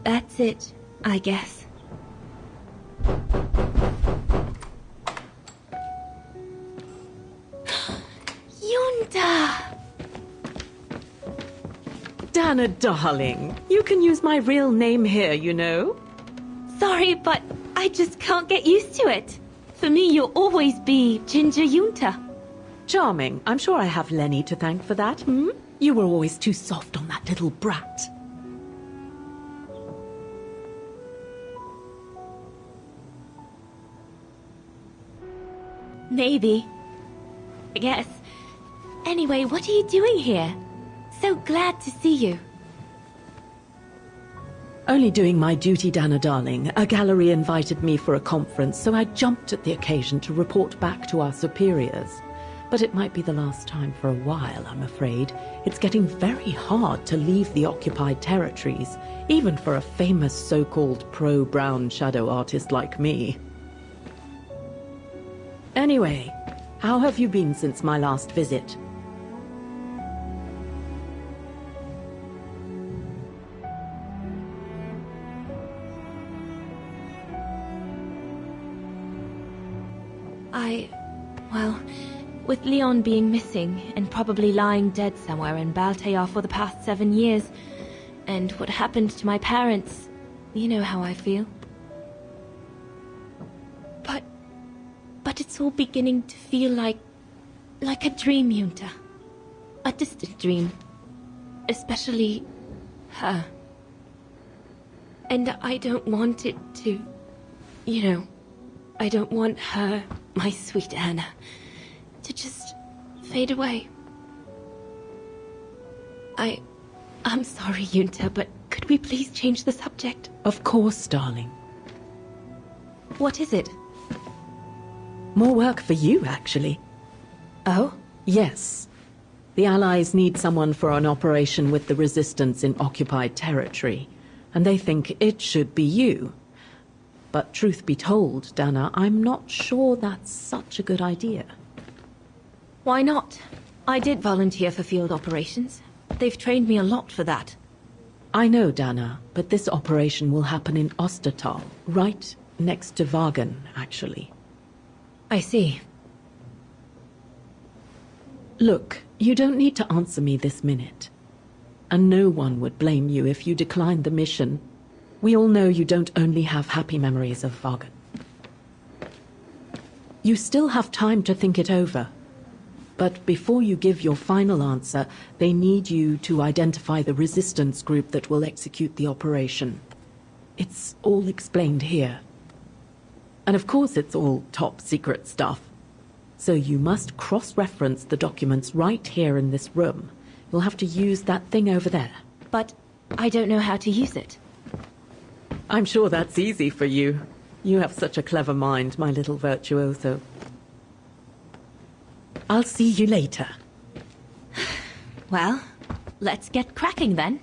That's it, I guess. Yunta! Dana, darling, you can use my real name here, you know. Sorry, but I just can't get used to it. For me, you'll always be Ginger Yunta. Charming. I'm sure I have Lenny to thank for that, hmm? You were always too soft on that little brat. Maybe. I guess. Anyway, what are you doing here? So glad to see you. Only doing my duty, Dana darling. A gallery invited me for a conference, so I jumped at the occasion to report back to our superiors. But it might be the last time for a while, I'm afraid. It's getting very hard to leave the occupied territories, even for a famous so-called pro-brown shadow artist like me. Anyway, how have you been since my last visit? Well, with Leon being missing and probably lying dead somewhere in Baltear for the past 7 years, and what happened to my parents, you know how I feel. But it's all beginning to feel like a dream, Yunta. A distant dream. Especially her. And I don't want it to, you know, I don't want her, my sweet Anna, to just fade away. I'm sorry, Yunta, but could we please change the subject? Of course, darling. What is it? More work for you, actually. Oh? Yes. The Allies need someone for an operation with the Resistance in occupied territory, and they think it should be you. But truth be told, Dana, I'm not sure that's such a good idea. Why not? I did volunteer for field operations. They've trained me a lot for that. I know, Dana, but this operation will happen in Ostertal, right next to Vagen, actually. I see. Look, you don't need to answer me this minute. And no one would blame you if you declined the mission. We all know you don't only have happy memories of Vagen. You still have time to think it over. But before you give your final answer, they need you to identify the resistance group that will execute the operation. It's all explained here. And of course it's all top secret stuff. So you must cross-reference the documents right here in this room. You'll have to use that thing over there. But I don't know how to use it. I'm sure that's easy for you. You have such a clever mind, my little virtuoso. I'll see you later. Well, let's get cracking then.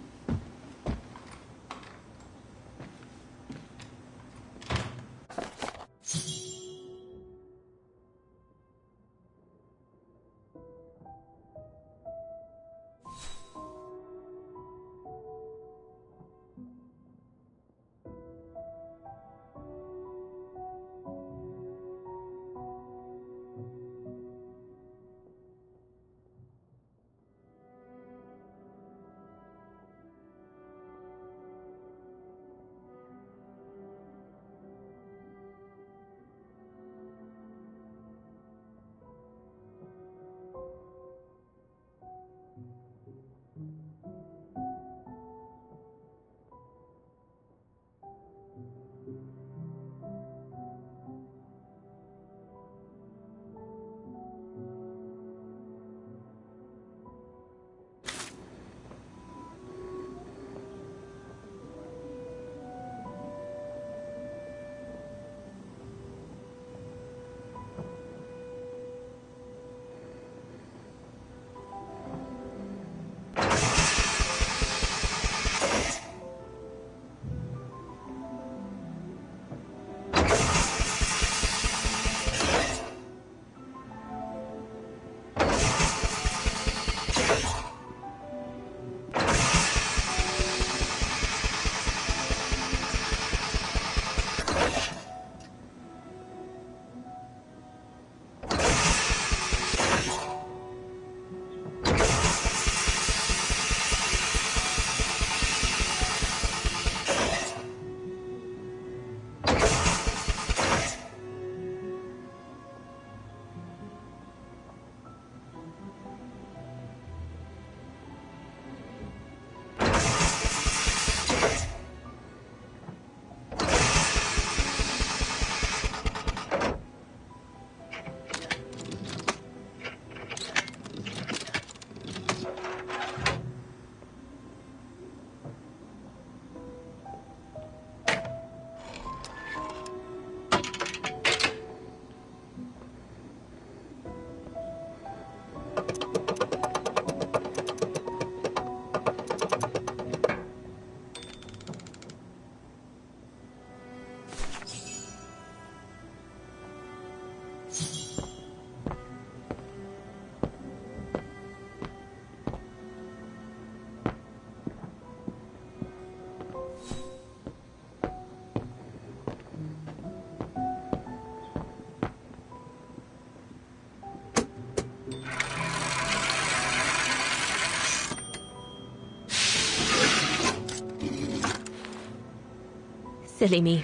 Silly me.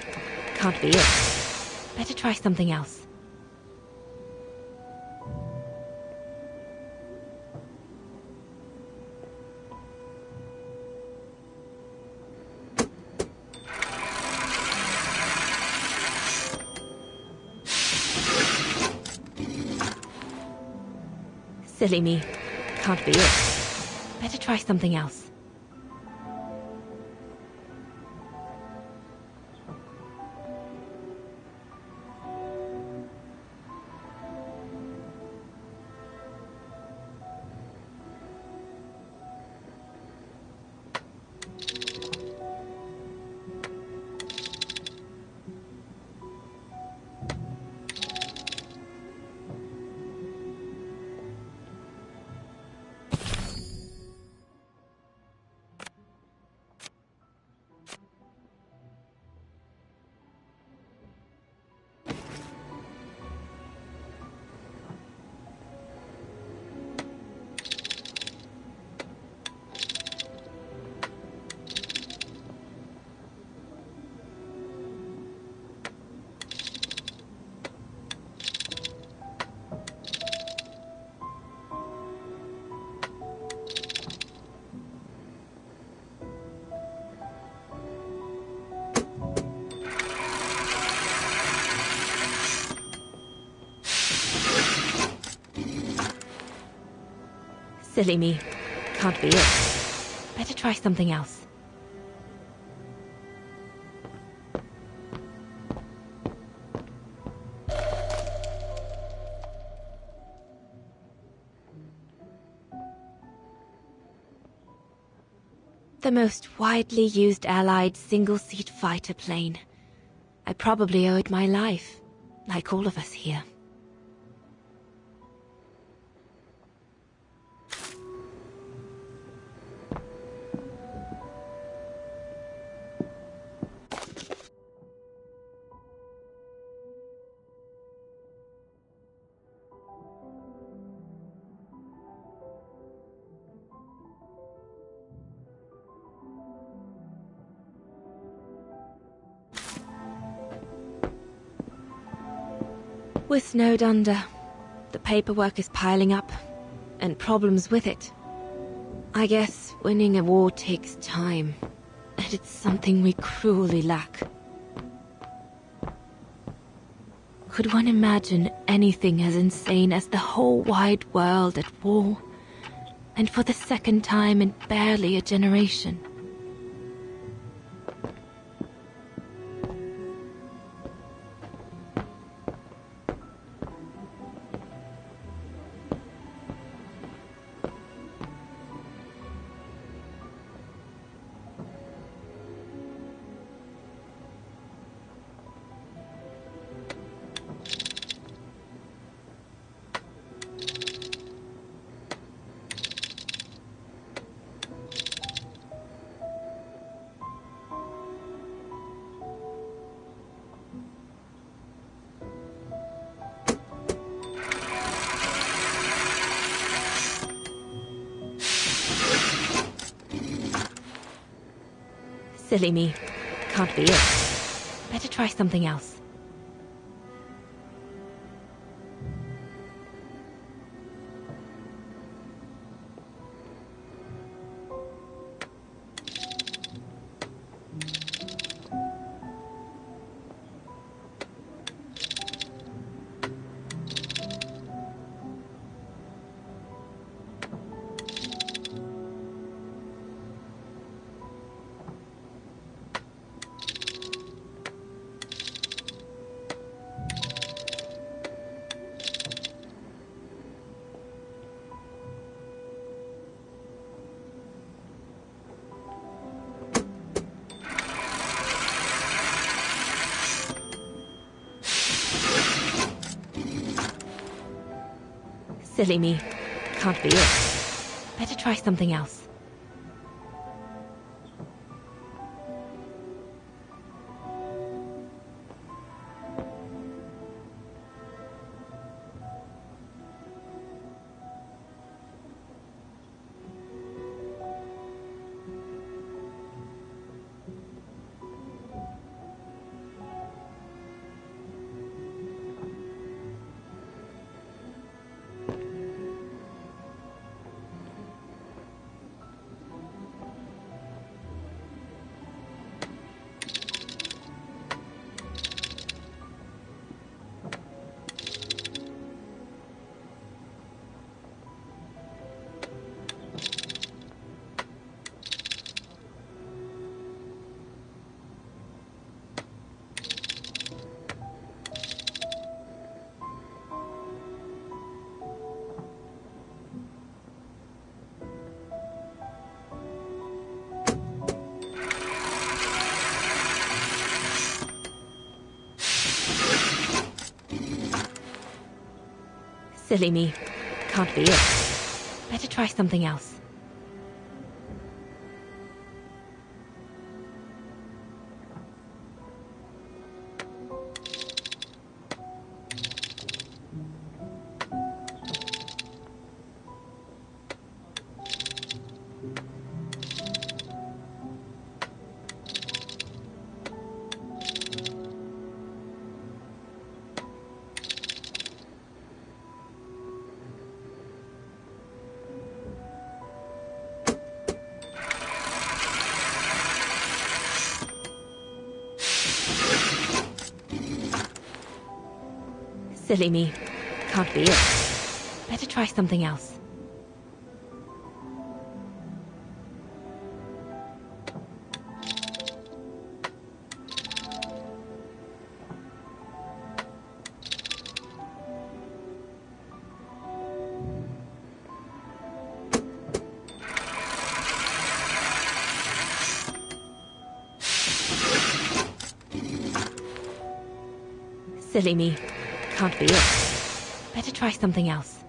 Can't be it. Better try something else. Silly me. Can't be it. Better try something else. Silly me. Can't be it. Better try something else. The most widely used Allied single-seat fighter plane. I probably owe it my life, like all of us here. We're snowed under. The paperwork is piling up, and problems with it. I guess winning a war takes time, and it's something we cruelly lack. Could one imagine anything as insane as the whole wide world at war, and for the second time in barely a generation? Silly me. Can't be it. Better try something else. Silly me. Can't be it. Better try something else. Silly me. Can't be it. Better try something else. Silly me. Can't be it. Better try something else. Silly me. Can't be it. Better try something else.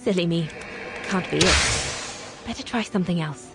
Silly me. Can't be it. Better try something else.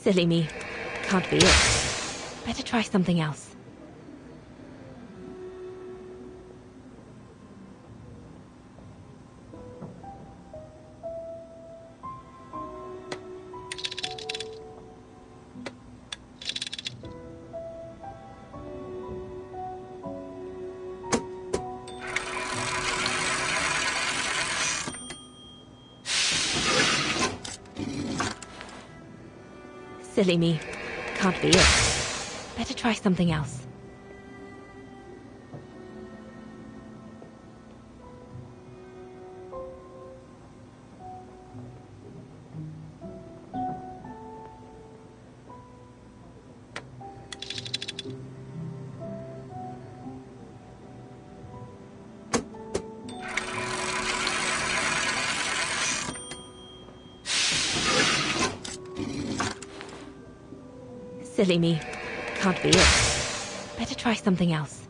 Silly me. Can't be it. Better try something else. Silly me. Can't be it. Better try something else. Silly me. Can't be it. Better try something else.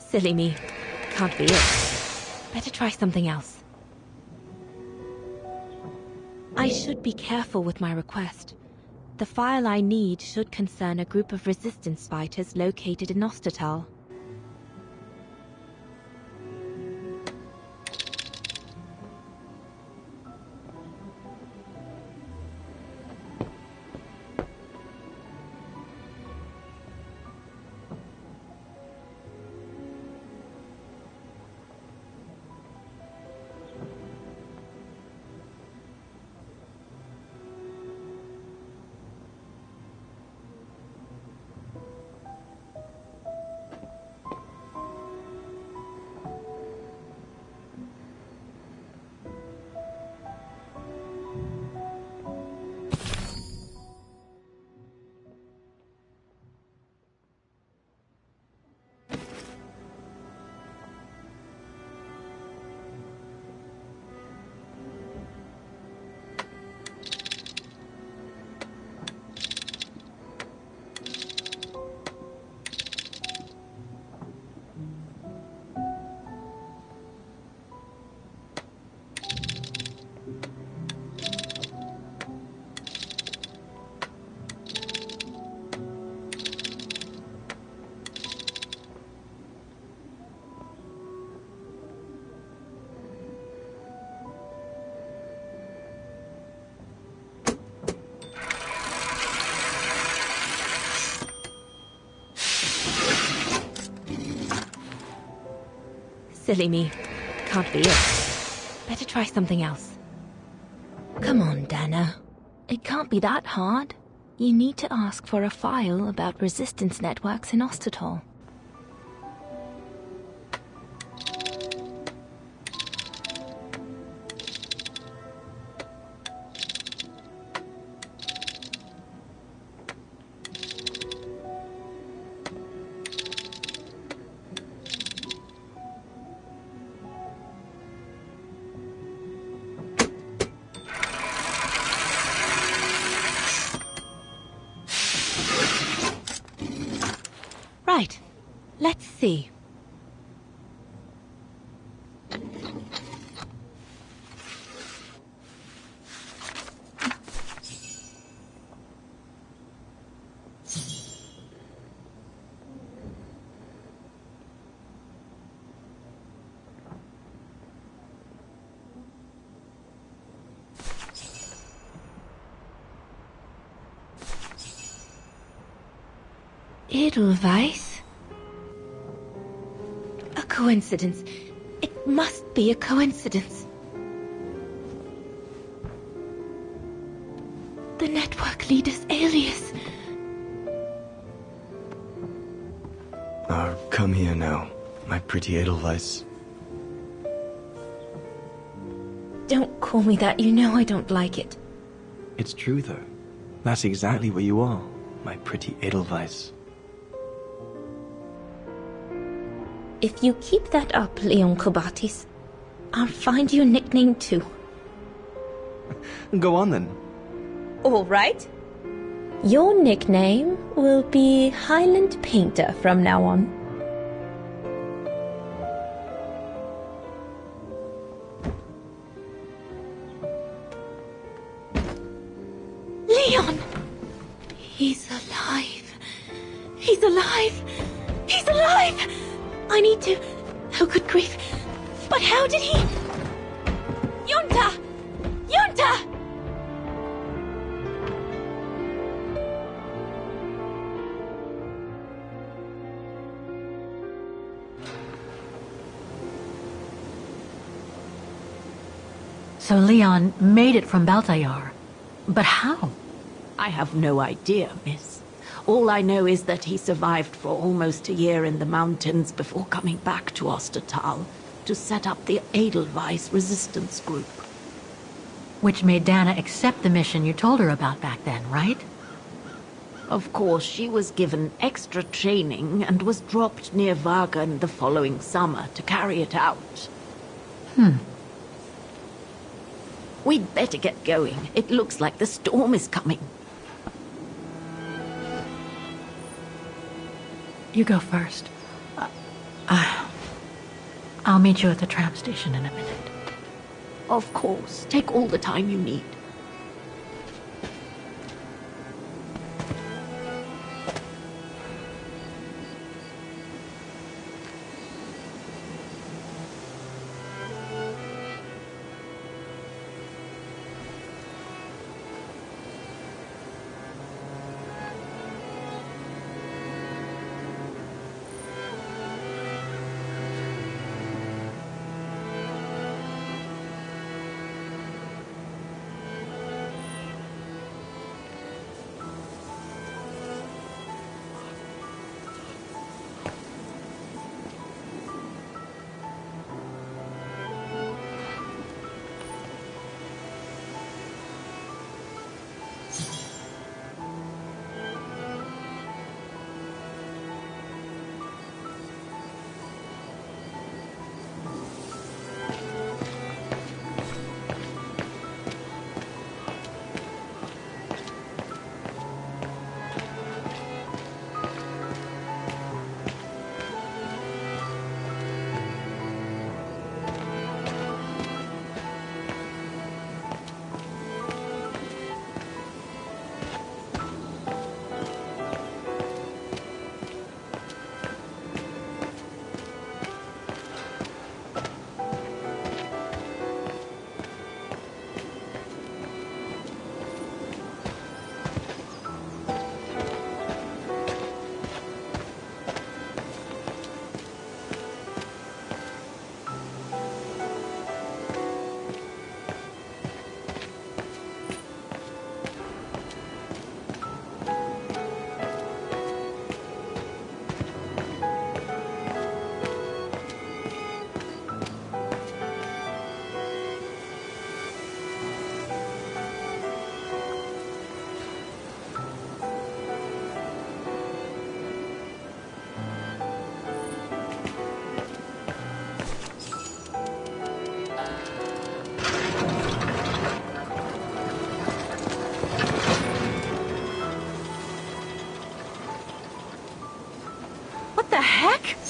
Silly me. Can't be it. Better try something else. I should be careful with my request. The file I need should concern a group of resistance fighters located in Ostertal. Silly me. can't be it. Better try something else. Come on, Dana. It can't be that hard. You need to ask for a file about resistance networks in Ostertal. Right. Let's see. Edelweiss? A coincidence. It must be a coincidence. The network leader's alias. Come here now, my pretty Edelweiss. Don't call me that, you know I don't like it. It's true though. That's exactly what you are, my pretty Edelweiss. If you keep that up, Leon Kobatis, I'll find you a nickname too. Go on then. All right. Your nickname will be Highland Painter from now on. Leon! He's alive. He's alive. He's alive! I need to... Oh, good grief. But how did he... Junta! Junta! So Leon made it from Baltayar. But how? I have no idea, miss. All I know is that he survived for almost a year in the mountains before coming back to Ostertal to set up the Edelweiss resistance group. Which made Dana accept the mission you told her about back then, right? Of course, she was given extra training and was dropped near Vagan the following summer to carry it out. We'd better get going. It looks like the storm is coming. You go first. I'll meet you at the tram station in a minute. Of course. Take all the time you need.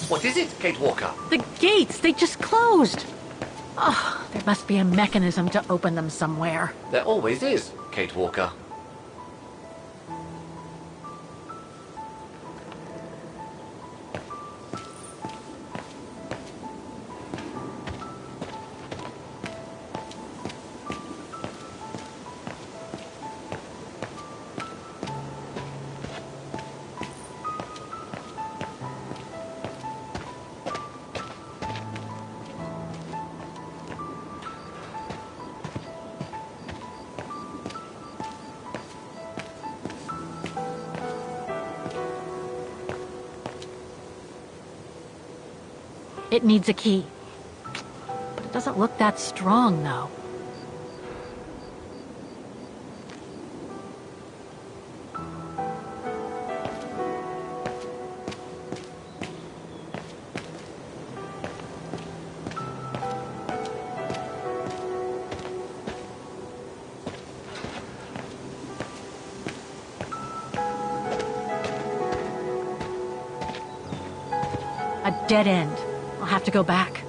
What is it, Kate Walker? The gates, they just closed. Oh, there must be a mechanism to open them somewhere. There always is, Kate Walker. It needs a key. But it doesn't look that strong, though. A dead end. I'll have to go back.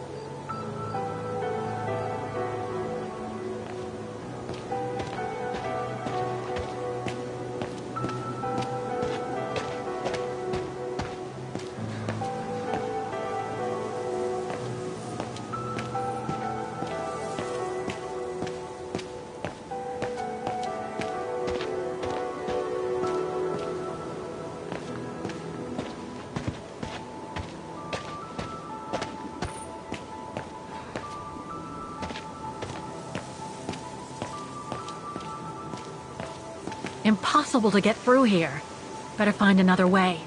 Impossible to get through here. Better find another way.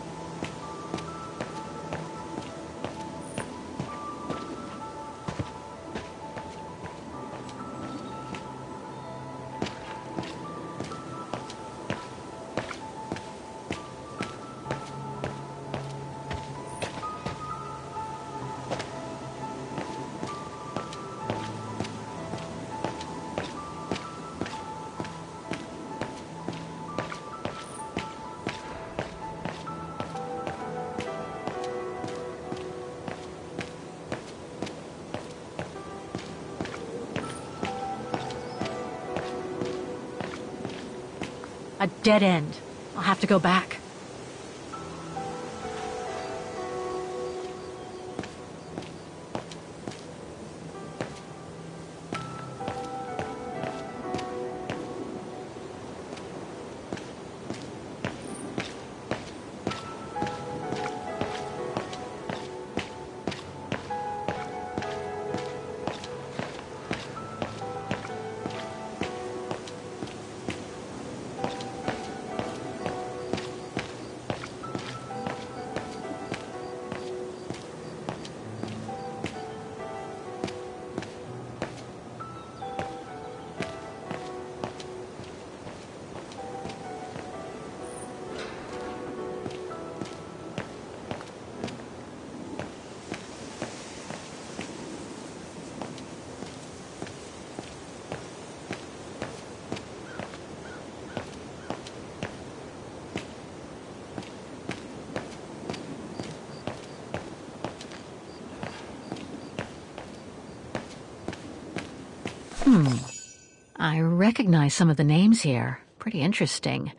A dead end. I'll have to go back. I recognize some of the names here. Pretty interesting.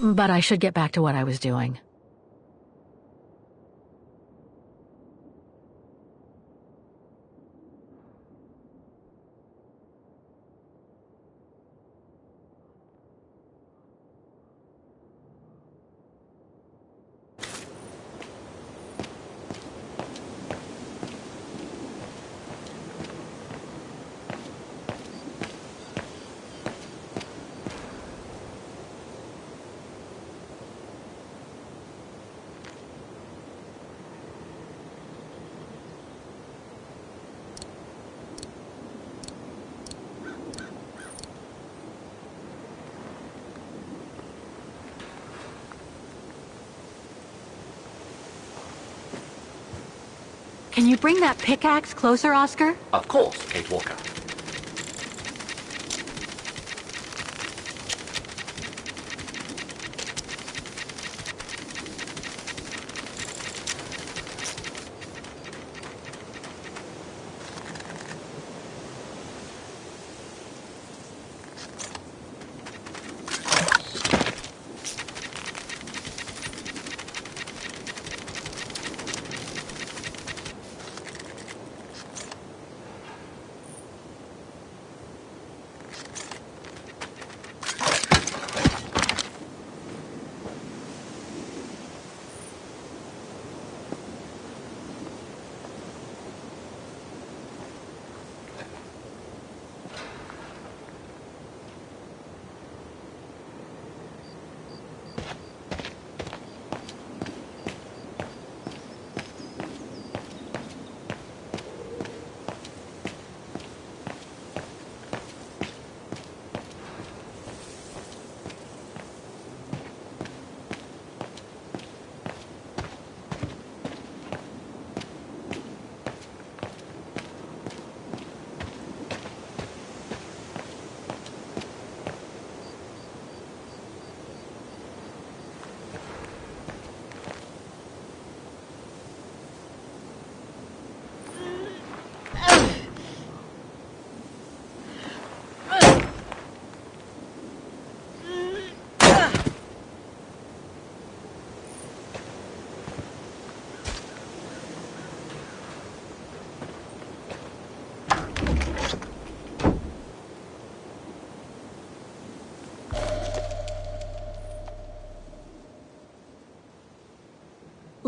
But I should get back to what I was doing. Can you bring that pickaxe closer, Oscar? Of course, Kate Walker.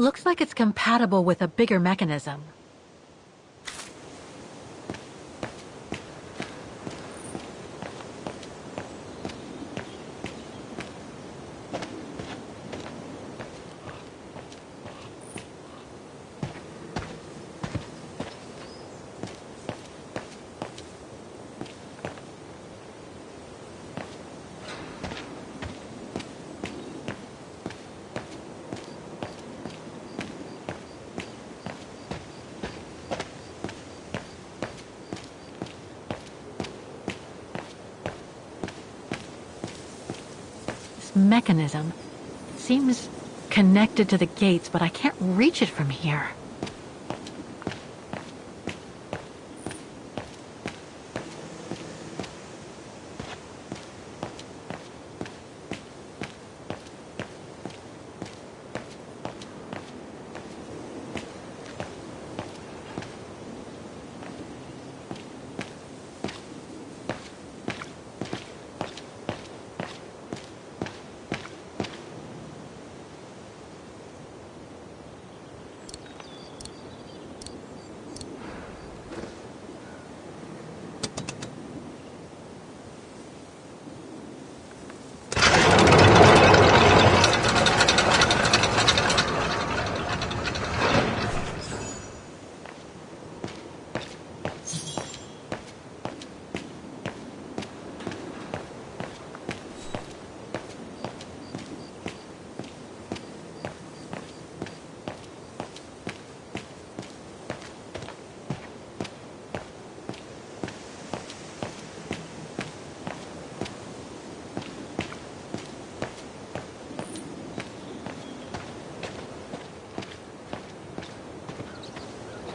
Looks like it's compatible with a bigger mechanism. Mechanism. It seems connected to the gates, but I can't reach it from here.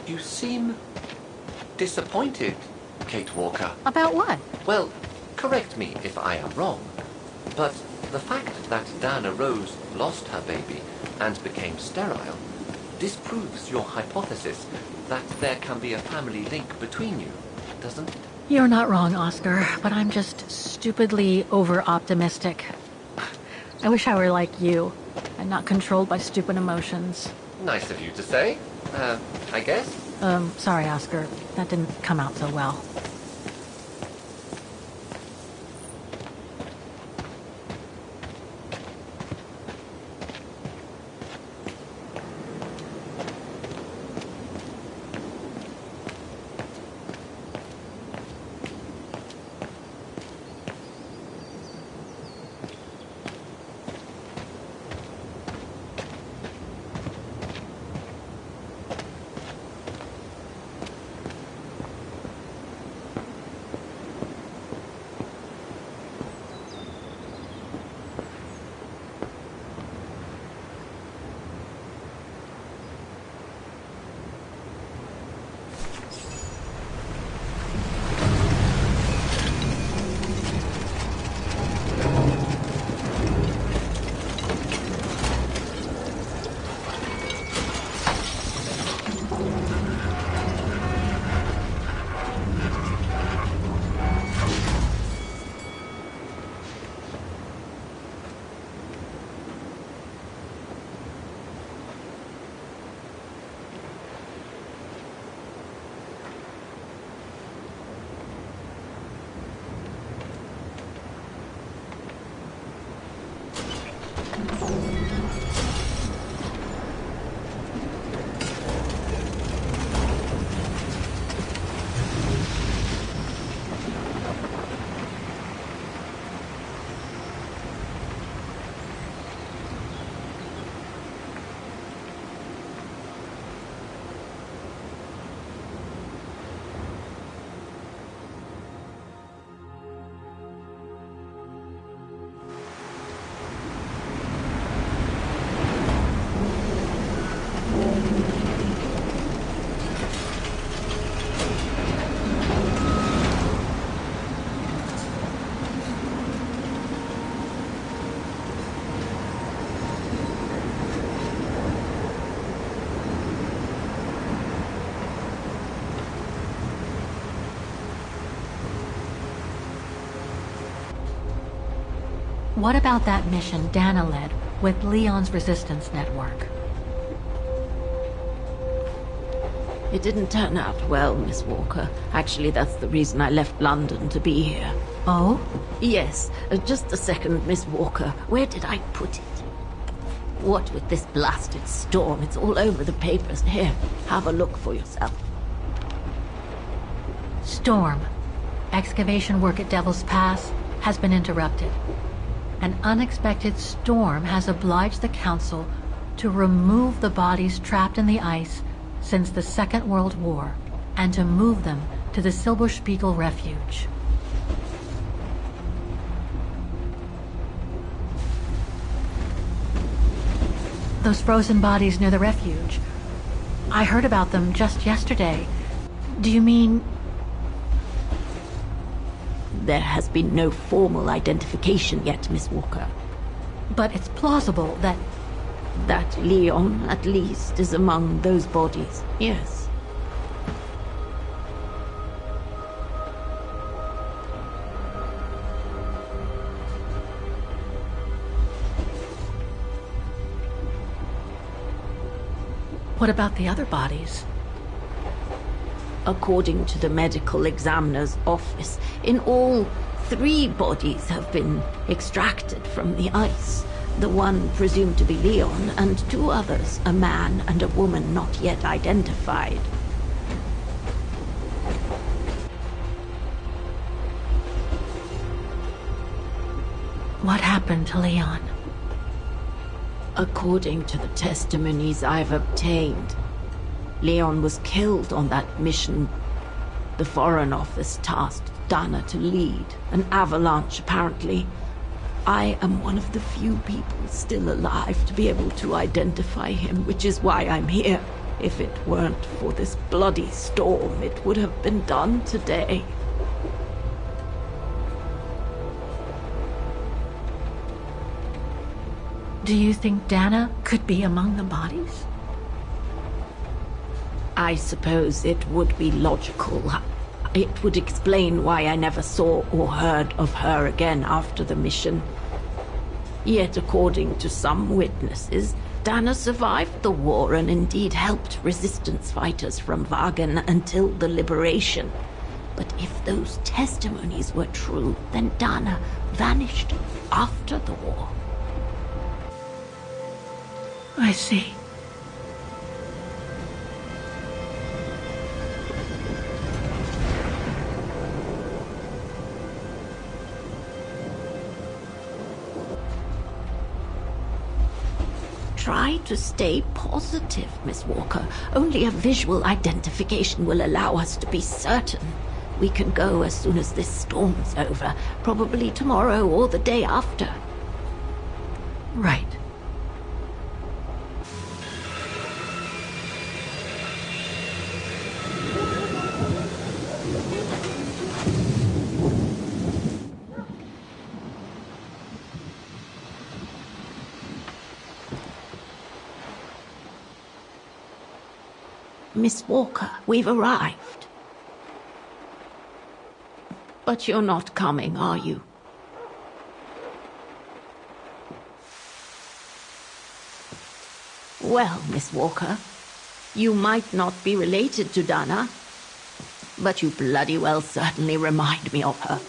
You seem disappointed, Kate Walker. About what? Well, correct me if I am wrong, but the fact that Diana Rose lost her baby and became sterile disproves your hypothesis that there can be a family link between you, doesn't it? You're not wrong, Oscar, but I'm just stupidly over-optimistic. I wish I were like you, and not controlled by stupid emotions. Nice of you to say, I guess. Sorry, Oscar. That didn't come out so well. What about that mission Dana led with Leon's resistance network? It didn't turn out well, Miss Walker. Actually, that's the reason I left London to be here. Oh? Yes, just a second, Miss Walker. Where did I put it? What with this blasted storm? It's all over the papers. Here, have a look for yourself. Storm. Excavation work at Devil's Pass has been interrupted. An unexpected storm has obliged the Council to remove the bodies trapped in the ice since the Second World War, and to move them to the Silberspiegel Refuge. Those frozen bodies near the refuge. I heard about them just yesterday. Do you mean... There has been no formal identification yet, Miss Walker. But it's plausible that... That Leon, at least, is among those bodies, yes. What about the other bodies? According to the medical examiner's office, in all, 3 bodies have been extracted from the ice. The one presumed to be Leon, and 2 others, a man and a woman not yet identified. What happened to Leon? According to the testimonies I've obtained, Leon was killed on that mission the Foreign Office tasked Dana to lead. An avalanche, apparently. I am one of the few people still alive to be able to identify him, which is why I'm here. If it weren't for this bloody storm, it would have been done today. Do you think Dana could be among the bodies? I suppose it would be logical. It would explain why I never saw or heard of her again after the mission. Yet, according to some witnesses, Dana survived the war and indeed helped resistance fighters from Wagen until the liberation. But if those testimonies were true, then Dana vanished after the war. I see. Try to stay positive, Miss Walker. Only a visual identification will allow us to be certain. We can go as soon as this storm's over, probably tomorrow or the day after. Right. Miss Walker, we've arrived. But you're not coming, are you? Well, Miss Walker, you might not be related to Dana, but you bloody well certainly remind me of her.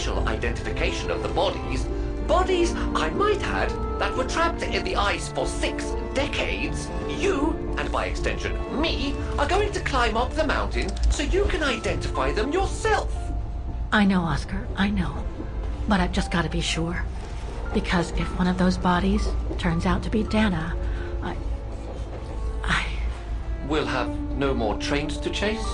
initial identification of the bodies, bodies, I might add, that were trapped in the ice for 6 decades, you, and by extension me, are going to climb up the mountain so you can identify them yourself. I know, Oscar, I know. But I've just got to be sure. Because if one of those bodies turns out to be Dana, I... We'll have no more trains to chase?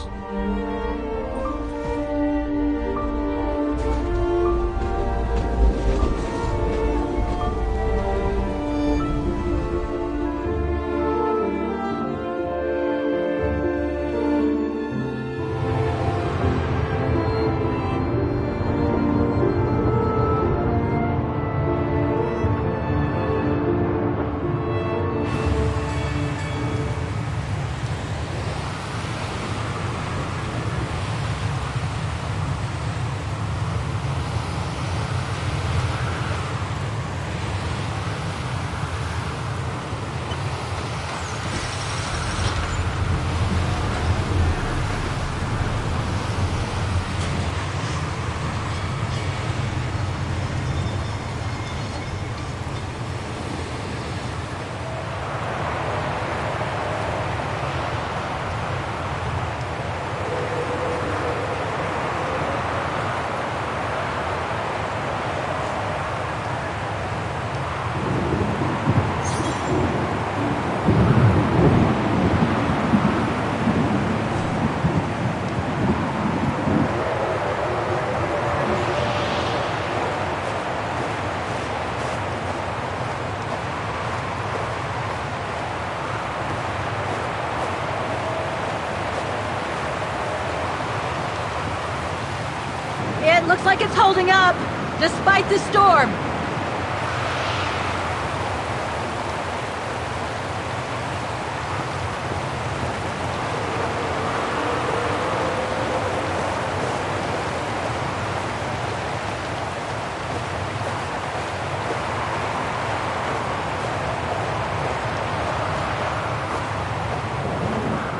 It looks like it's holding up, despite the storm.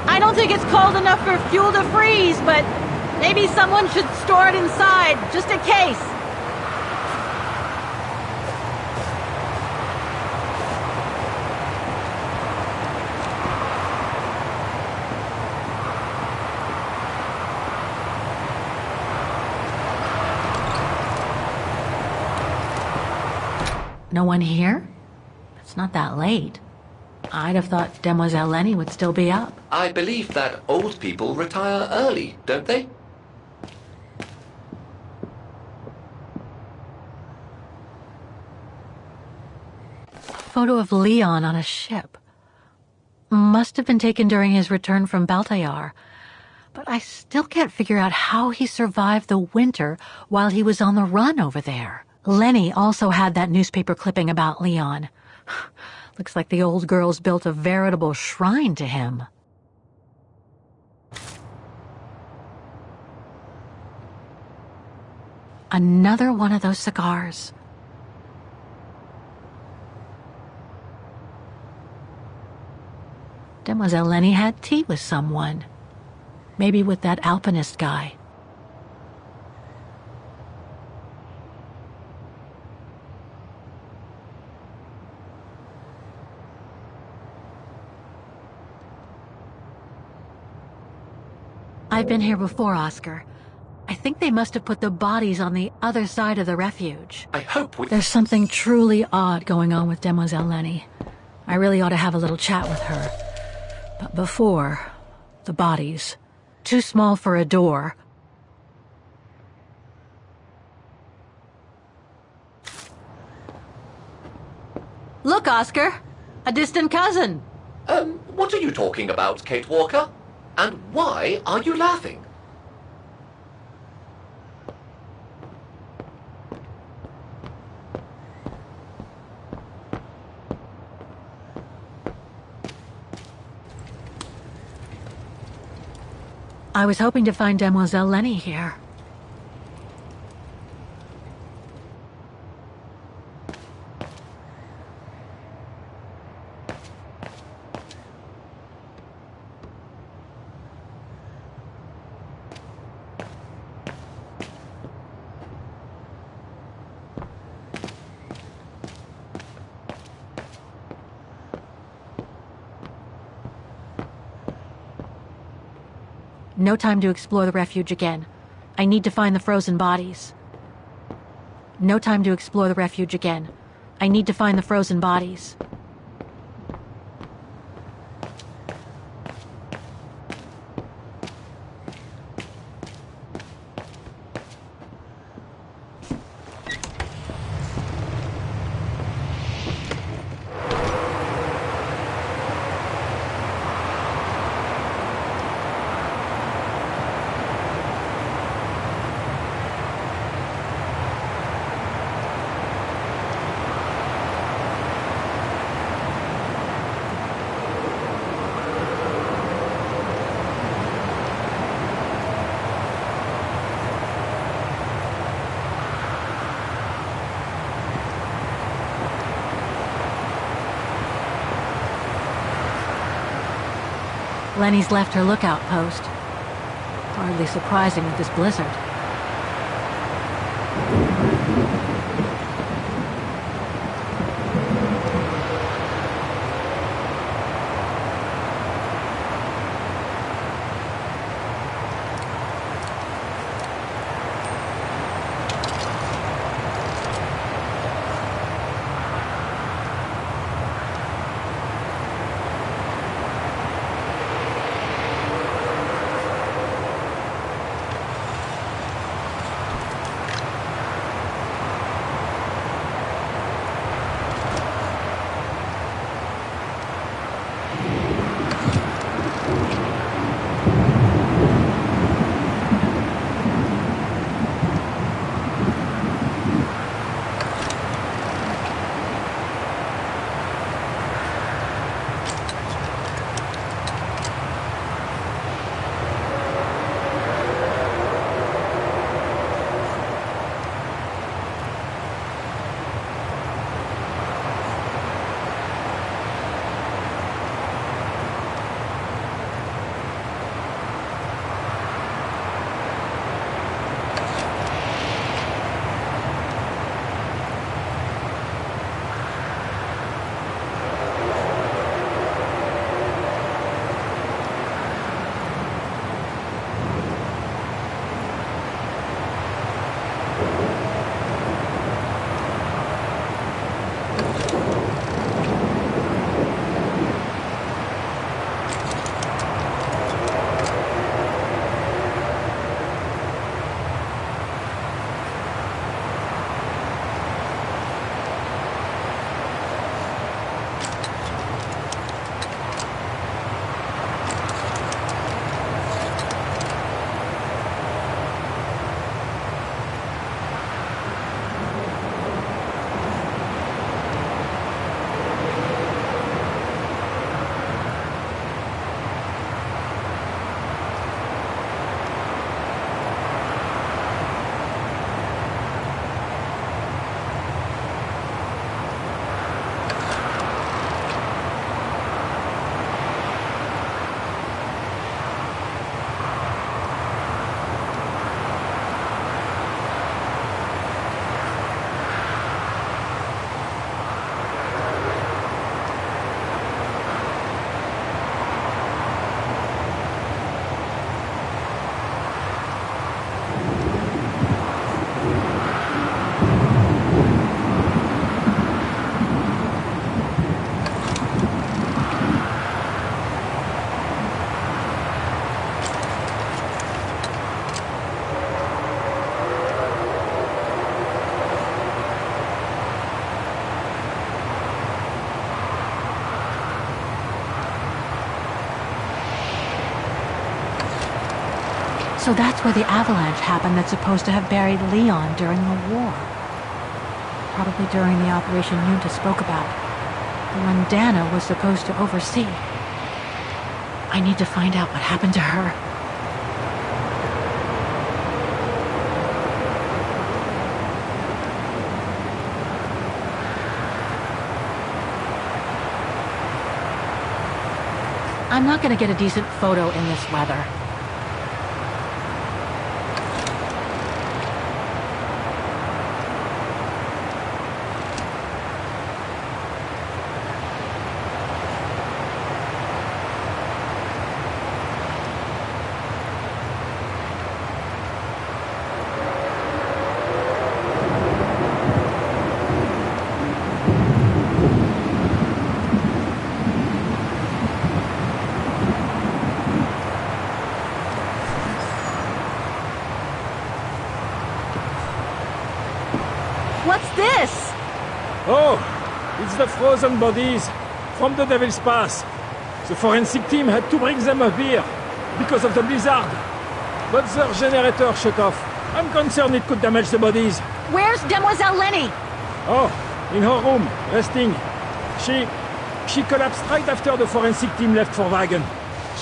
I don't think it's cold enough for fuel to freeze, but maybe someone should store it inside, just in case. No one here? It's not that late. I'd have thought Demoiselle Lenny would still be up. I believe that old people retire early, don't they? Photo of Leon on a ship. Must have been taken during his return from Baltayar. But I still can't figure out how he survived the winter while he was on the run over there. Lenny also had that newspaper clipping about Leon. Looks like the old girl's built a veritable shrine to him. Another one of those cigars. Demoiselle Lenny had tea with someone. Maybe with that alpinist guy. I've been here before, Oscar. I think they must have put the bodies on the other side of the refuge. I hope There's something truly odd going on with Demoiselle Lenny. I really ought to have a little chat with her. But before, the bodies. Too small for a door. Look, Oscar! A distant cousin! What are you talking about, Kate Walker? And why are you laughing? I was hoping to find Demoiselle Lenny here. No time to explore the refuge again. I need to find the frozen bodies. No time to explore the refuge again. I need to find the frozen bodies. Lenny's left her lookout post. Hardly surprising with this blizzard. So that's where the avalanche happened that's supposed to have buried Leon during the war. Probably during the operation Yunta spoke about. The one Dana was supposed to oversee. I need to find out what happened to her. I'm not going to get a decent photo in this weather. What's this? Oh, it's the frozen bodies from the Devil's Pass. The forensic team had to bring them up here because of the blizzard. But their generator shut off. I'm concerned it could damage the bodies. Where's Demoiselle Lenny? Oh, in her room, resting. She collapsed right after the forensic team left for Wagen.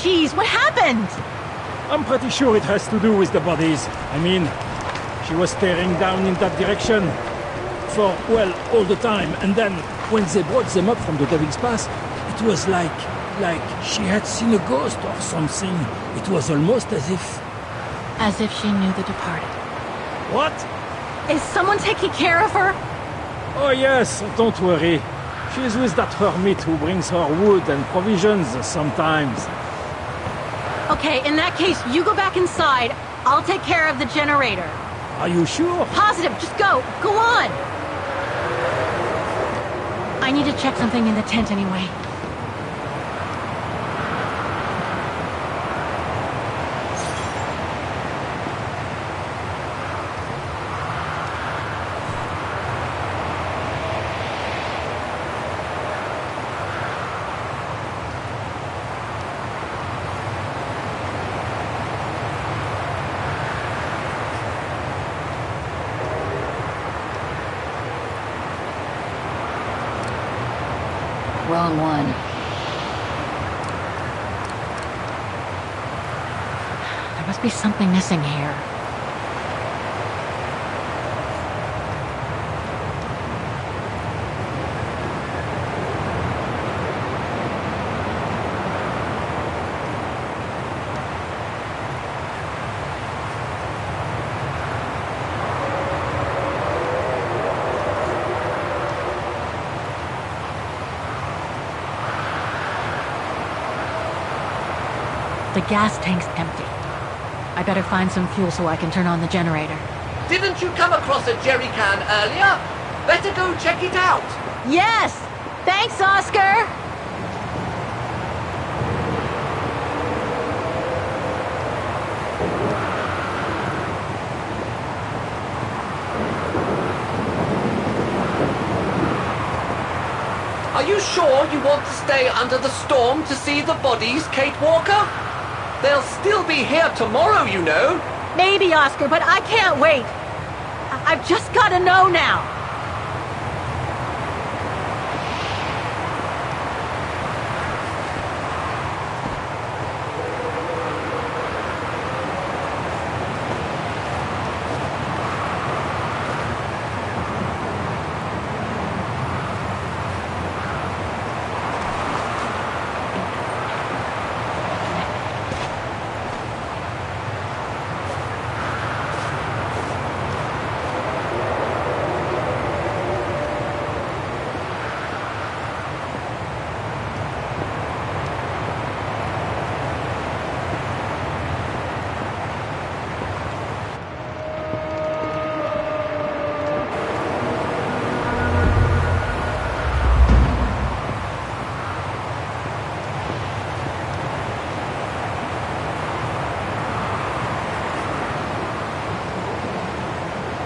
Jeez, what happened? I'm pretty sure it has to do with the bodies. I mean, she was staring down in that direction for, well, all the time. And then, when they brought them up from the Devil's Pass, it was like she had seen a ghost or something. It was almost as if... As if she knew the departed. What? Is someone taking care of her? Oh yes, don't worry. She's with that hermit who brings her wood and provisions sometimes. Okay, in that case, you go back inside. I'll take care of the generator. Are you sure? Positive, just go. Go on. I need to check something in the tent anyway. Wrong one. There must be something missing here. The gas tank's empty. I better find some fuel so I can turn on the generator. Didn't you come across a jerry can earlier? Better go check it out. Yes! Thanks, Oscar! Are you sure you want to stay under the storm to see the bodies, Kate Walker? They'll still be here tomorrow, you know. Maybe, Oscar, but I can't wait. I've just got to know now.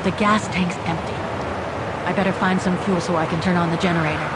The gas tank's empty. I better find some fuel so I can turn on the generator.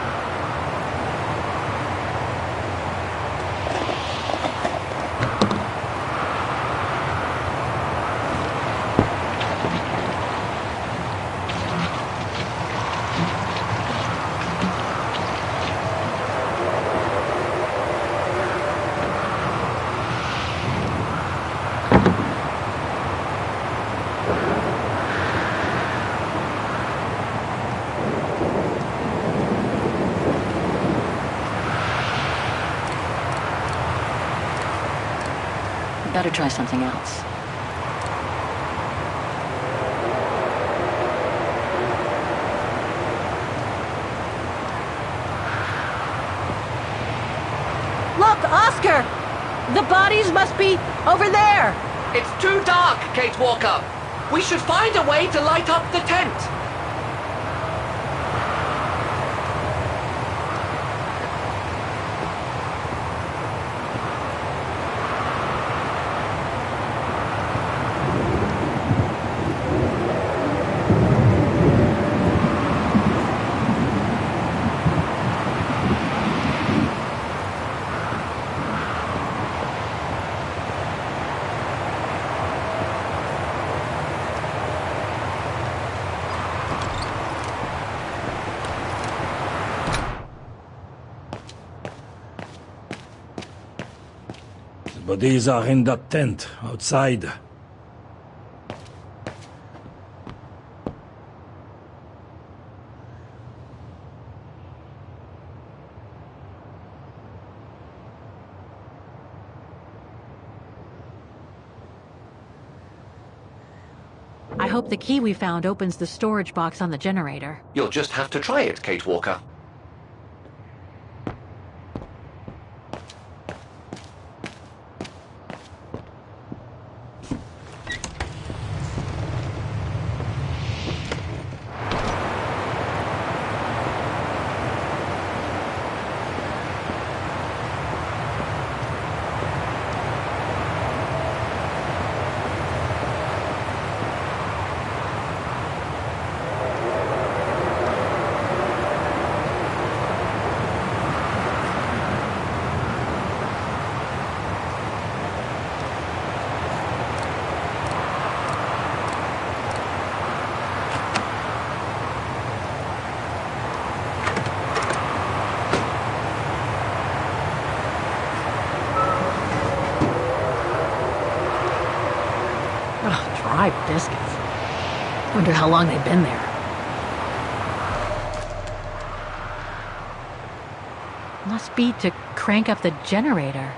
Better try something else. Look, Oscar! The bodies must be over there! It's too dark, Kate Walker. We should find a way to light up the tent. Bodies are in that tent, outside. I hope the key we found opens the storage box on the generator. You'll just have to try it, Kate Walker. Dry biscuits. Wonder how long they've been there. Must be to crank up the generator.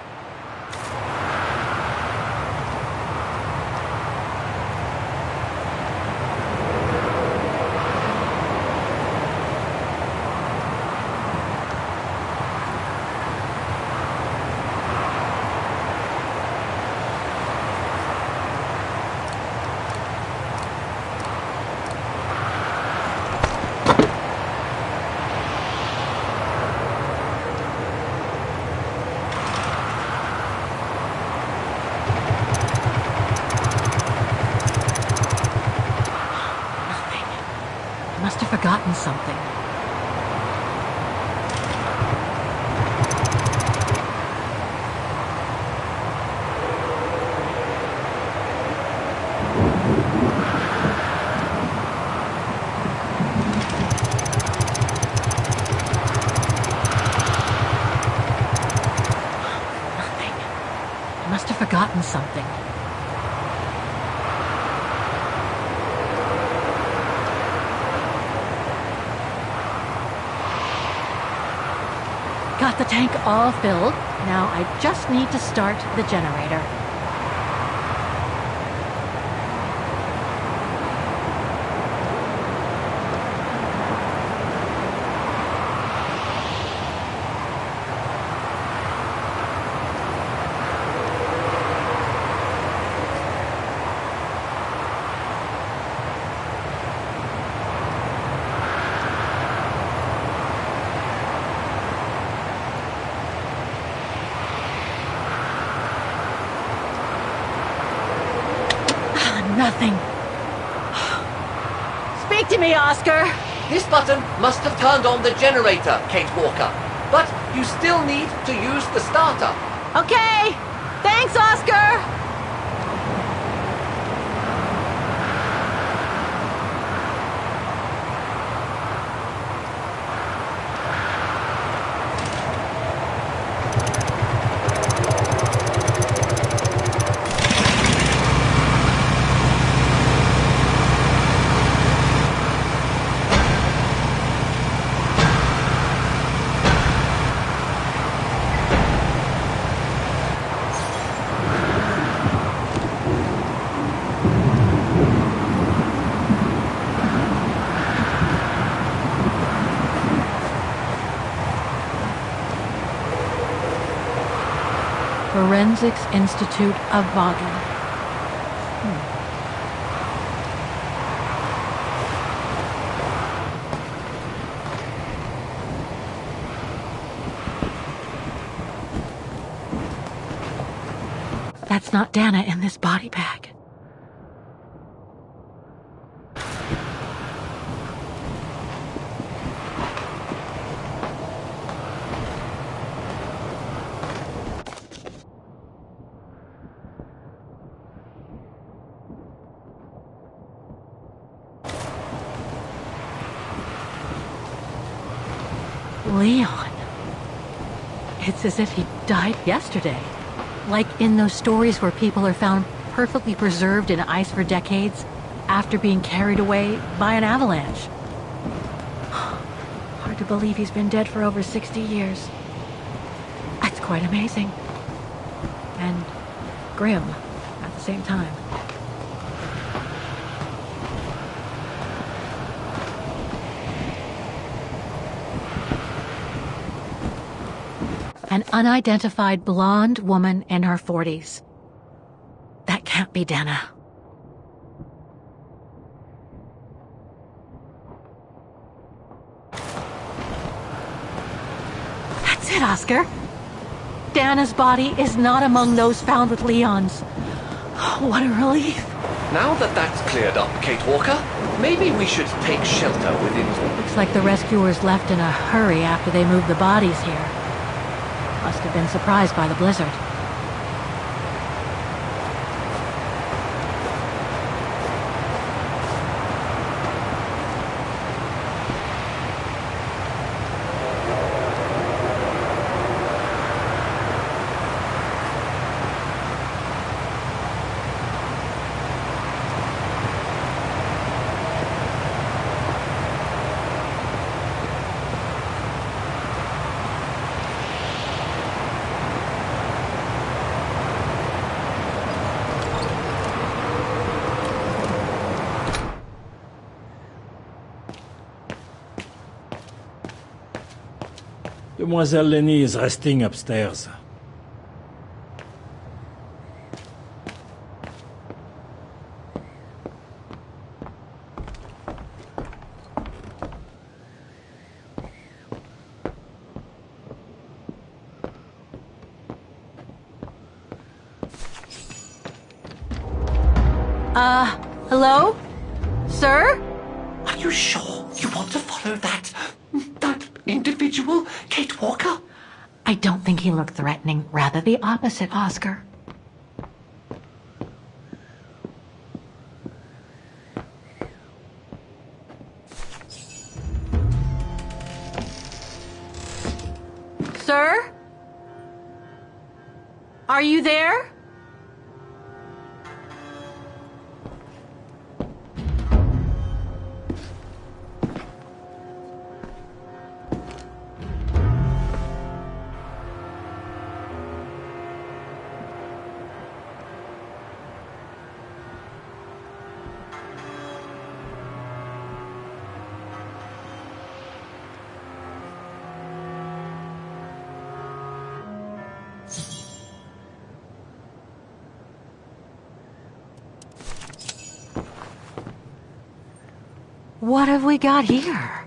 Must have forgotten something. Nothing. I must have forgotten something. Got the tank all filled. Now I just need to start the generator. Nothing. Speak to me, Oscar! This button must have turned on the generator, Kate Walker. But you still need to use the starter. Okay! Thanks, Oscar! Forensics Institute of Vaughan. That's not Dana in this body bag. Leon. It's as if he died yesterday. Like in those stories where people are found perfectly preserved in ice for decades after being carried away by an avalanche. Hard to believe he's been dead for over 60 years. That's quite amazing. And grim at the same time. An unidentified blonde woman in her 40s. That can't be Dana. That's it, Oscar. Dana's body is not among those found with Leon's. What a relief. Now that that's cleared up, Kate Walker, maybe we should take shelter within... Looks like the rescuers left in a hurry after they moved the bodies here. Must have been surprised by the blizzard. Demoiselle Lenny is resting upstairs. Hello? Sir? Are you sure you want to follow that individual, Kate Walker? I don't think he looked threatening. Rather the opposite, Oscar. Sir? Are you there? What have we got here?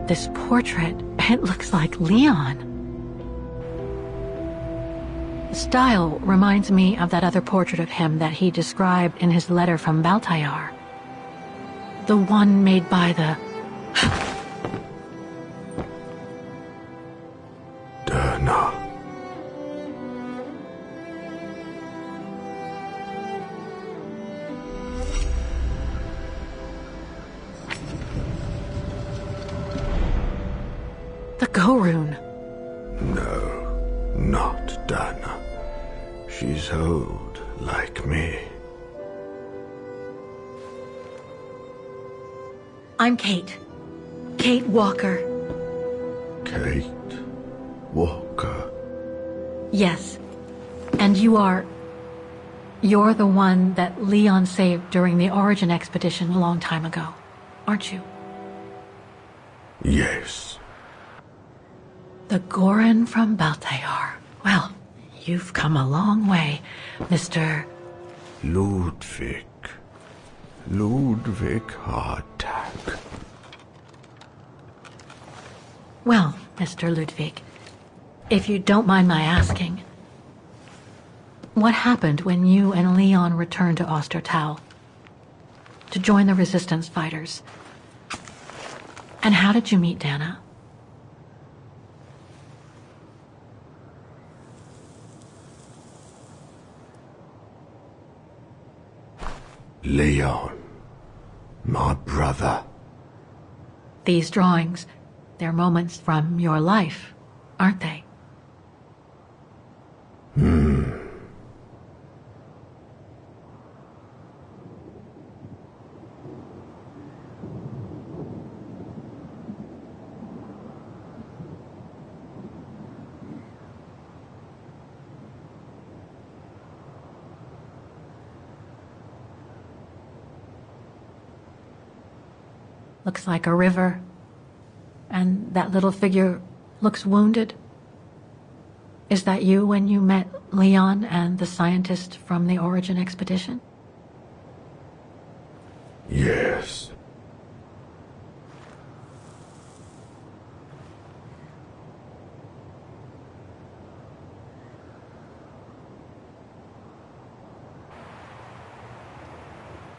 This portrait, it looks like Leon. The style reminds me of that other portrait of him that he described in his letter from Baltayar. The one made by the... Dana. The Go-Rune. No, not Dana. She's old, like me. I'm Kate. Kate Walker. Kate Walker. Yes. And you're the one that Leon saved during the Origin expedition a long time ago, aren't you? Yes. The Goran from Baltayar. Well, you've come a long way, Mr. Ludwig. Ludwig Hardtack. Well, Mr. Ludwig, if you don't mind my asking, what happened when you and Leon returned to Ostertal to join the resistance fighters? And how did you meet Dana? Leon, my brother. These drawings, they're moments from your life, aren't they? Looks like a river. And that little figure looks wounded. Is that you when you met Leon and the scientist from the Origin expedition? Yes.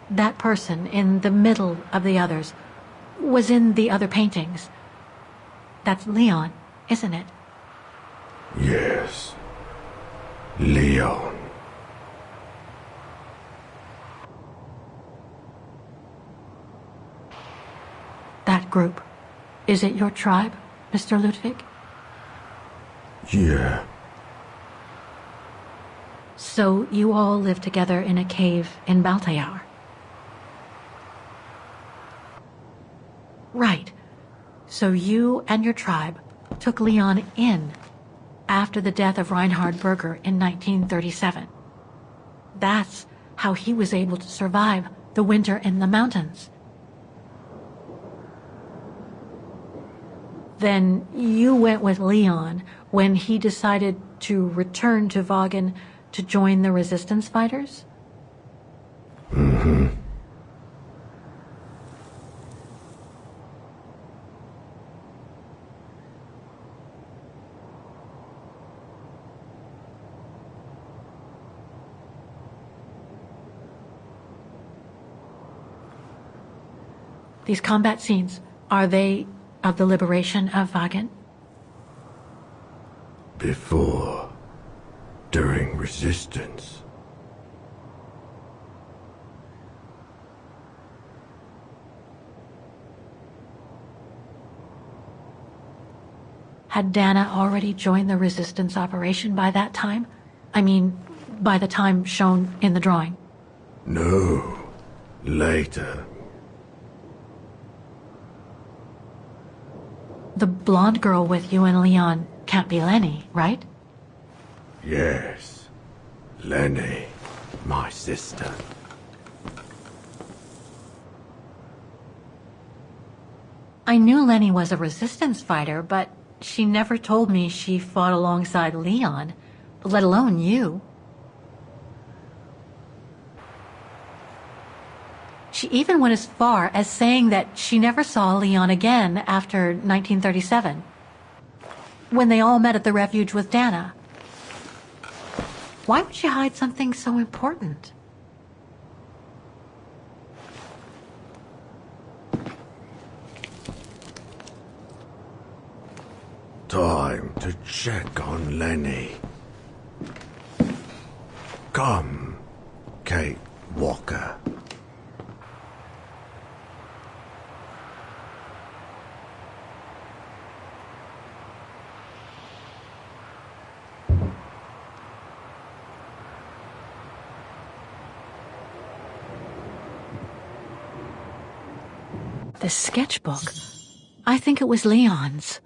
That person in the middle of the others was in the other paintings. That's Leon, isn't it? Yes. Leon. That group. Is it your tribe, Mr. Ludwig? Yeah. So you all live together in a cave in Baltayar? Right. So you and your tribe took Leon in after the death of Reinhard Berger in 1937. That's how he was able to survive the winter in the mountains. Then you went with Leon when he decided to return to Vagen to join the resistance fighters? Mm-hmm. These combat scenes, are they of the liberation of Vagen? Before. During resistance. Had Dana already joined the resistance operation by that time? I mean, by the time shown in the drawing. No. Later. The blonde girl with you and Leon can't be Lenny, right? Yes. Lenny. My sister. I knew Lenny was a resistance fighter, but she never told me she fought alongside Leon, let alone you. She even went as far as saying that she never saw Leon again after 1937, when they all met at the refuge with Dana. Why would she hide something so important? Time to check on Lenny. Come, Kate Walker. The sketchbook. I think it was Leon's.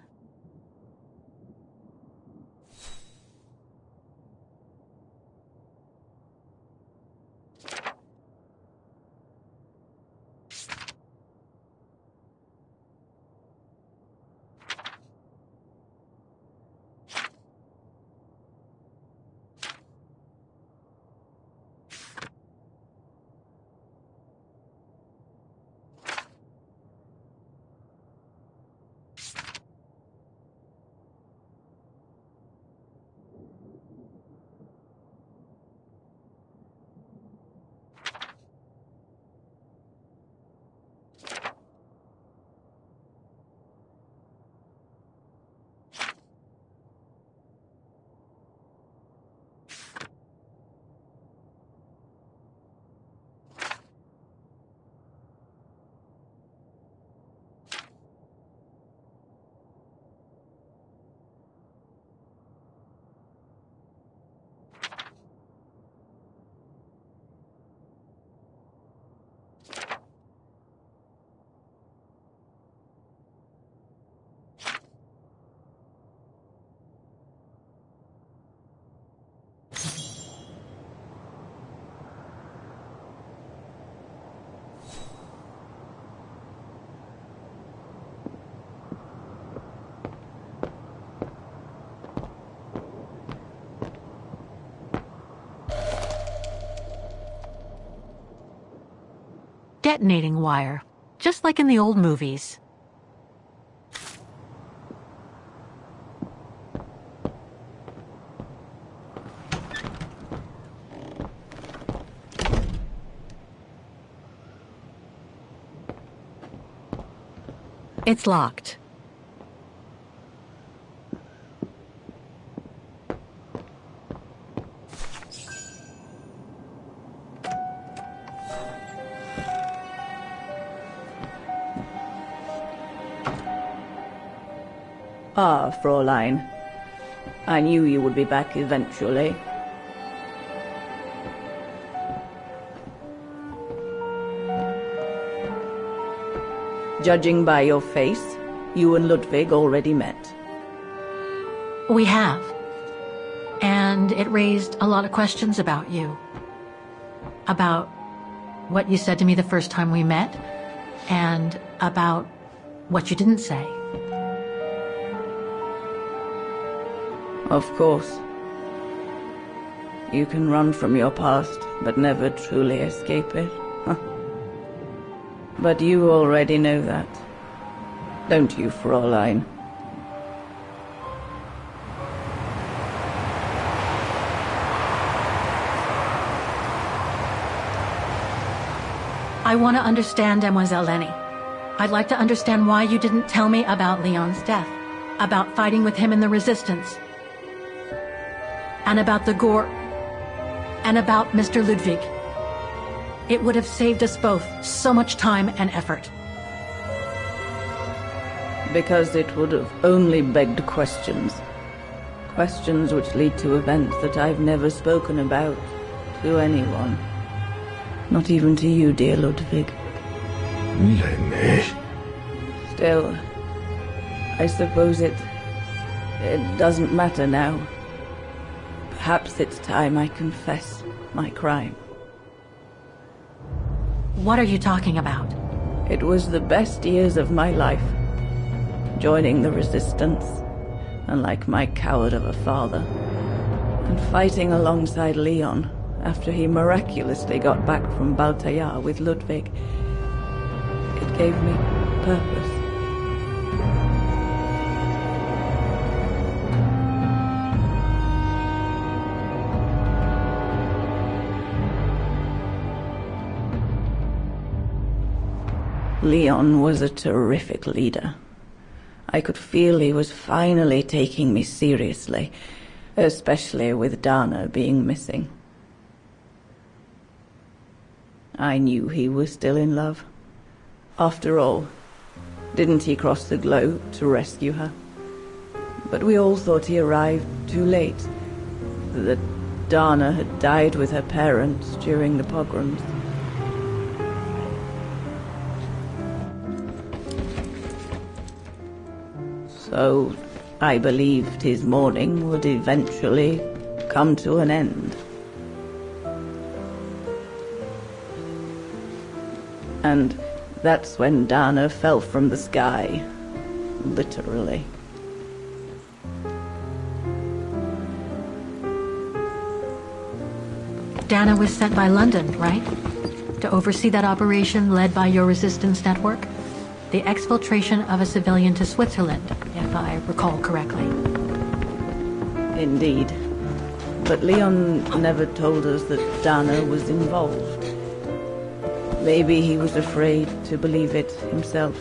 detonating wire, just like in the old movies. It's locked. Ah, Fräulein. I knew you would be back eventually. Judging by your face, you and Ludwig already met. We have. And it raised a lot of questions about you. About what you said to me the first time we met, and about what you didn't say. Of course. You can run from your past, but never truly escape it. But you already know that. Don't you, Fräulein? I want to understand Demoiselle Lenny. I'd like to understand why you didn't tell me about Leon's death, about fighting with him in the Resistance, and about the gore, and about Mr. Ludwig. It would have saved us both so much time and effort. Because it would have only begged questions. Questions which lead to events that I've never spoken about to anyone. Not even to you, dear Ludwig. Lenny. Still, I suppose it doesn't matter now. Perhaps it's time I confess my crime. What are you talking about? It was the best years of my life. Joining the Resistance, unlike my coward of a father, and fighting alongside Leon after he miraculously got back from Baltayar with Ludwig. It gave me purpose. Leon was a terrific leader. I could feel he was finally taking me seriously, especially with Dana being missing. I knew he was still in love. After all, didn't he cross the globe to rescue her? But we all thought he arrived too late, that Dana had died with her parents during the pogroms. So I believed his mourning would eventually come to an end. And that's when Dana fell from the sky, literally. Dana was sent by London, right? To oversee that operation led by your resistance network? The exfiltration of a civilian to Switzerland, if I recall correctly. Indeed. But Leon never told us that Dana was involved. Maybe he was afraid to believe it himself.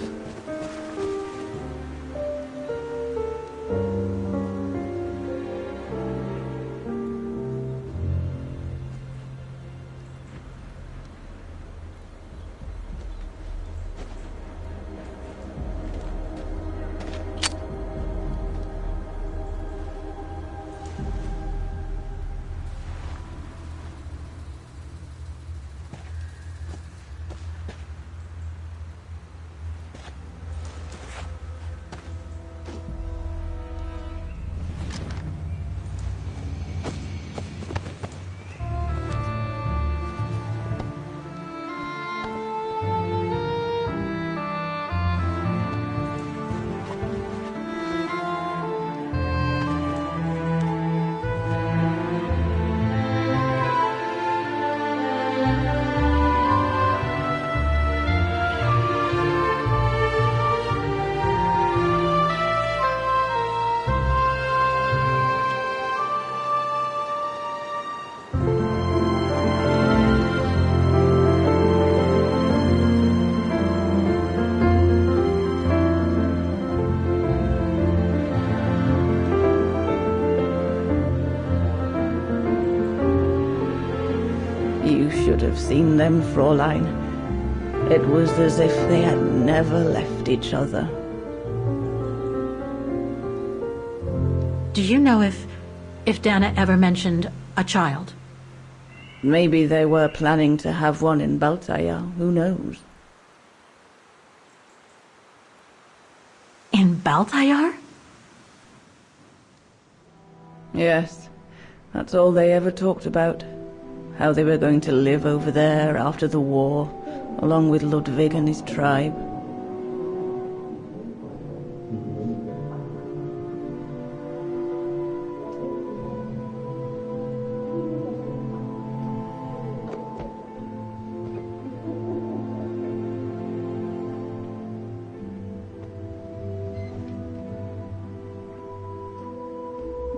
You should have seen them, Fräulein. It was as if they had never left each other. Do you know if Dana ever mentioned a child? Maybe they were planning to have one in Baltaya, who knows? In Baltayar? Yes, that's all they ever talked about. How they were going to live over there after the war, along with Ludwig and his tribe.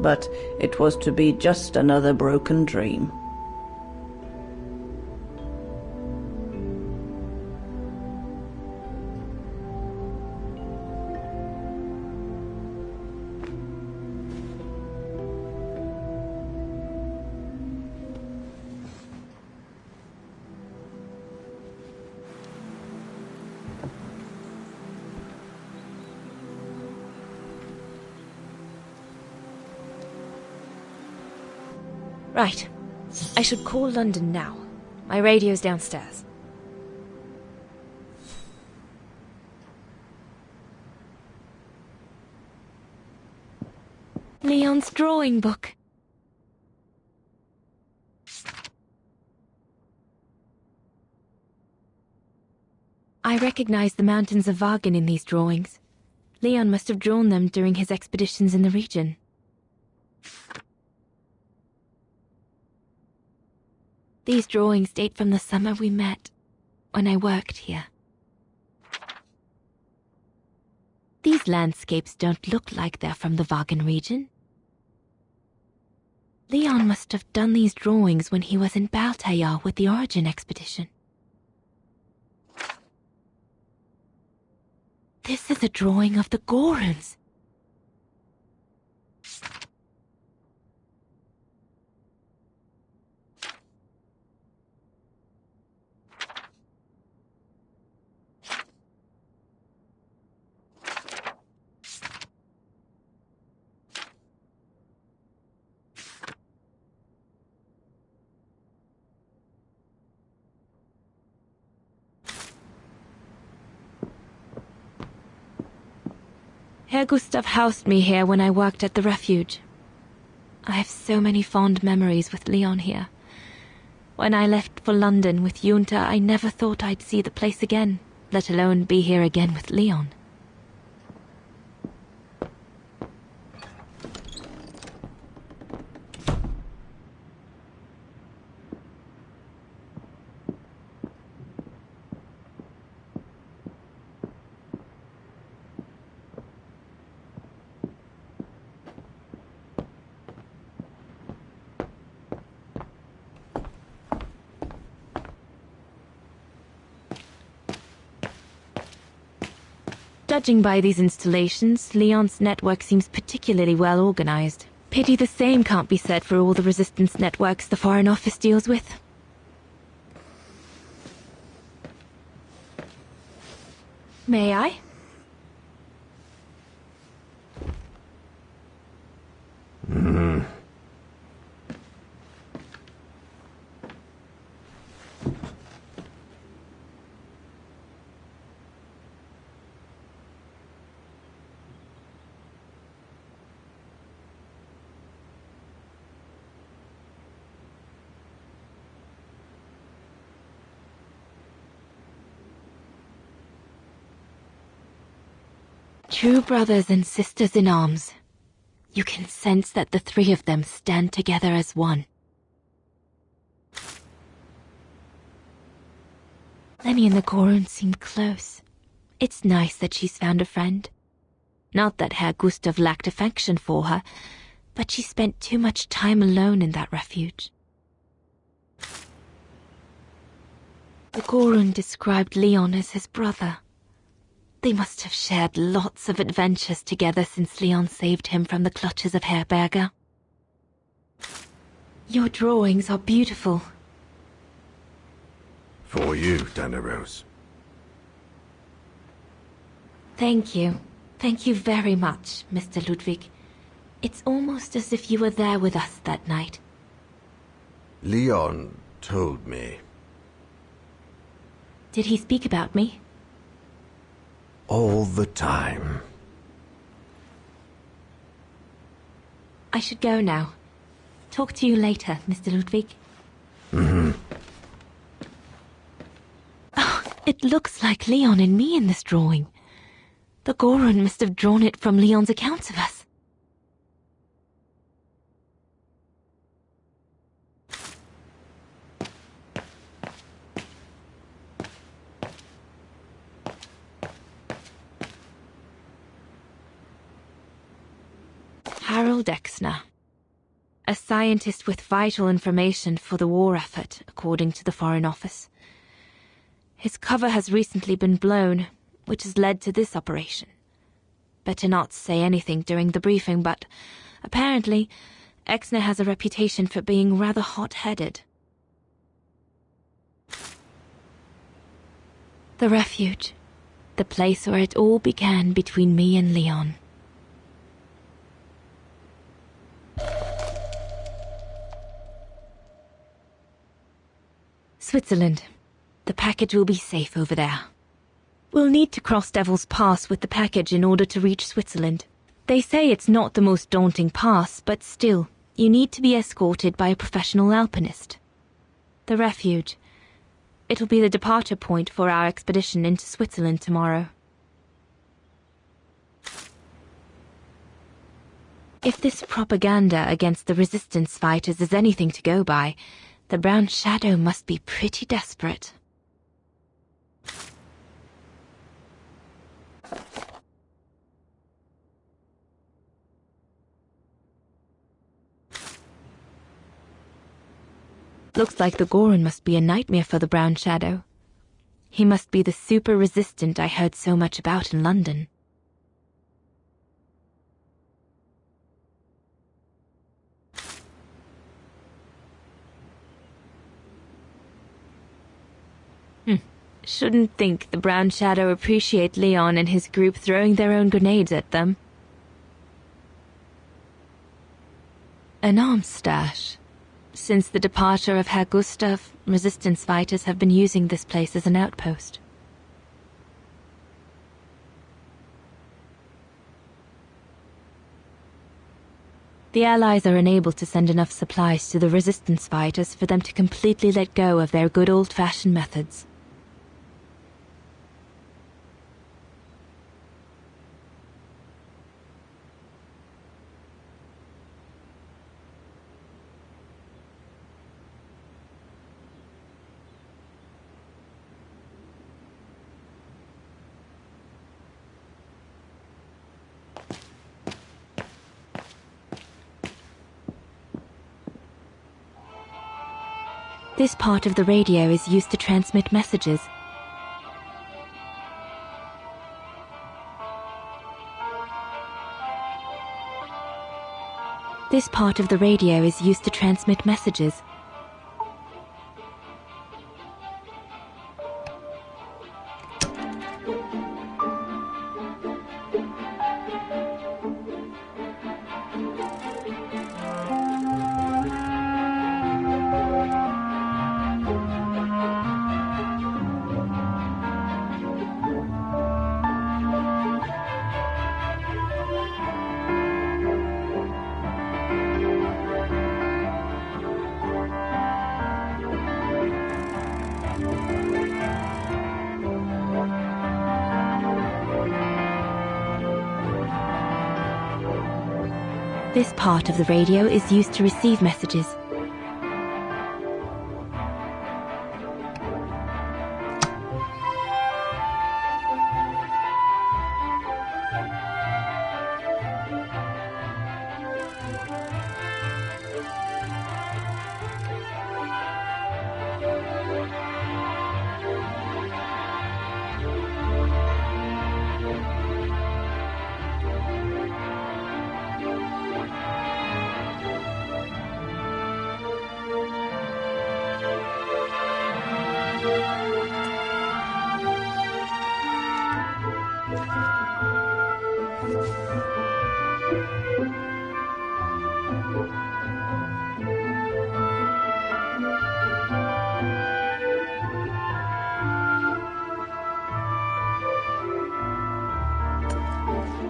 But it was to be just another broken dream. Right. I should call London now. My radio's downstairs. Leon's drawing book. I recognize the mountains of Wagen in these drawings. Leon must have drawn them during his expeditions in the region. These drawings date from the summer we met, when I worked here. These landscapes don't look like they're from the Wagen region. Leon must have done these drawings when he was in Baltayar with the Origin expedition. This is a drawing of the Goruns. Herr Gustav housed me here when I worked at the refuge. I have so many fond memories with Leon here. When I left for London with Junta, I never thought I'd see the place again, let alone be here again with Leon. Judging by these installations, Leon's network seems particularly well organized. Pity the same can't be said for all the resistance networks the Foreign Office deals with. May I? True brothers and sisters in arms. You can sense that the three of them stand together as one. Lenny and the Gorun seem close. It's nice that she's found a friend. Not that Herr Gustav lacked affection for her, but she spent too much time alone in that refuge. The Gorun described Leon as his brother. They must have shared lots of adventures together since Leon saved him from the clutches of Herberger. Your drawings are beautiful. For you, Dana Rose. Thank you. Thank you very much, Mr. Ludwig. It's almost as if you were there with us that night. Leon told me. Did he speak about me? All the time. I should go now. Talk to you later, Mr. Ludwig. Mm-hmm. Oh, it looks like Leon and me in this drawing. The Gorun must have drawn it from Leon's accounts of us. Harold Exner. A scientist with vital information for the war effort, according to the Foreign Office. His cover has recently been blown, which has led to this operation. Better not say anything during the briefing, but apparently Exner has a reputation for being rather hot-headed. The refuge. The place where it all began between me and Leon. Switzerland. The package will be safe over there. We'll need to cross Devil's Pass with the package in order to reach Switzerland. They say it's not the most daunting pass, but still, you need to be escorted by a professional alpinist. The refuge. It'll be the departure point for our expedition into Switzerland tomorrow. If this propaganda against the resistance fighters is anything to go by, the Brown Shadow must be pretty desperate. Looks like the Gorun must be a nightmare for the Brown Shadow. He must be the super resistant I heard so much about in London. Shouldn't think the Brown Shadow appreciate Leon and his group throwing their own grenades at them. An arms stash. Since the departure of Herr Gustav, resistance fighters have been using this place as an outpost. The Allies are unable to send enough supplies to the resistance fighters for them to completely let go of their good old-fashioned methods. This part of the radio is used to transmit messages. This part of the radio is used to transmit messages. This part of the radio is used to receive messages.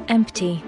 empty.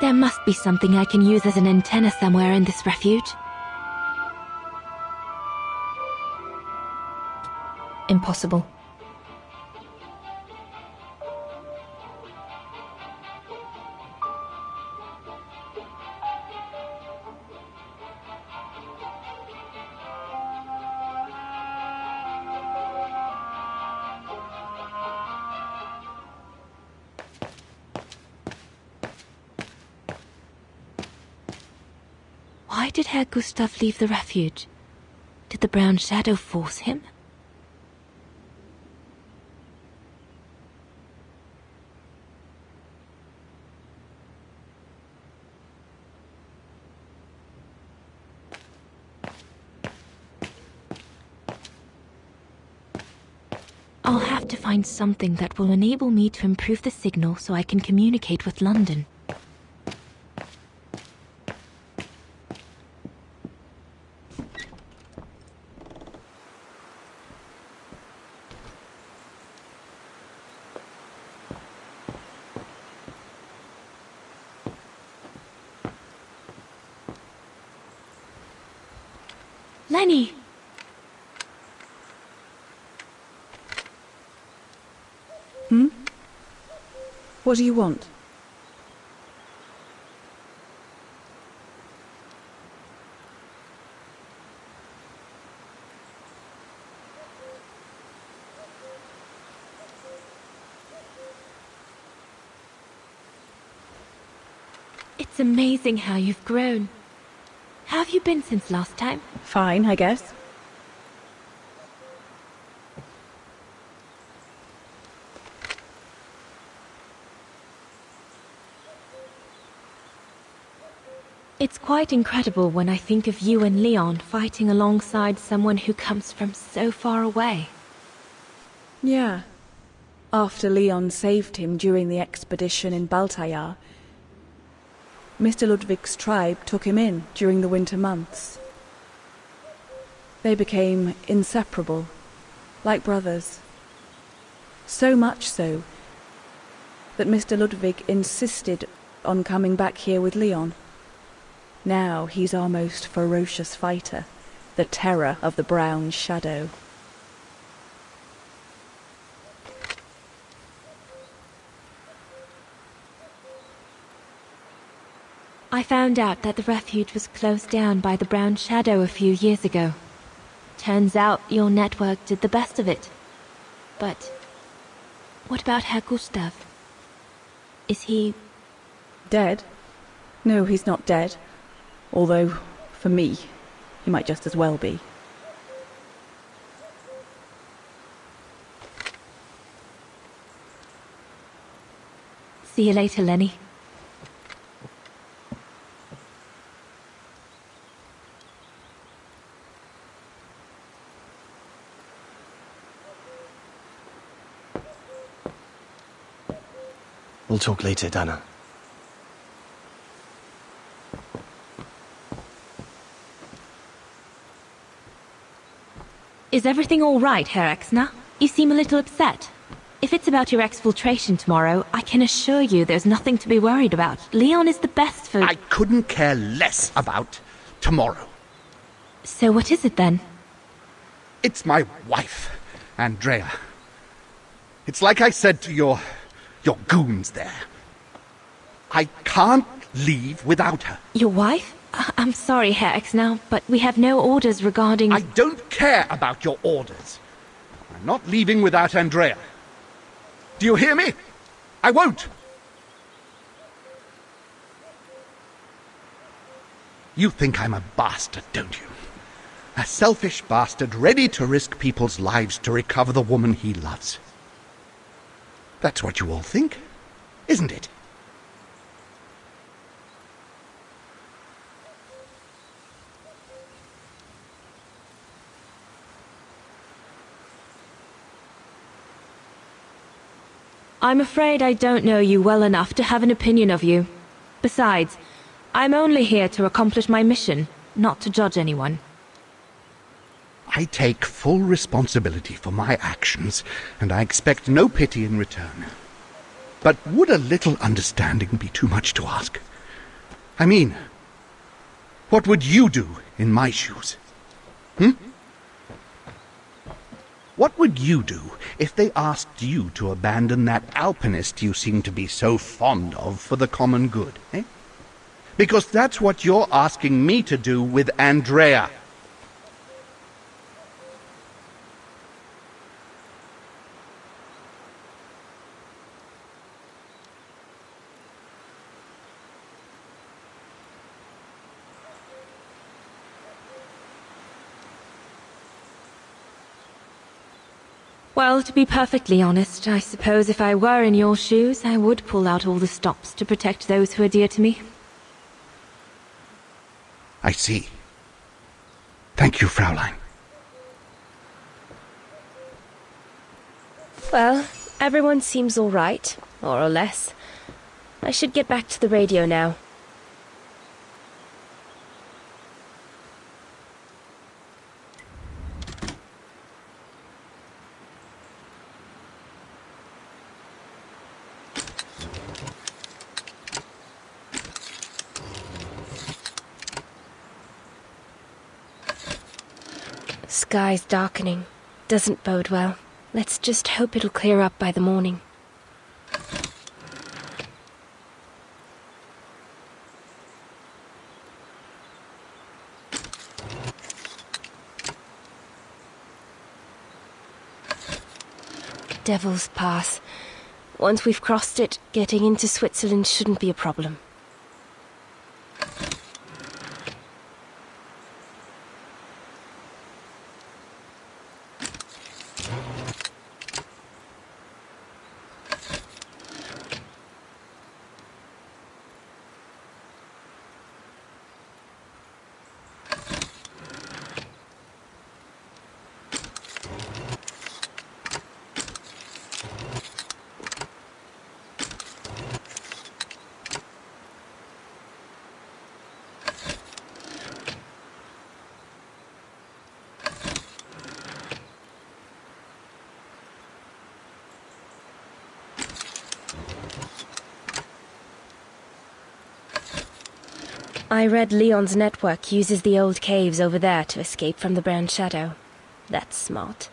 There must be something I can use as an antenna somewhere in this refuge. Impossible. Why did Herr Gustav leave the refuge? Did the brown shadow force him? I'll have to find something that will enable me to improve the signal so I can communicate with London. Lenny! What do you want? It's amazing how you've grown. How have you been since last time? Fine, I guess. It's quite incredible when I think of you and Leon fighting alongside someone who comes from so far away. Yeah. After Leon saved him during the expedition in Baltayar, Mr. Ludwig's tribe took him in during the winter months. They became inseparable, like brothers. So much so that Mr. Ludwig insisted on coming back here with Leon. Now he's our most ferocious fighter, the terror of the brown shadow. I found out that the refuge was closed down by the brown shadow a few years ago. Turns out your network did the best of it. But what about Herr Gustav? Is he... Dead? No, he's not dead. Although, for me, he might just as well be. See you later, Lenny. We'll talk later, Dana. Is everything all right, Herr Exner? You seem a little upset. If it's about your exfiltration tomorrow, I can assure you there's nothing to be worried about. Leon is the best for... I couldn't care less about tomorrow. So what is it then? It's my wife, Andrea. It's like I said to your goons there. I can't leave without her. Your wife? I'm sorry, Herr Exner, but we have no orders regarding... I don't care about your orders. I'm not leaving without Andrea. Do you hear me? I won't. You think I'm a bastard, don't you? A selfish bastard ready to risk people's lives to recover the woman he loves. That's what you all think, isn't it? I'm afraid I don't know you well enough to have an opinion of you. Besides, I'm only here to accomplish my mission, not to judge anyone. I take full responsibility for my actions, and I expect no pity in return. But would a little understanding be too much to ask? I mean, what would you do in my shoes? What would you do if they asked you to abandon that alpinist you seem to be so fond of for the common good, eh? Because that's what you're asking me to do with Andrea. Well, to be perfectly honest, I suppose if I were in your shoes, I would pull out all the stops to protect those who are dear to me. I see. Thank you, Fraulein. Well, everyone seems all right, more or less. I should get back to the radio now. Sky's darkening. Doesn't bode well. Let's just hope it'll clear up by the morning. Devil's Pass. Once we've crossed it, getting into Switzerland shouldn't be a problem. I read Leon's network uses the old caves over there to escape from the Brown Shadow. That's smart.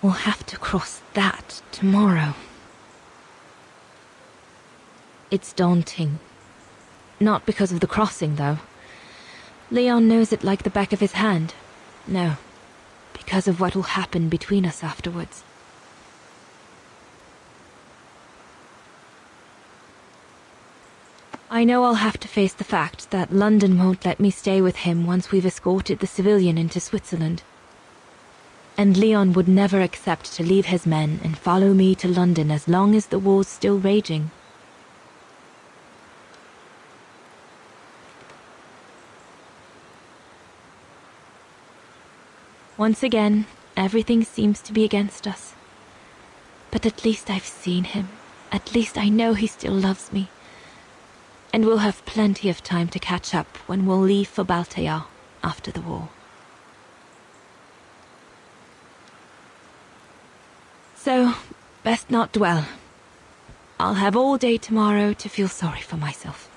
We'll have to cross that tomorrow. It's daunting. Not because of the crossing, though. Leon knows it like the back of his hand. No, because of what will happen between us afterwards. I know I'll have to face the fact that London won't let me stay with him once we've escorted the civilian into Switzerland. And Leon would never accept to leave his men and follow me to London as long as the war's still raging. Once again, everything seems to be against us. But at least I've seen him. At least I know he still loves me. And we'll have plenty of time to catch up when we'll leave for Baltayar after the war. So, best not dwell. I'll have all day tomorrow to feel sorry for myself.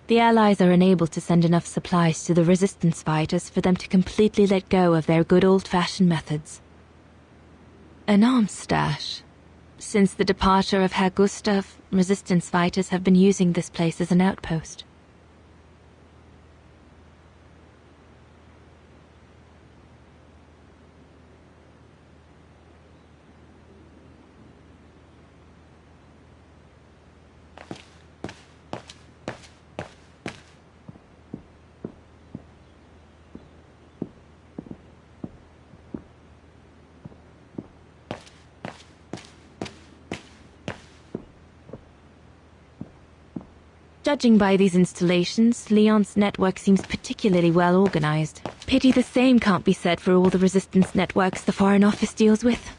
The Allies are unable to send enough supplies to the resistance fighters for them to completely let go of their good old-fashioned methods. An arms stash. Since the departure of Herr Gustav, resistance fighters have been using this place as an outpost. Judging by these installations, Leon's network seems particularly well organized. Pity the same can't be said for all the resistance networks the Foreign Office deals with.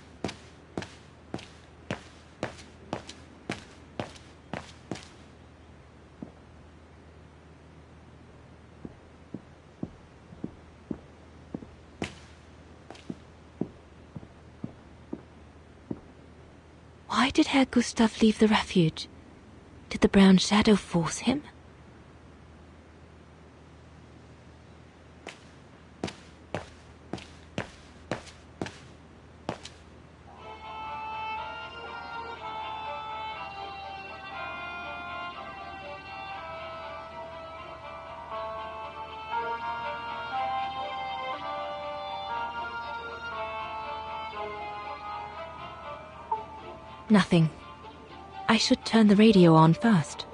Why did Herr Gustav leave the refuge? Did the Brown Shadow force him? Nothing. I should turn the radio on first.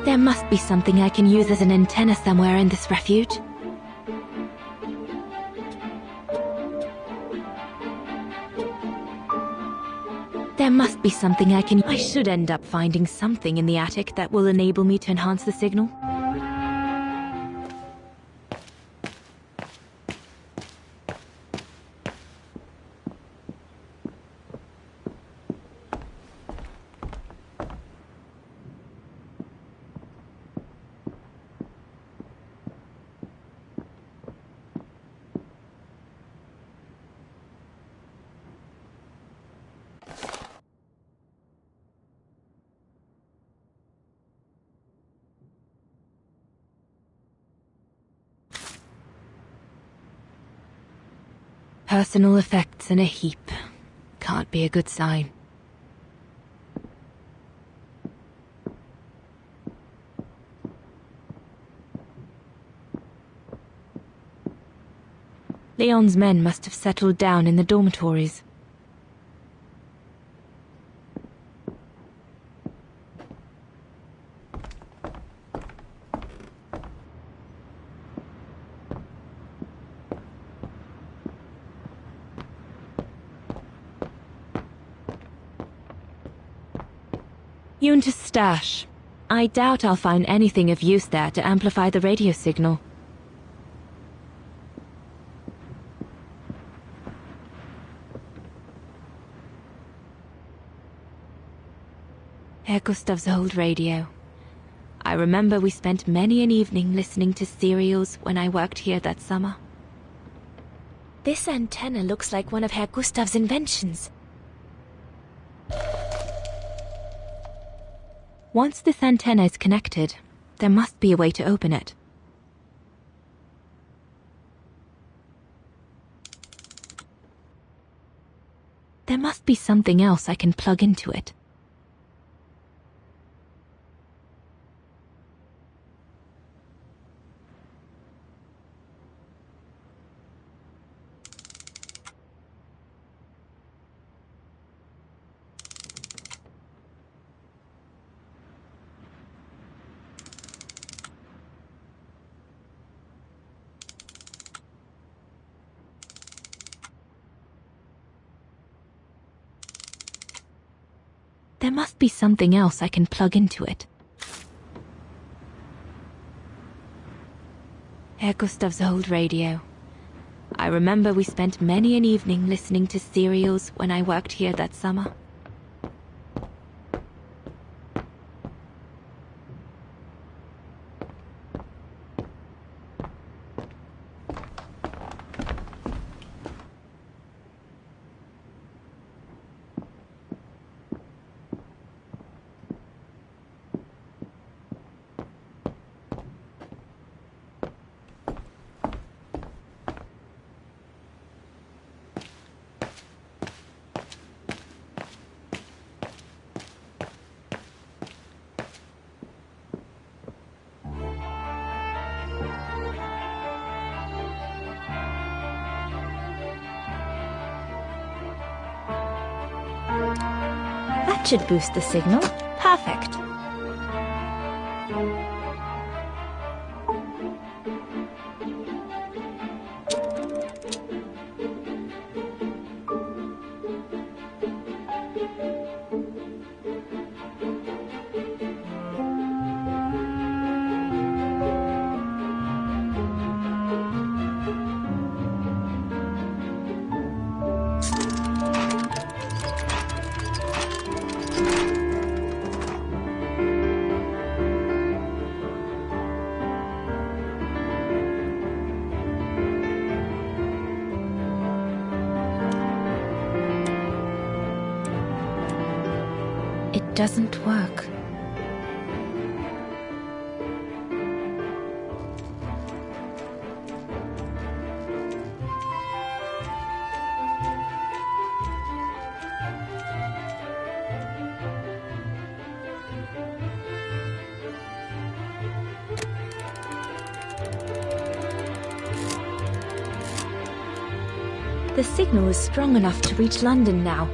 There must be something I can use as an antenna somewhere in this refuge. There must be something I should end up finding something in the attic that will enable me to enhance the signal. Personal effects in a heap. Can't be a good sign. Leon's men must have settled down in the dormitories. Yunta's stash. I doubt I'll find anything of use there to amplify the radio signal. Herr Gustav's old radio. I remember we spent many an evening listening to serials when I worked here that summer. This antenna looks like one of Herr Gustav's inventions. Once this antenna is connected, there must be a way to open it. There There must be something else I can plug into it. There must be something else I can plug into it. Herr Gustav's old radio. I remember we spent many an evening listening to serials when I worked here that summer. That should boost the signal. Perfect. It doesn't work. The signal is strong enough to reach London now.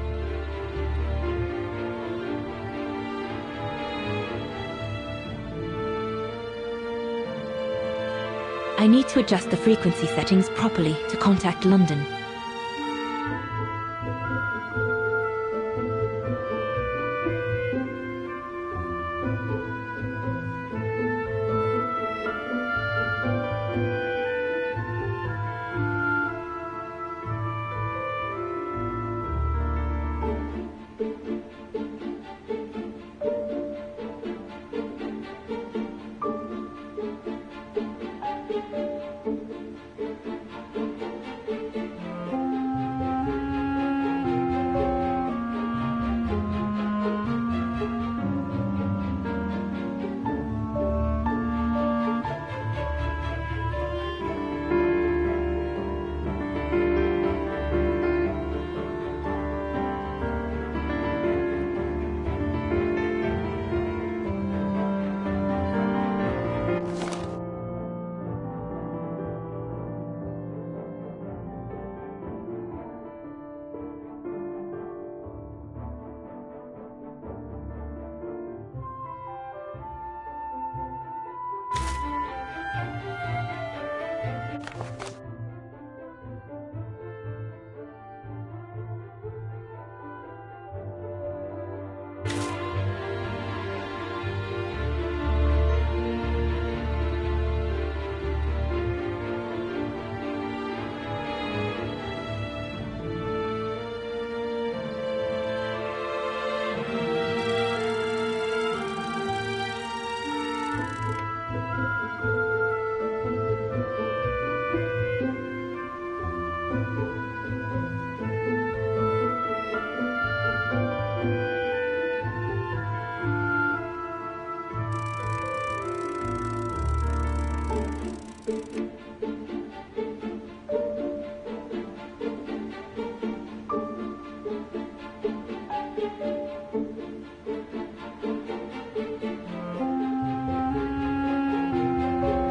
I need to adjust the frequency settings properly to contact London.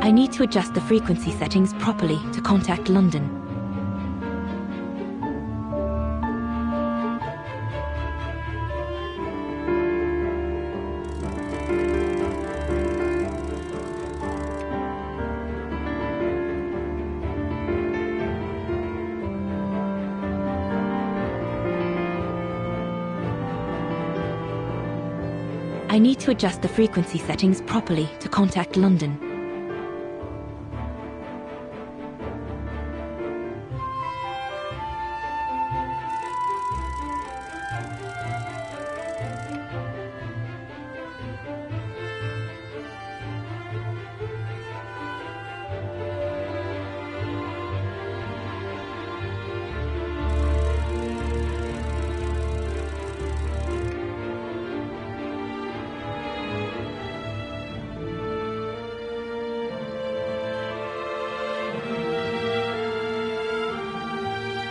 I need to adjust the frequency settings properly to contact London. I need to adjust the frequency settings properly to contact London.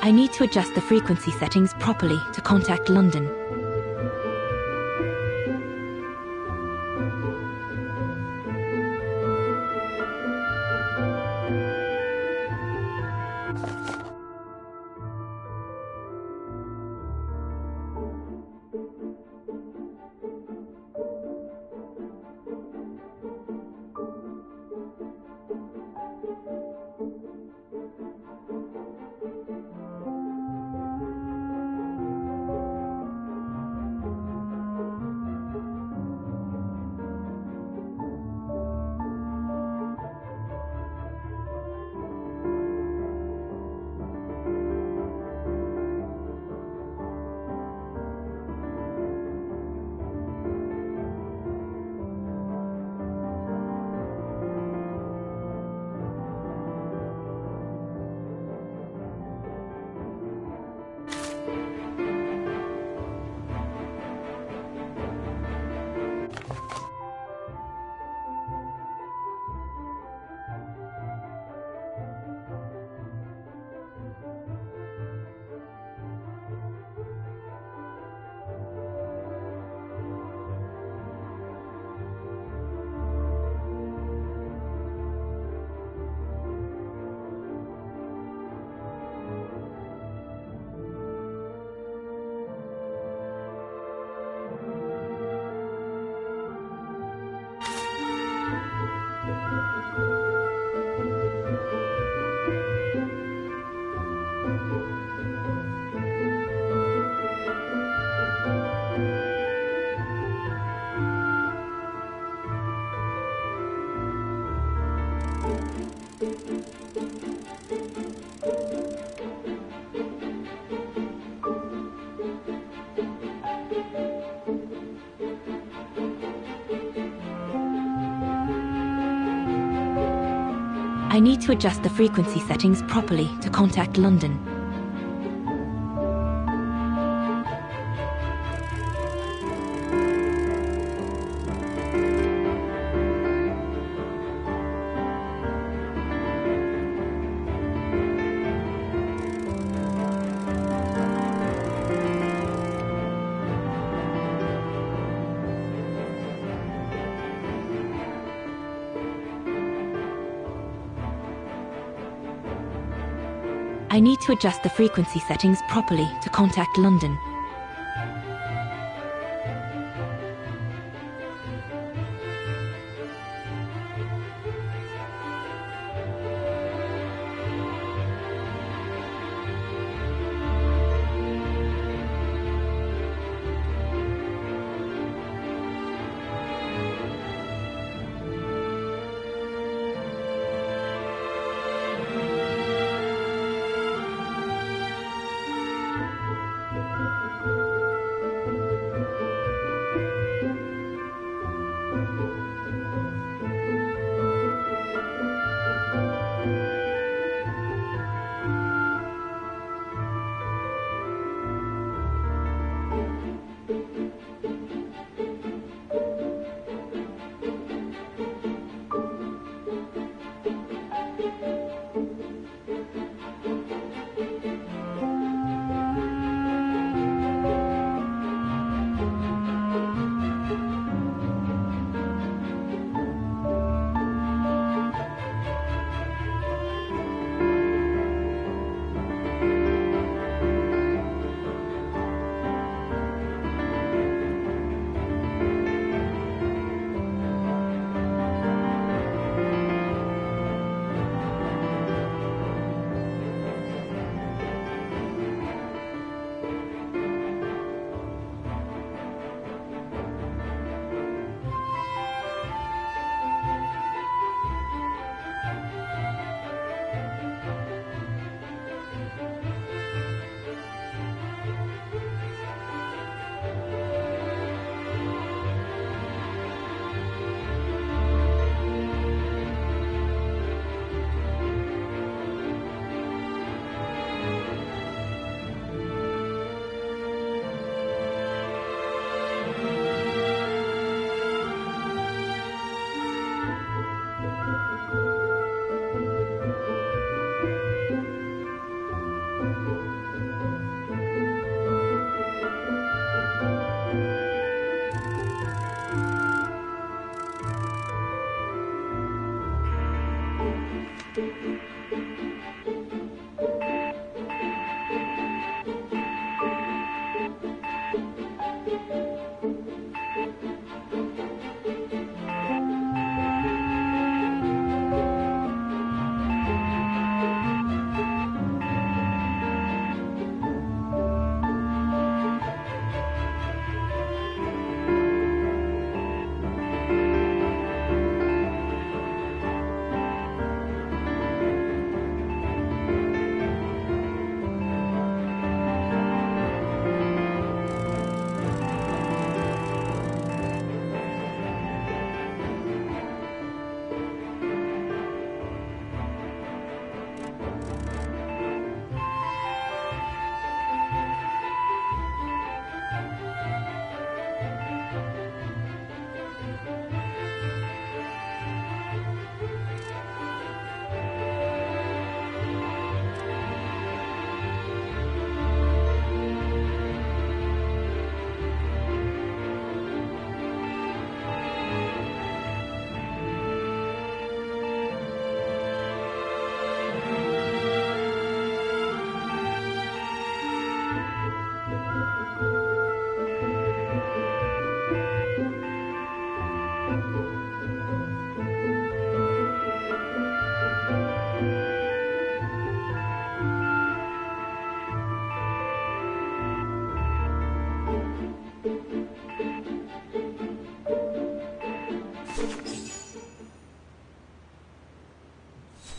I need to adjust the frequency settings properly to contact London. I need to adjust the frequency settings properly to contact London. I need to adjust the frequency settings properly to contact London.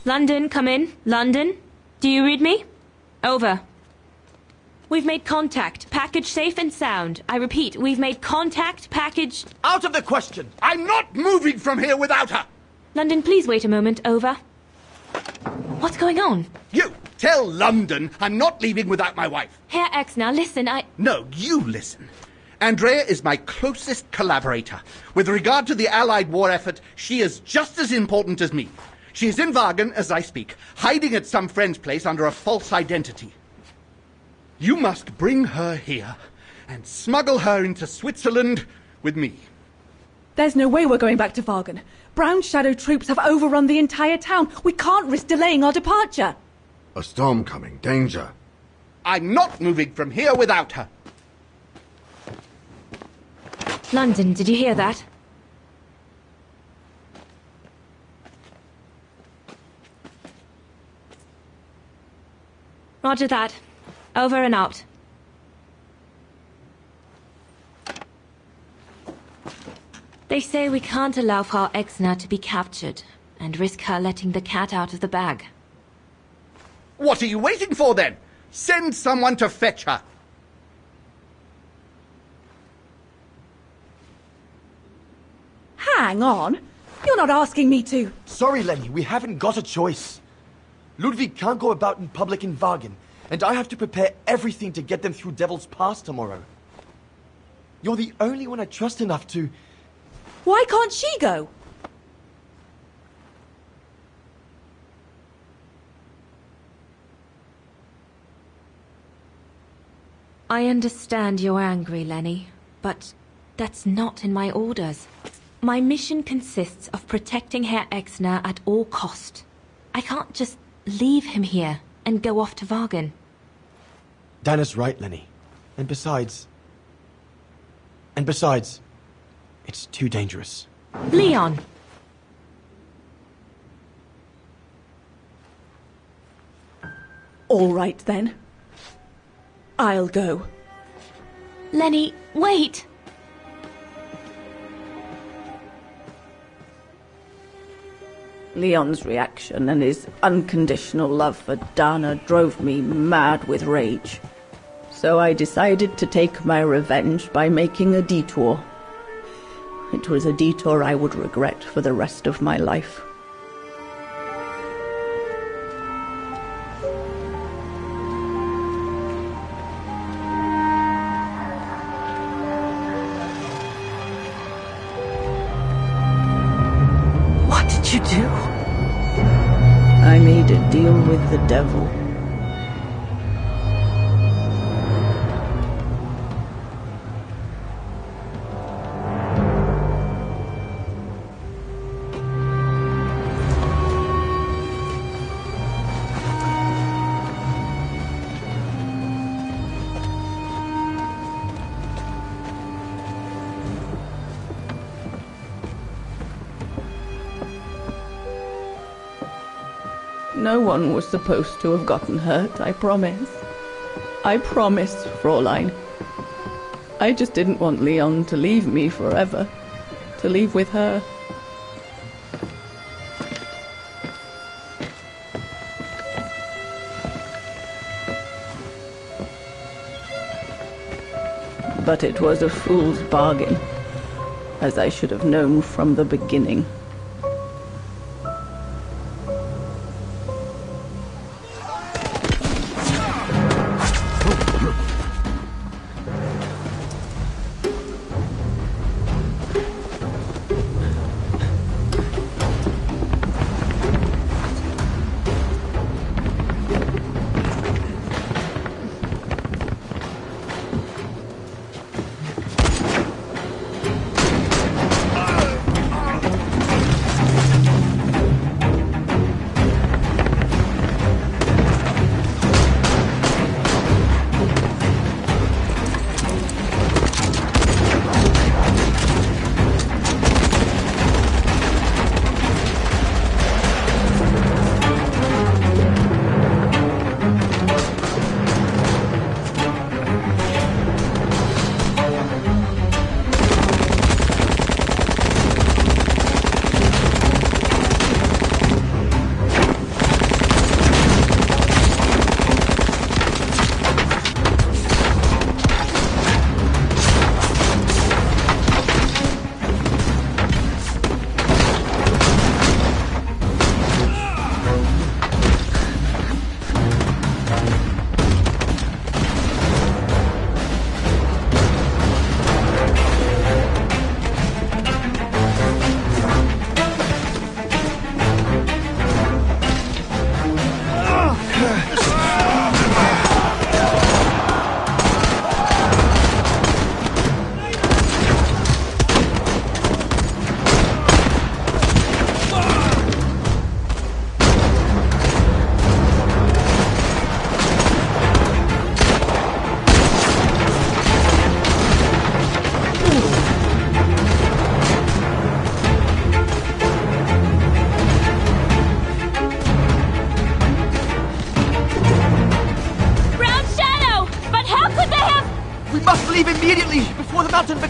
London, come in. London? Do you read me? Over. We've made contact. Package safe and sound. I repeat, we've made contact. Package... Out of the question! I'm not moving from here without her! London, please wait a moment. Over. What's going on? You! Tell London I'm not leaving without my wife. Herr Exner, listen, No, you listen. Andrea is my closest collaborator. With regard to the Allied war effort, she is just as important as me. She is in Wagen as I speak, hiding at some friend's place under a false identity. You must bring her here and smuggle her into Switzerland with me. There's no way we're going back to Wagen. Brown Shadow troops have overrun the entire town. We can't risk delaying our departure. A storm coming. Danger. I'm not moving from here without her. London, did you hear that? Roger that. Over and out. They say we can't allow Frau Exner to be captured and risk her letting the cat out of the bag. What are you waiting for then? Send someone to fetch her. Hang on. You're not asking me to. Sorry, Lenny, we haven't got a choice. Ludwig can't go about in public in Wagen, and I have to prepare everything to get them through Devil's Pass tomorrow. You're the only one I trust enough to... Why can't she go? I understand you're angry, Lenny, but that's not in my orders. My mission consists of protecting Herr Exner at all cost. I can't just leave him here and go off to Wagen. Dana's right, Lenny. And besides, it's too dangerous. Leon! All right, then. I'll go. Lenny, wait! Leon's reaction and his unconditional love for Dana drove me mad with rage. So I decided to take my revenge by making a detour. It was a detour I would regret for the rest of my life. What did you do? I made a deal with the devil. No one was supposed to have gotten hurt, I promise. I promise, Fräulein. I just didn't want Leon to leave me forever. To leave with her. But it was a fool's bargain, as I should have known from the beginning.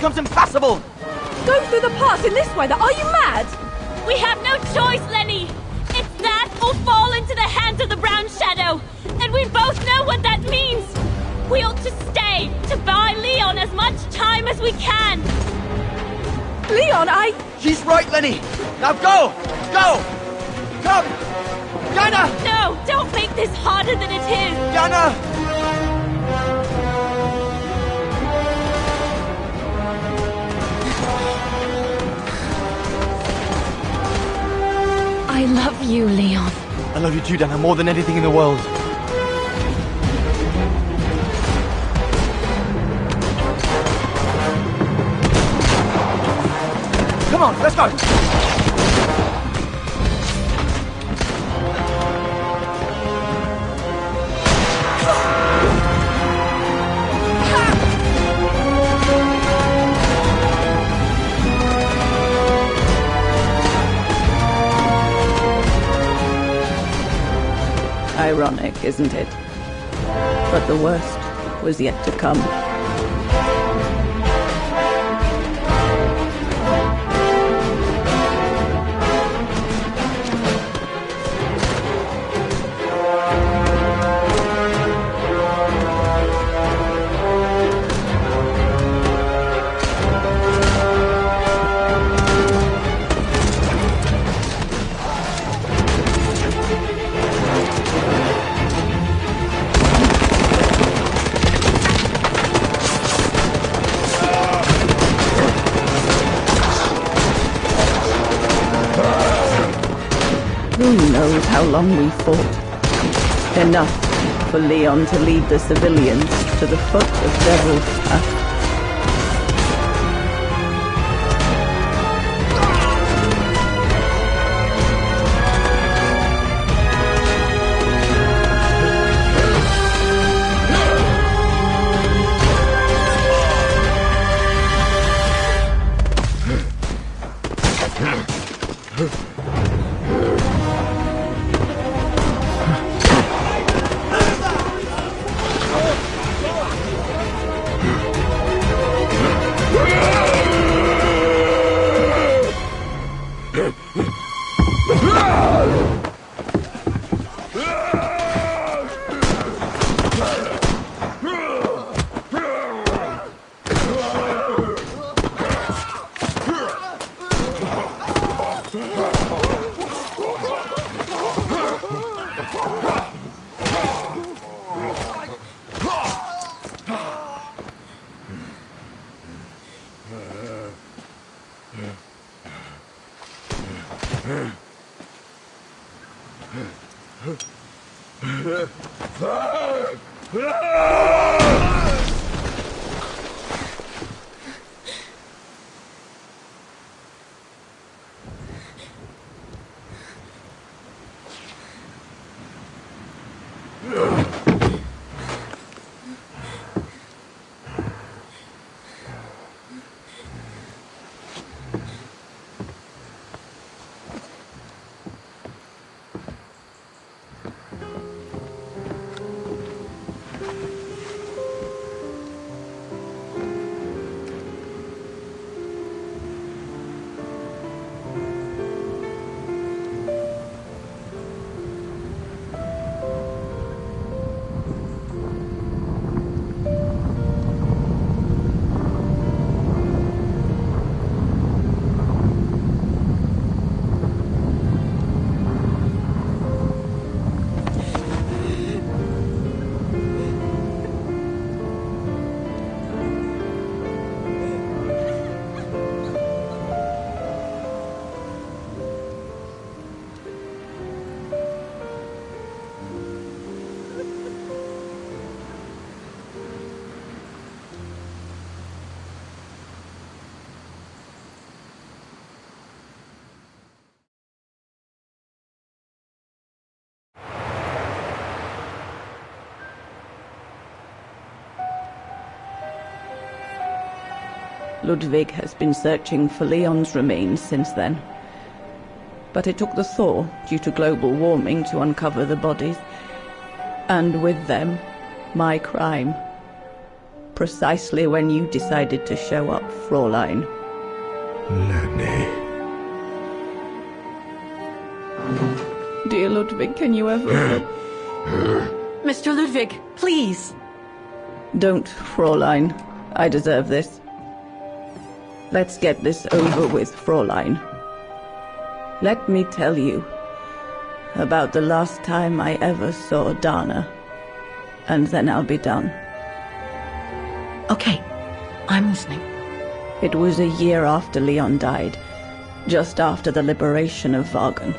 becomes impassable! Go through the pass in this weather? Are you mad? We have no choice, Lenny! It's that or fall into the hands of the Brown Shadow! And we both know what that means! We ought to stay, to buy Leon as much time as we can! Leon, She's right, Lenny! Now go! Go! Come! Yana! No! Don't make this harder than it is! Yana! I love you, Leon. I love you too, Dana, more than anything in the world. Come on, let's go! Ironic, isn't it? But the worst was yet to come. Who knows how long we fought? Enough for Leon to lead the civilians to the foot of Devil's Path. Ludwig has been searching for Leon's remains since then. But it took the thaw due to global warming to uncover the bodies. And with them, my crime. precisely when you decided to show up, Fräulein. Lenny. Dear Ludwig, can you ever... Mr. Ludwig, please. Don't, Fräulein. I deserve this. Let's get this over with, Fräulein. Let me tell you about the last time I ever saw Dana, and then I'll be done. Okay, I'm listening. It was a year after Leon died, just after the liberation of Vagen.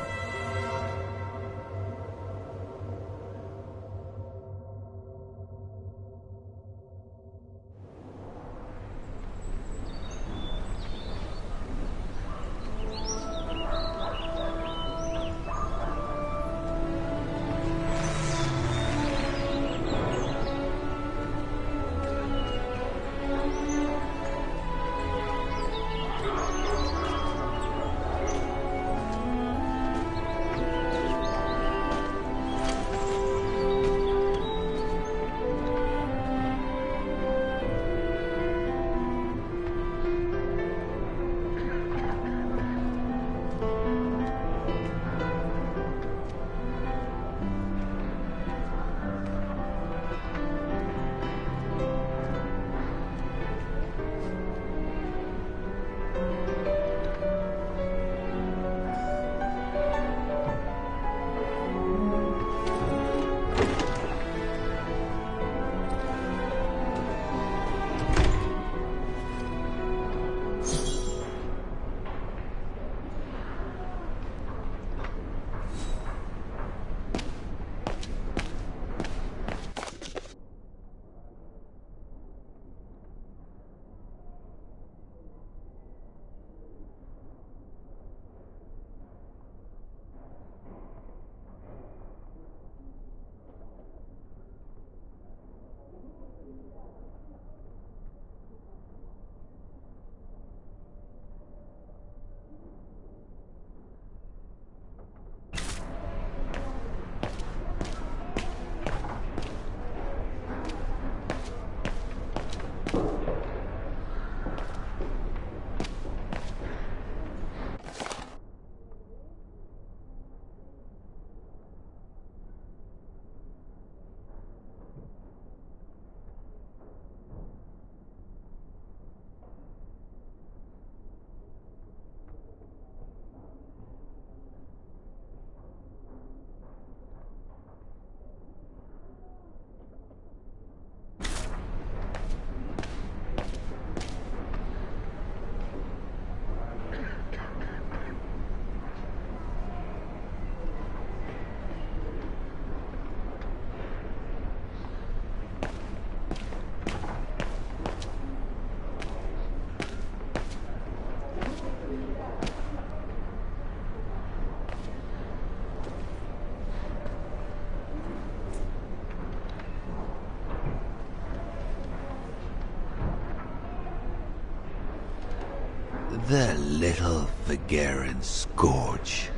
The little Vageran scourge.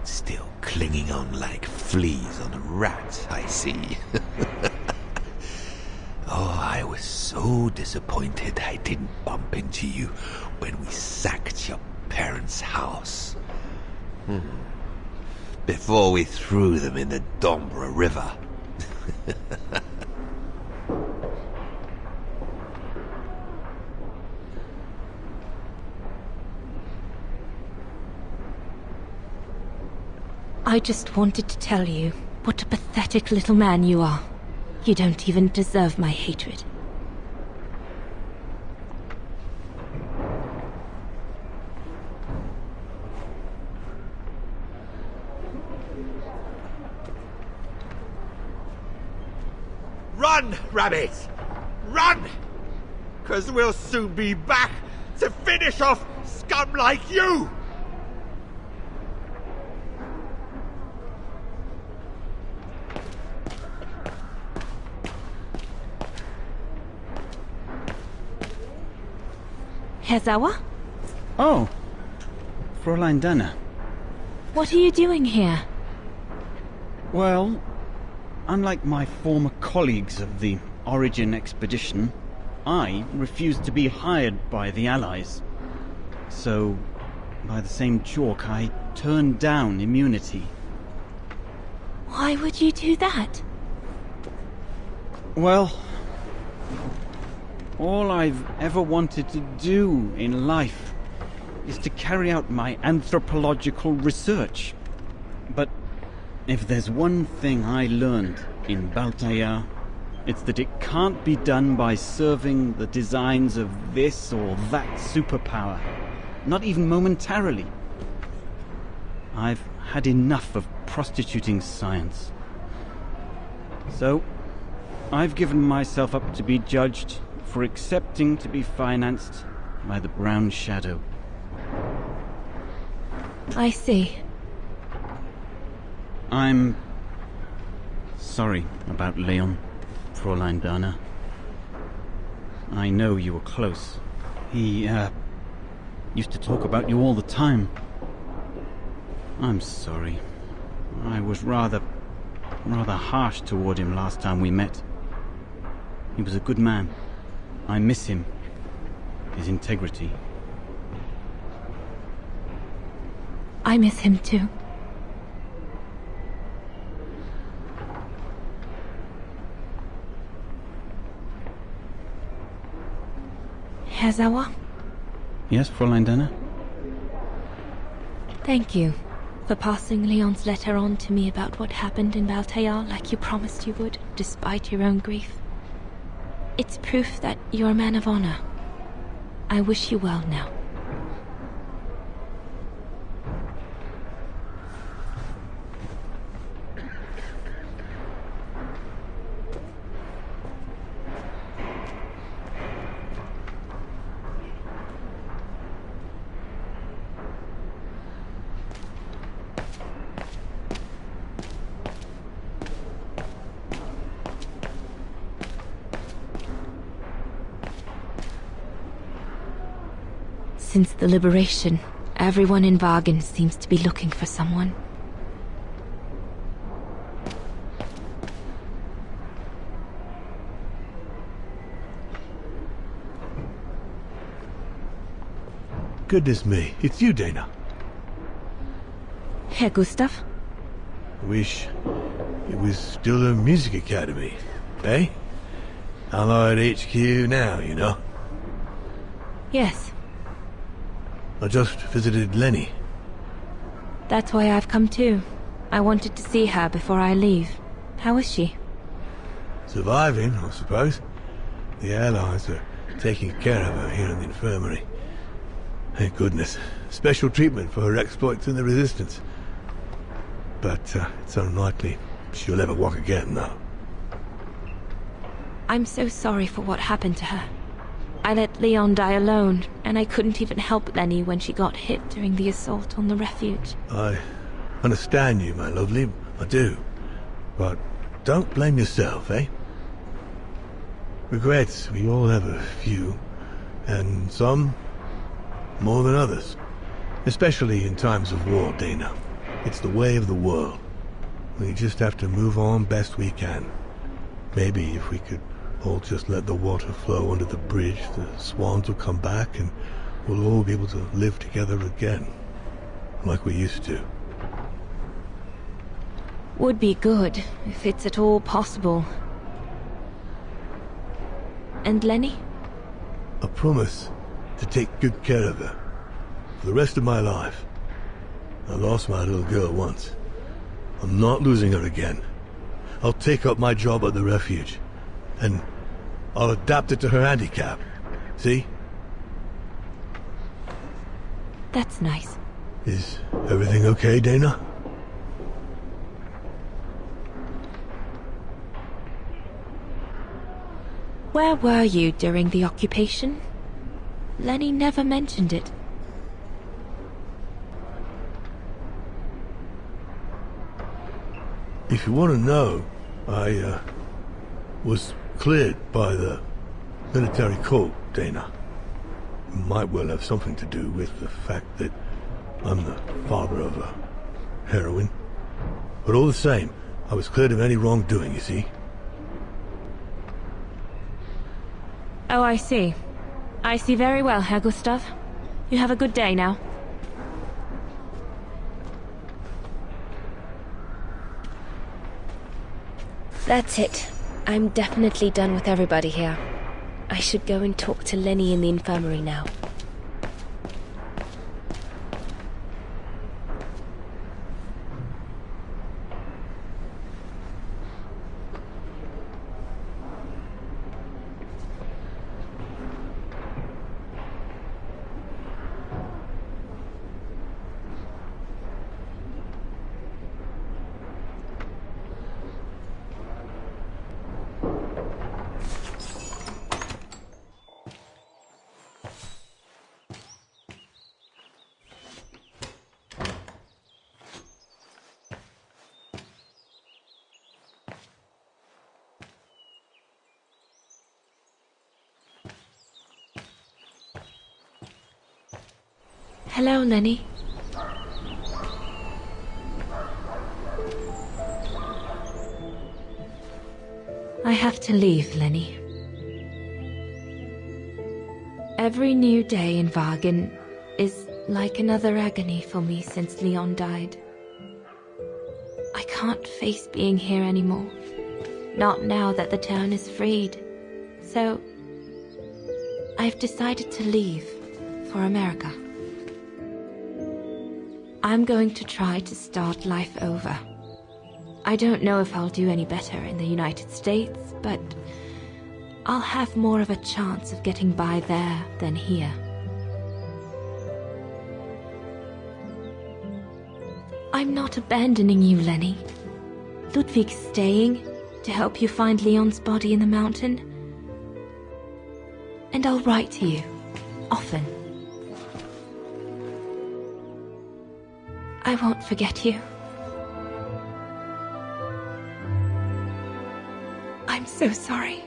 Still clinging on like fleas on a rat, I see. Oh, I was so disappointed I didn't bump into you when we sacked your parents' house. Before we threw them in the Dombra River. I just wanted to tell you what a pathetic little man you are. You don't even deserve my hatred. Run, Rabbit! Run! 'Cause we'll soon be back to finish off scum like you! Herr Sauer? Oh, Fräulein Dana. What are you doing here? Well, unlike my former colleagues of the Origin expedition, I refused to be hired by the Allies. So, by the same chalk, I turned down immunity. Why would you do that? Well, all I've ever wanted to do in life is to carry out my anthropological research. But if there's one thing I learned in Baltaya, it's that it can't be done by serving the designs of this or that superpower. Not even momentarily. I've had enough of prostituting science. So, I've given myself up to be judged for accepting to be financed by the Brown Shadow. I see. I'm sorry about Leon, Fräulein Dana. I know you were close. He, used to talk about you all the time. I'm sorry. I was rather harsh toward him last time we met. He was a good man. I miss him. His integrity. I miss him too. Herzawa? Yes, Fräulein Dana? Thank you for passing Leon's letter on to me about what happened in Baltaya like you promised you would, despite your own grief. It's proof that you're a man of honor. I wish you well now. Since the liberation, everyone in Vagen seems to be looking for someone. Goodness me, it's you, Dana. Herr Gustav? Wish it was still a music academy, eh? Allied HQ now, you know. Yes. I just visited Lenny. That's why I've come too. I wanted to see her before I leave. How is she? Surviving, I suppose. The Allies are taking care of her here in the infirmary. Thank goodness. Special treatment for her exploits in the Resistance. But it's unlikely she'll ever walk again, though. I'm so sorry for what happened to her. I let Leon die alone, and I couldn't even help Lenny when she got hit during the assault on the refuge. I understand you, my lovely. I do. But don't blame yourself, eh? Regrets, we all have a few. And some more than others. Especially in times of war, Dana. It's the way of the world. We just have to move on best we can. Maybe if we could all just let the water flow under the bridge, the swans will come back and we'll all be able to live together again. Like we used to. Would be good, if it's at all possible. And Lenny? I promise to take good care of her. For the rest of my life. I lost my little girl once. I'm not losing her again. I'll take up my job at the refuge. And I'll adapt it to her handicap. See? That's nice. Is everything okay, Dana? Where were you during the occupation? Lenny never mentioned it. If you want to know, I was cleared by the military court, Dana. It might well have something to do with the fact that I'm the father of a heroine. But all the same, I was cleared of any wrongdoing, you see. Oh, I see. I see very well, Herr Gustav. You have a good day now. That's it. I'm definitely done with everybody here. I should go and talk to Lenny in the infirmary now. Hello, Lenny. I have to leave, Lenny. Every new day in Wagen is like another agony for me since Leon died. I can't face being here anymore. Not now that the town is freed. So, I've decided to leave for America. I'm going to try to start life over. I don't know if I'll do any better in the United States, but I'll have more of a chance of getting by there than here. I'm not abandoning you, Lenny. Ludwig's staying to help you find Leon's body in the mountain. And I'll write to you, often. I won't forget you. I'm so sorry.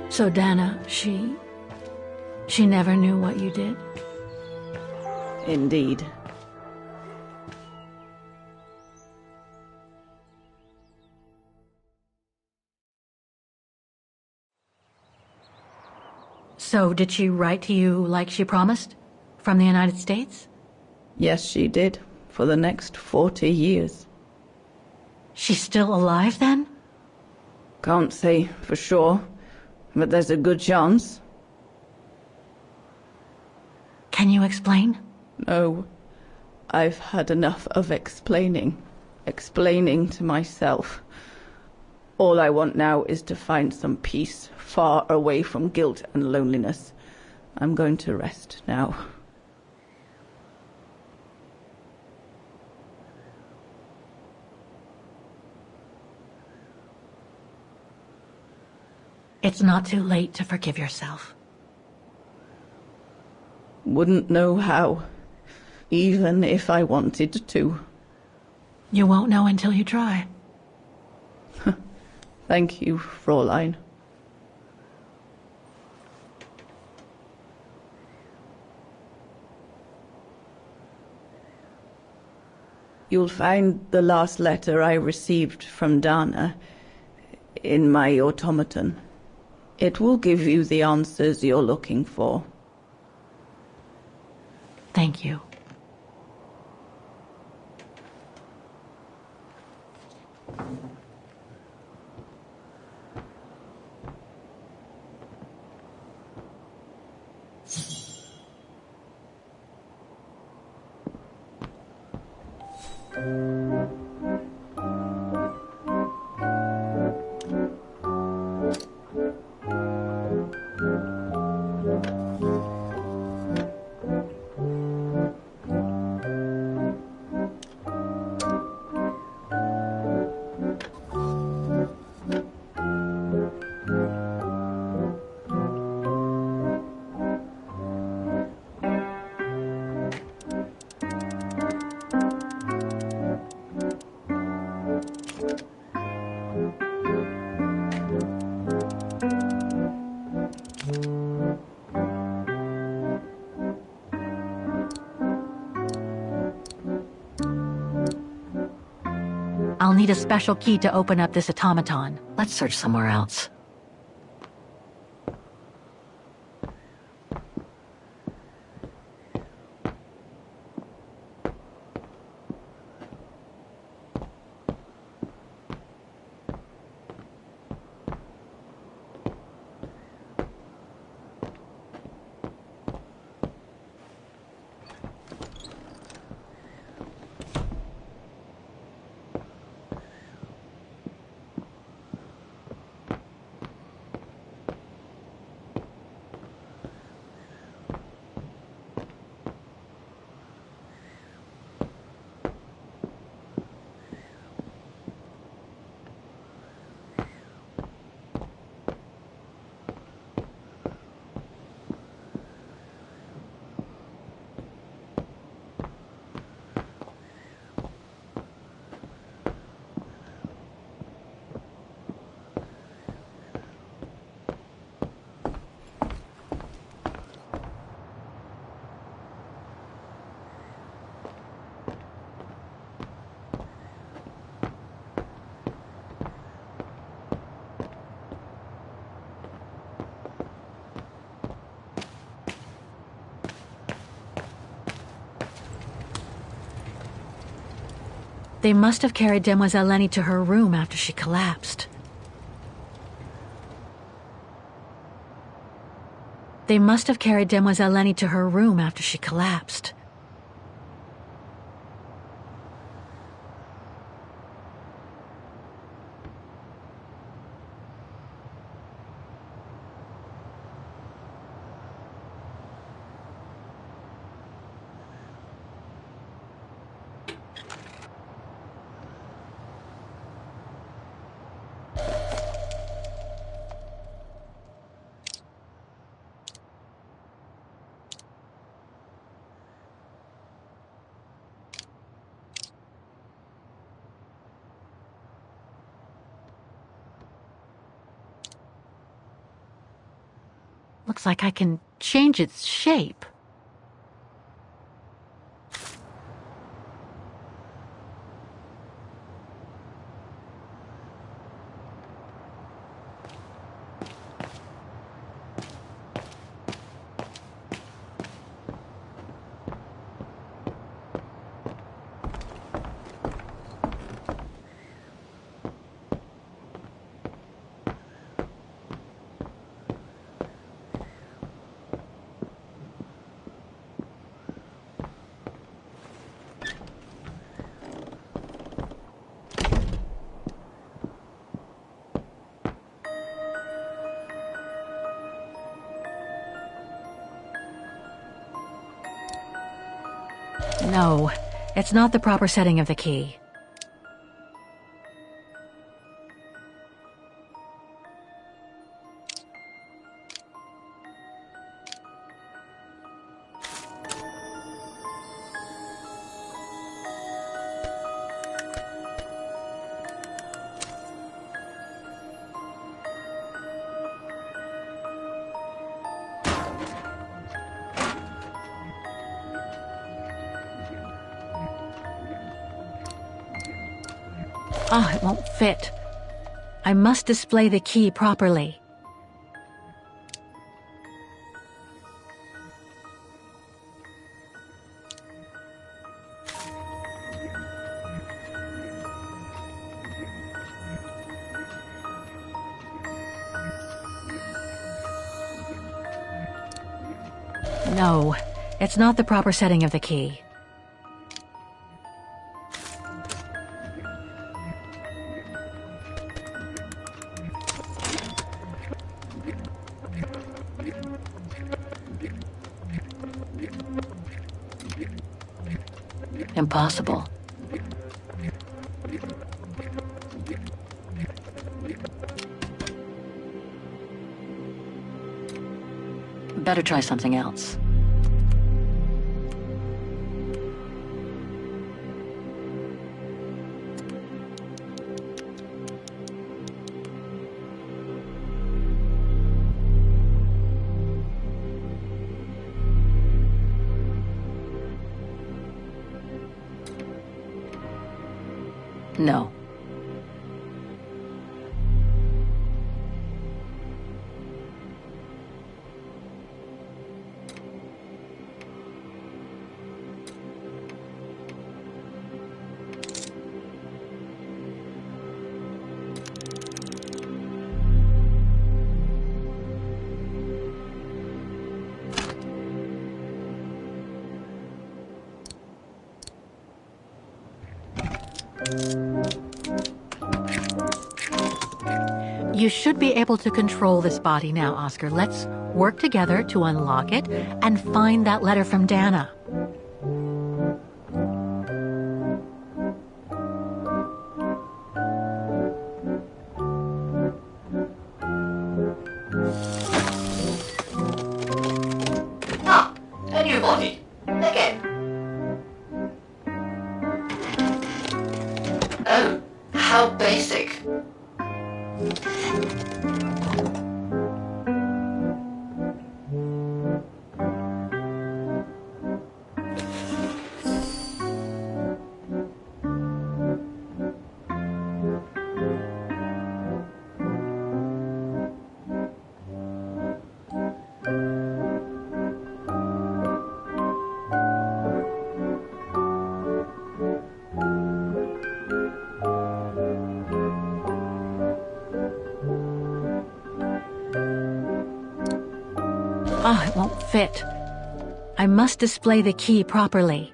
So Dana, she never knew what you did? Indeed. So did she write to you like she promised? From the United States? Yes, she did. For the next 40 years. She's still alive then? Can't say for sure, but there's a good chance. Can you explain? No. I've had enough of explaining. Explaining to myself. All I want now is to find some peace, far away from guilt and loneliness. I'm going to rest now. It's not too late to forgive yourself. Wouldn't know how, even if I wanted to. You won't know until you try. Thank you, Fräulein. You'll find the last letter I received from Dana in my automaton. It will give you the answers you're looking for. Thank you. I'll need a special key to open up this automaton. Let's search somewhere else. They must have carried Demoiselle Lenny to her room after she collapsed. They must have carried Demoiselle Lenny to her room after she collapsed. Looks like I can change its shape. No, it's not the proper setting of the key. Ah, it won't fit. I must display the key properly. No, it's not the proper setting of the key. Impossible. Better try something else. No, You should be able to control this body now, Oscar. Let's work together to unlock it and find that letter from Dana. Ah, a new body. Again. Oh, how basic. Oh, it won't fit. I must display the key properly.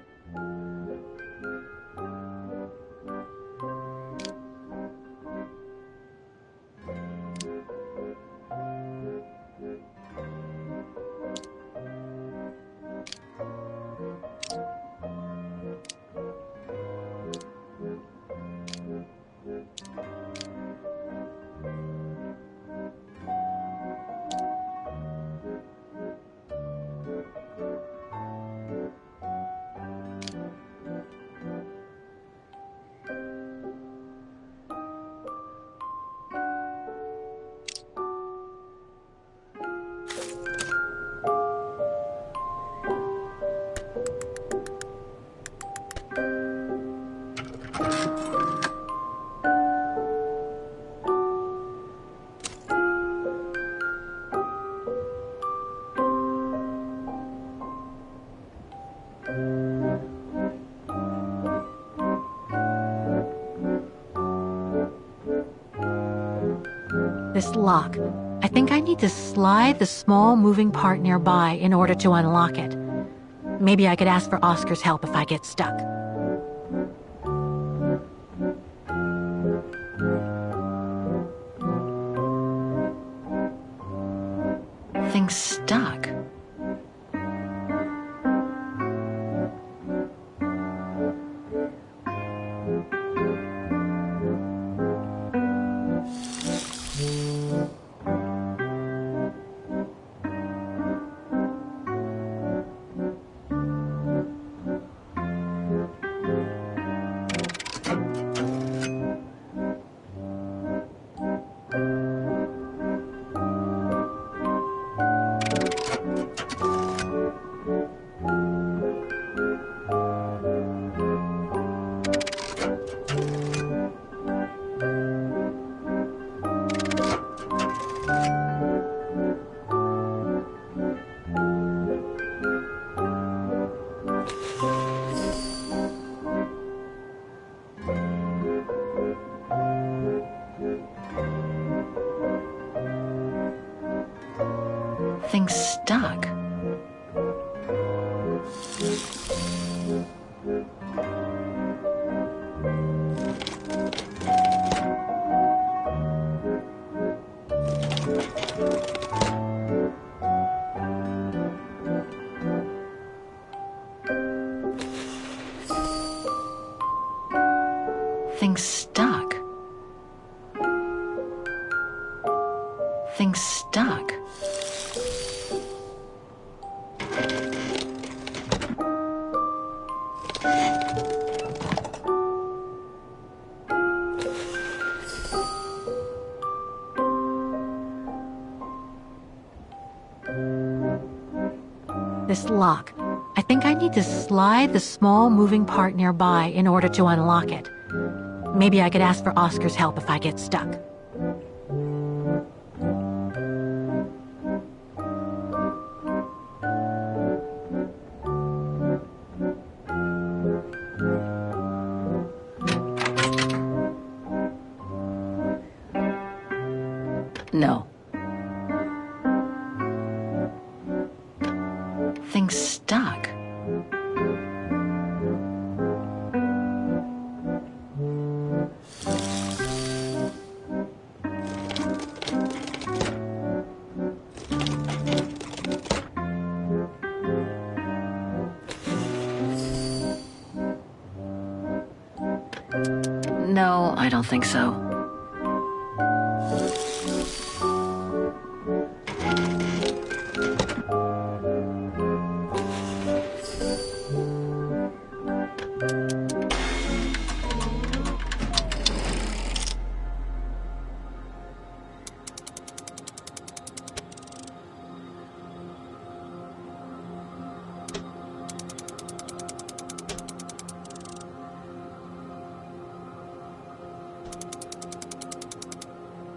This lock. I think I need to slide the small moving part nearby in order to unlock it. Maybe I could ask for Oscar's help if I get stuck. Thing's stuck. Thing's stuck. Thing's stuck. Thing's stuck. This lock. I think I need to slide the small moving part nearby in order to unlock it. Maybe I could ask for Oscar's help if I get stuck. No. Thing's stuck. No, I don't think so.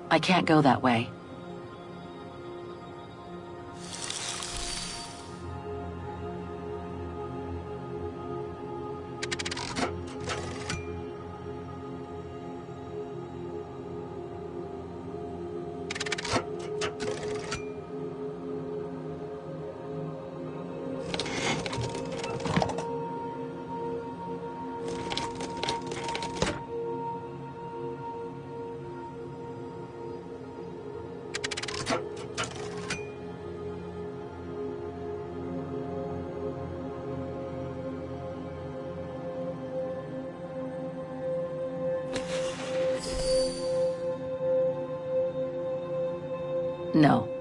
I can't go that way. No.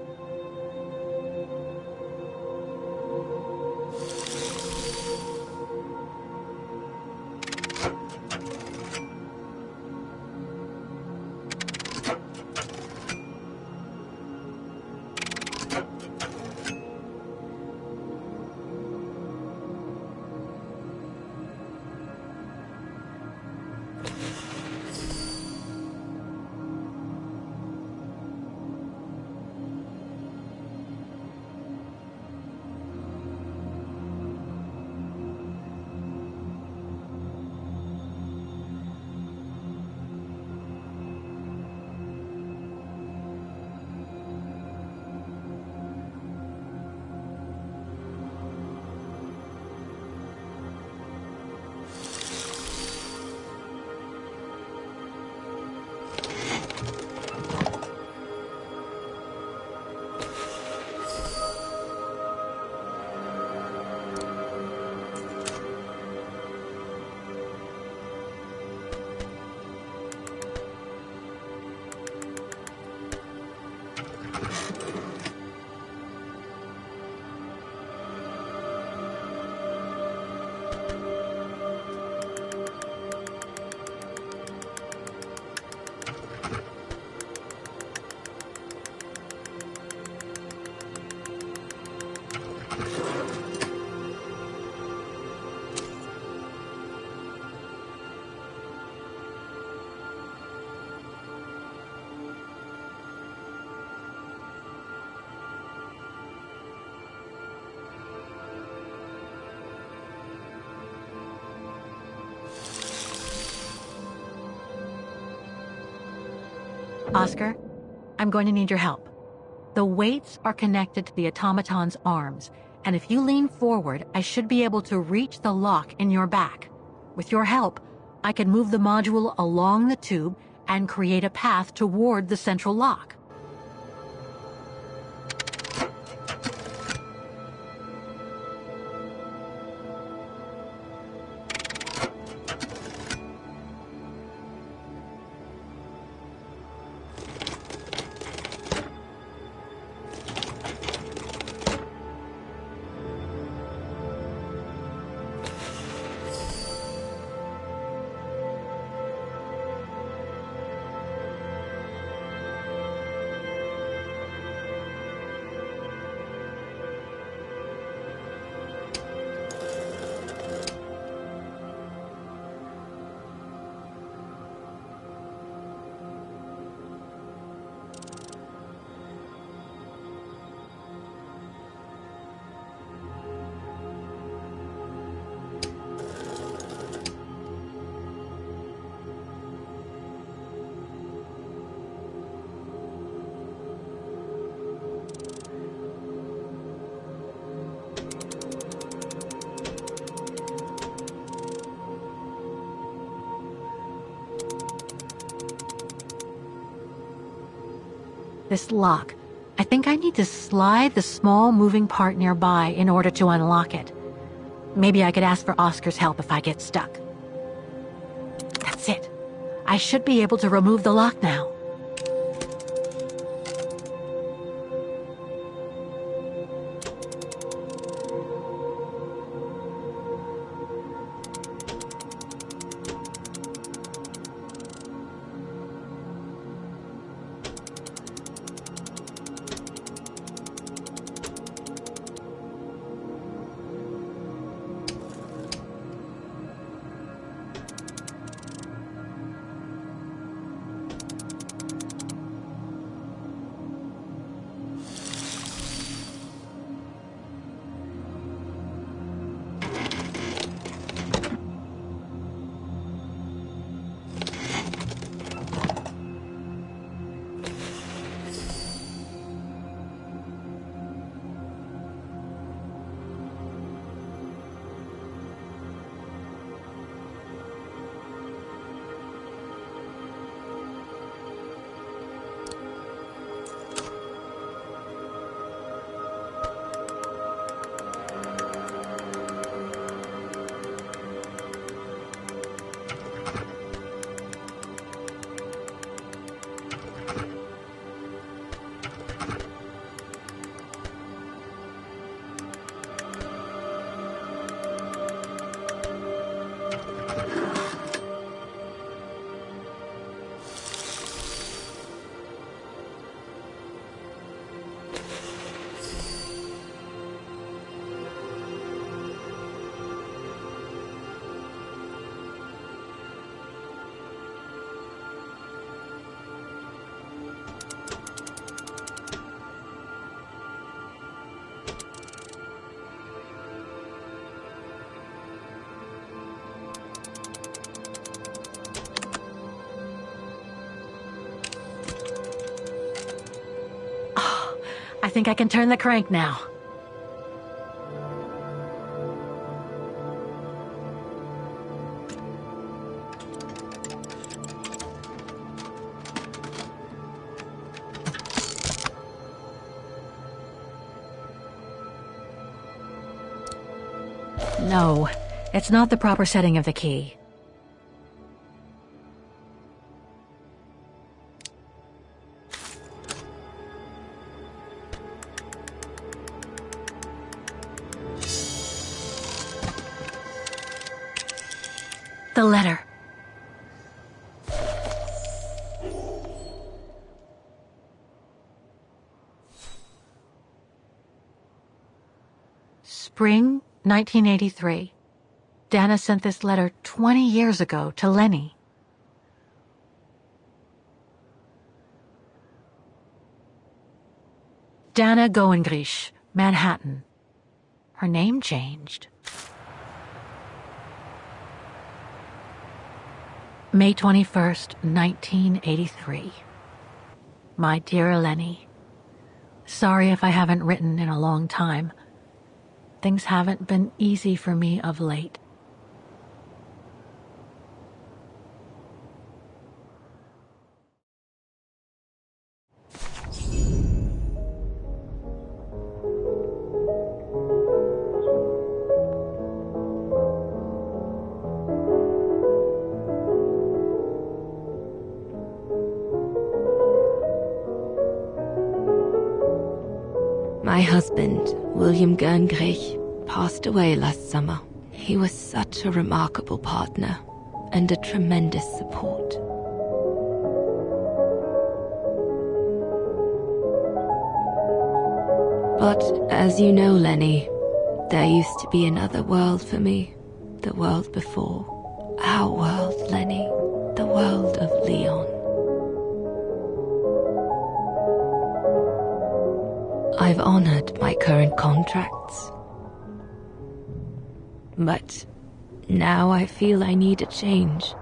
Oscar, I'm going to need your help. The weights are connected to the automaton's arms, and if you lean forward, I should be able to reach the lock in your back. With your help, I can move the module along the tube and create a path toward the central lock. This lock. I think I need to slide the small moving part nearby in order to unlock it. Maybe I could ask for Oscar's help if I get stuck. That's it. I should be able to remove the lock now. I think I can turn the crank now. No, it's not the proper setting of the key. The letter. Spring 1983. Dana sent this letter 20 years ago to Lenny. Dana Goengrish, Manhattan. Her name changed. May 21st, 1983. My dear Lenny, sorry if I haven't written in a long time. Things haven't been easy for me of late. My husband, William Gerngrich, passed away last summer. He was such a remarkable partner and a tremendous support. But as you know, Lenny, there used to be another world for me. The world before. Our world, Lenny. The world of Leon. I've honored my current contracts. But now I feel I need a change.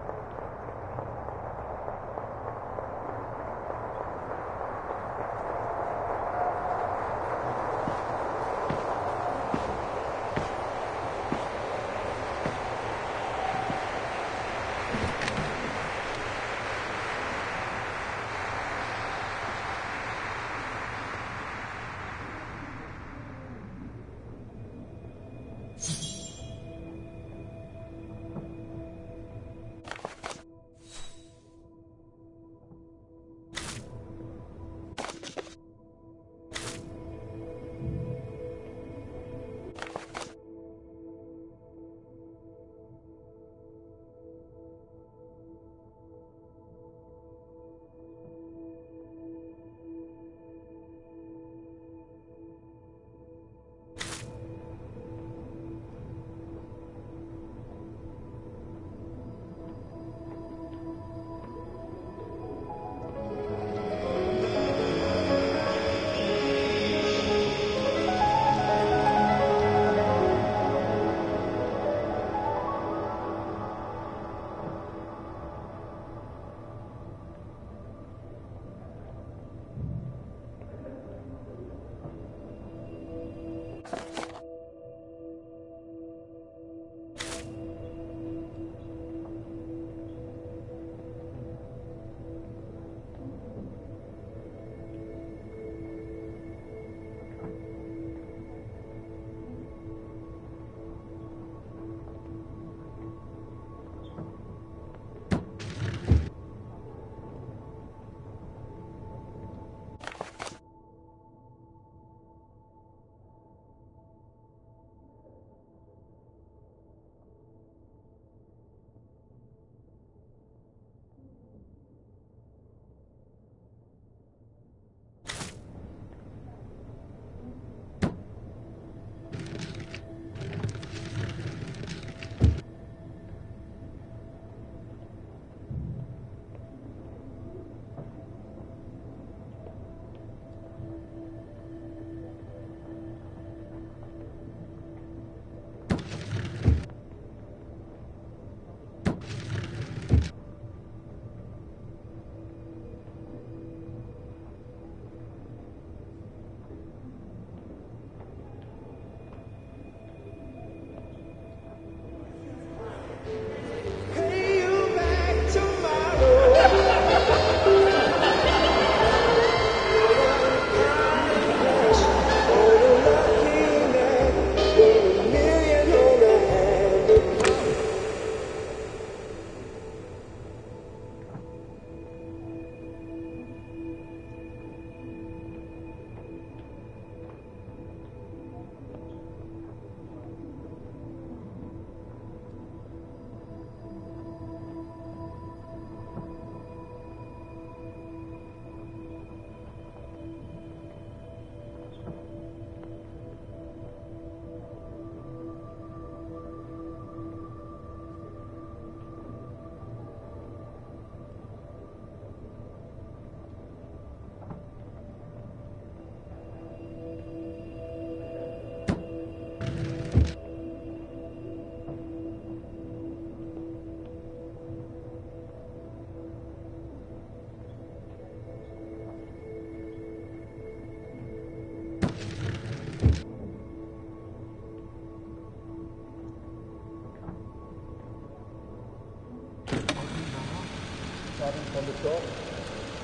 starting from the top.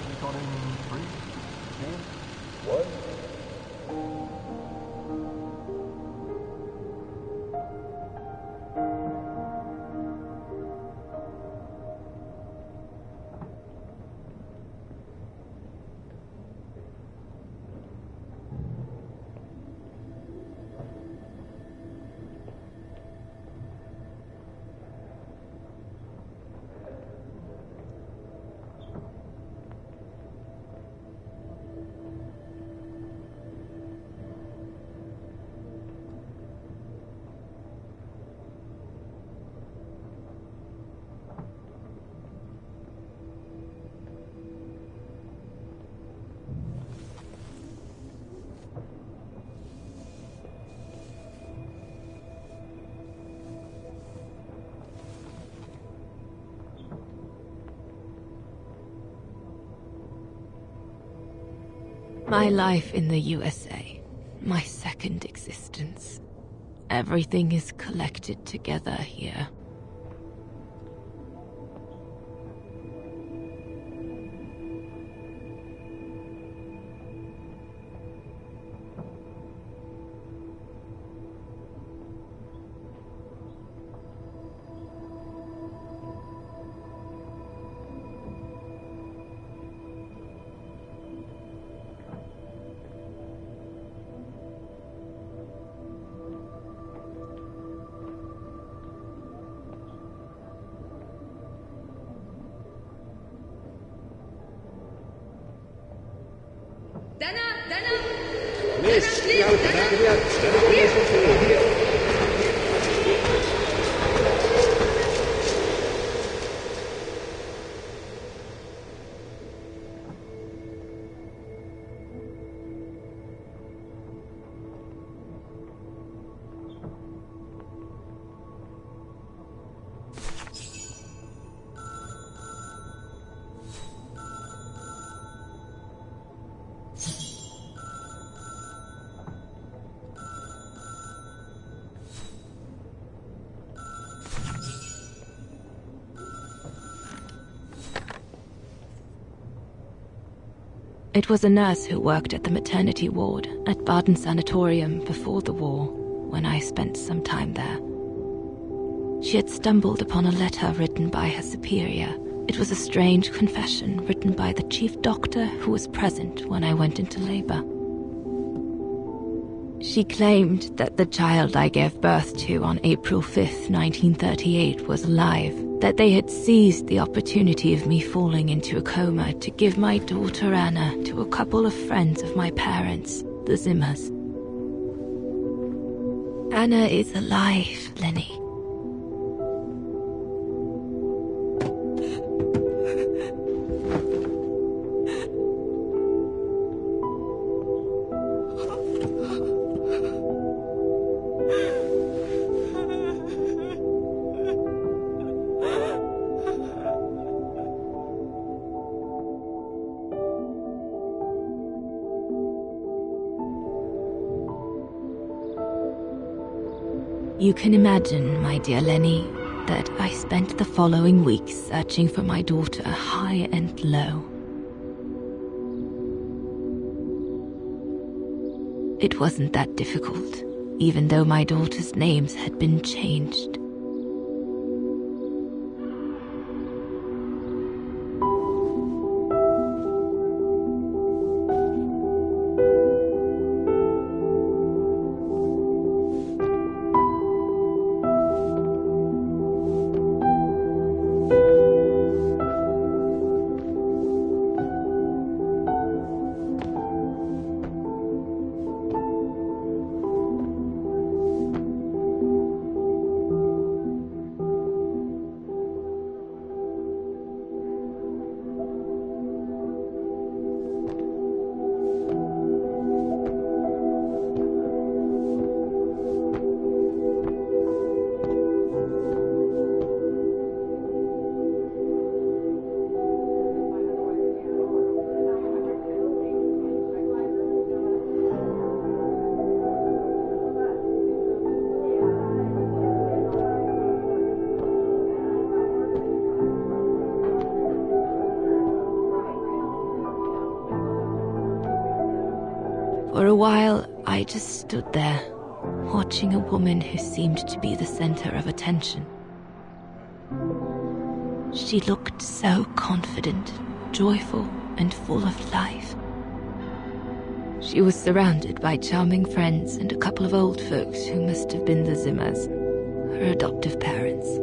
Recording 3, 2, 1. My life in the USA. My second existence. Everything is collected together here. It was a nurse who worked at the maternity ward at Baden Sanatorium before the war, when I spent some time there. She had stumbled upon a letter written by her superior. It was a strange confession written by the chief doctor who was present when I went into labor. She claimed that the child I gave birth to on April 5th, 1938 was alive, that they had seized the opportunity of me falling into a coma to give my daughter Anna to a couple of friends of my parents, the Zimmers. Anna is alive, Lenny. You can imagine, my dear Lenny, that I spent the following weeks searching for my daughter high and low. It wasn't that difficult, even though my daughter's names had been changed. For a while, I just stood there, watching a woman who seemed to be the center of attention. She looked so confident, joyful, and full of life. She was surrounded by charming friends and a couple of old folks who must have been the Zimmers, her adoptive parents.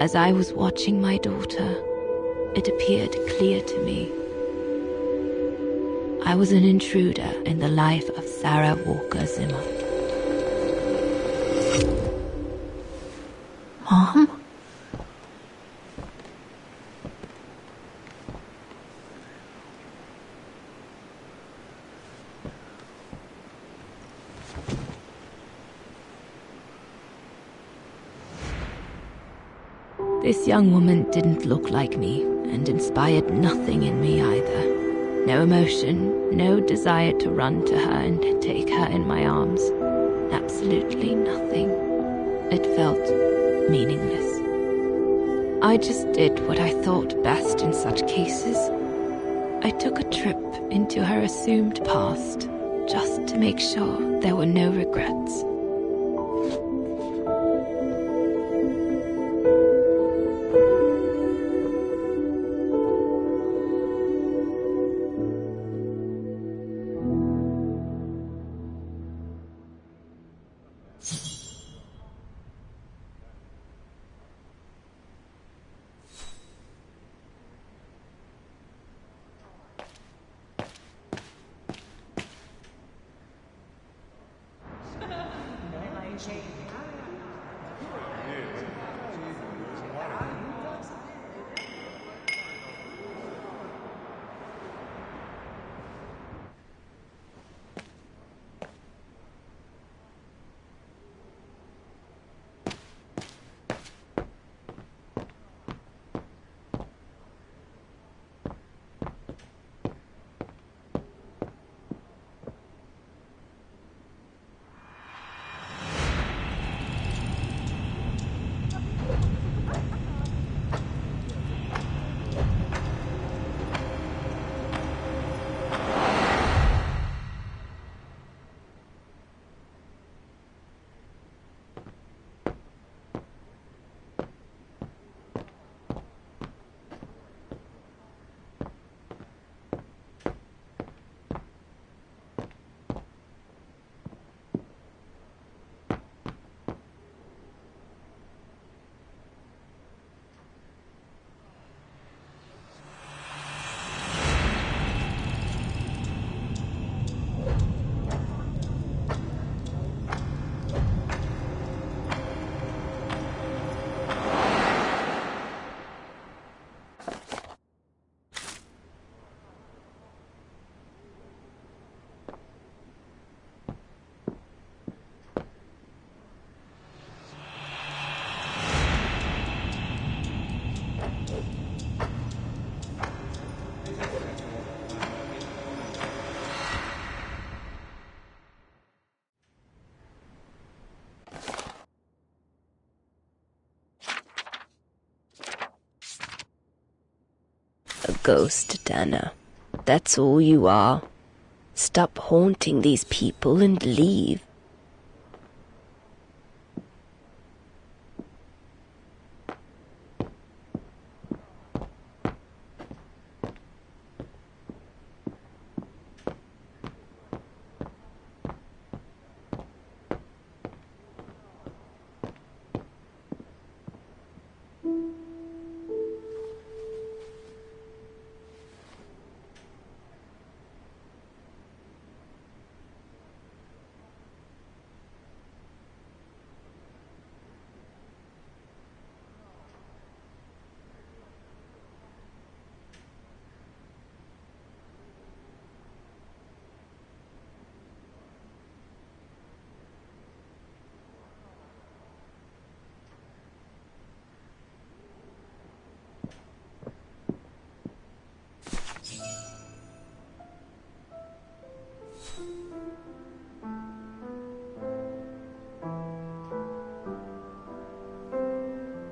As I was watching my daughter, it appeared clear to me. I was an intruder in the life of Sarah Walker Zimmer. Mom? This young woman didn't look like me and inspired nothing in me either. No emotion, no desire to run to her and take her in my arms. Absolutely nothing. It felt meaningless. I just did what I thought best in such cases. I took a trip into her assumed past, just to make sure there were no regrets. ghost, Dana. That's all you are. Stop haunting these people and leave.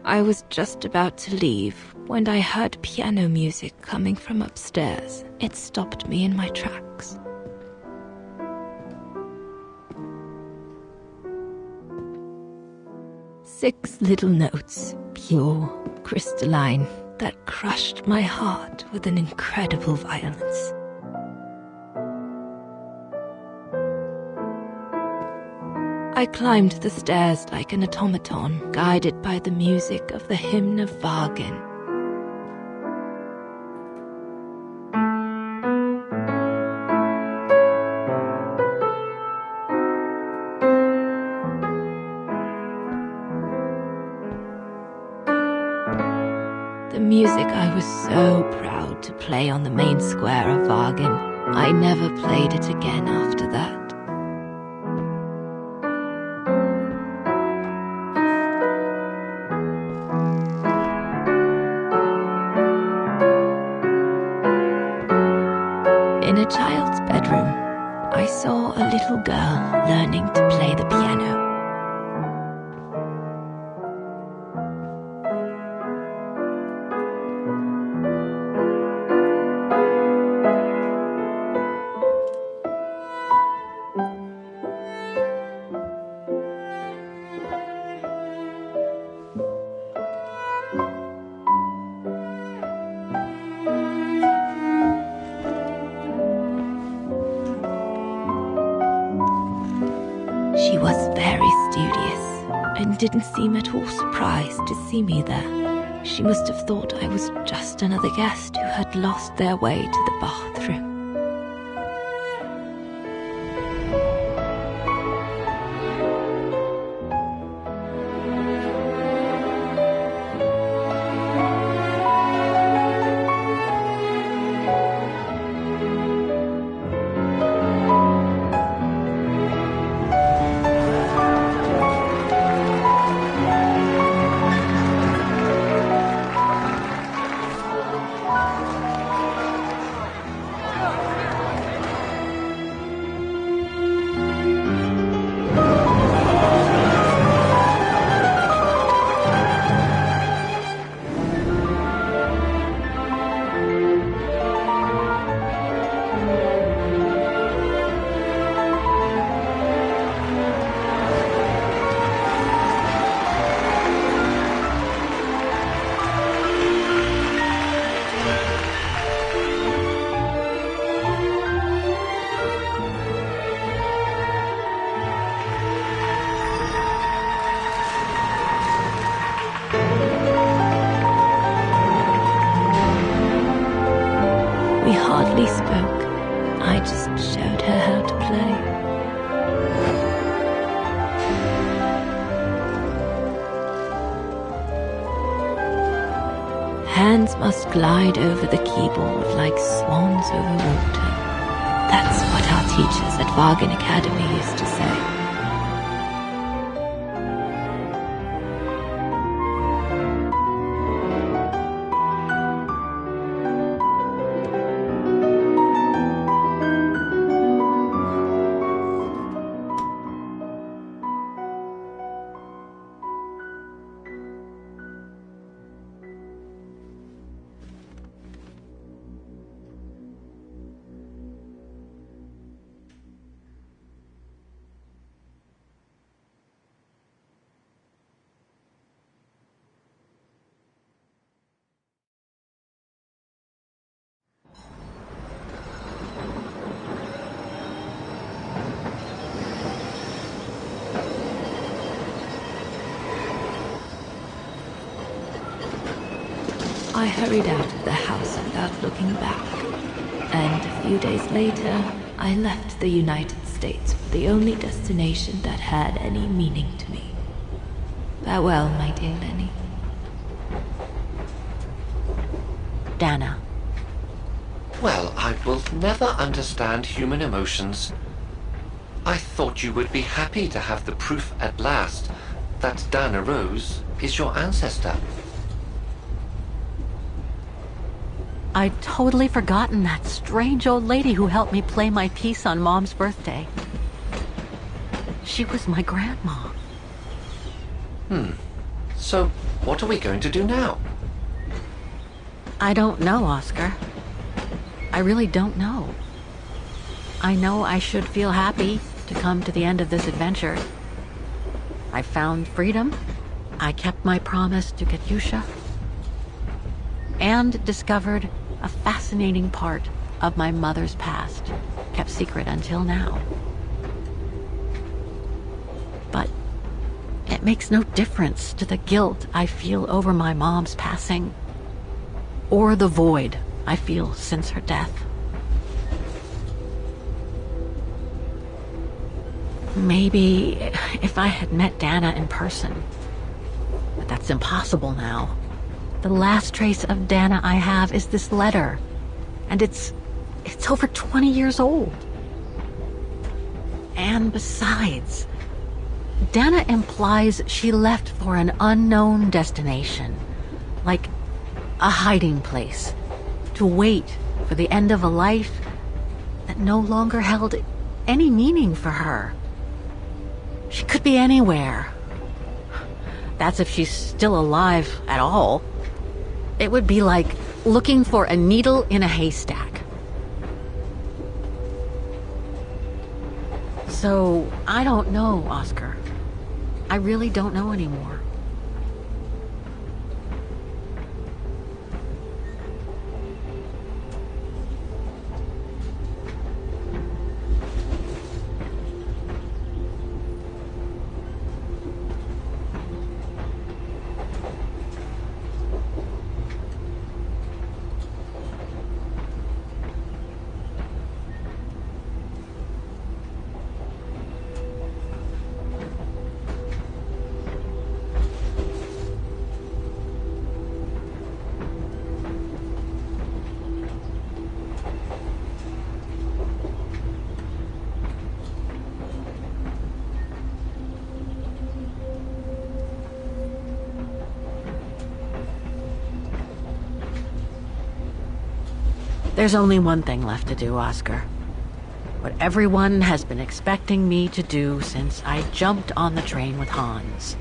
I was just about to leave when I heard piano music coming from upstairs. It stopped me in my tracks. Six little notes, pure, crystalline, that crushed my heart with an incredible violence. I climbed the stairs like an automaton, guided by the music of the hymn of Wagner. The music I was so proud to play on the main square of Wagner. I never played it again after that. In a child's bedroom, I saw a little girl learning to play the piano. She was very studious and didn't seem at all surprised to see me there. She must have thought I was just another guest who had lost their way to the bathroom. We hardly spoke. I just showed her how to play. Hands must glide over the keyboard like swans over water. That's what our teachers at Wagner Academy used to say. I hurried out of the house without looking back. And a few days later, I left the United States for the only destination that had any meaning to me. Farewell, my dear Lenny. Dana. Well, I will never understand human emotions. I thought you would be happy to have the proof at last that Dana Rose is your ancestor. I'd totally forgotten that strange old lady who helped me play my piece on Mom's birthday. She was my grandma. So, what are we going to do now? I don't know, Oscar. I really don't know. I know I should feel happy to come to the end of this adventure. I found freedom. I kept my promise to Katyusha. And discovered a fascinating part of my mother's past, kept secret until now. But it makes no difference to the guilt I feel over my mom's passing, or the void I feel since her death. Maybe if I had met Dana in person, but that's impossible now. The last trace of Dana I have is this letter, and it's over 20 years old. And besides, Dana implies she left for an unknown destination, like a hiding place, to wait for the end of a life that no longer held any meaning for her. She could be anywhere. That's if she's still alive at all. It would be like looking for a needle in a haystack. So, I don't know, Oscar. I really don't know anymore. There's only one thing left to do, Oscar. What everyone has been expecting me to do since I jumped on the train with Hans.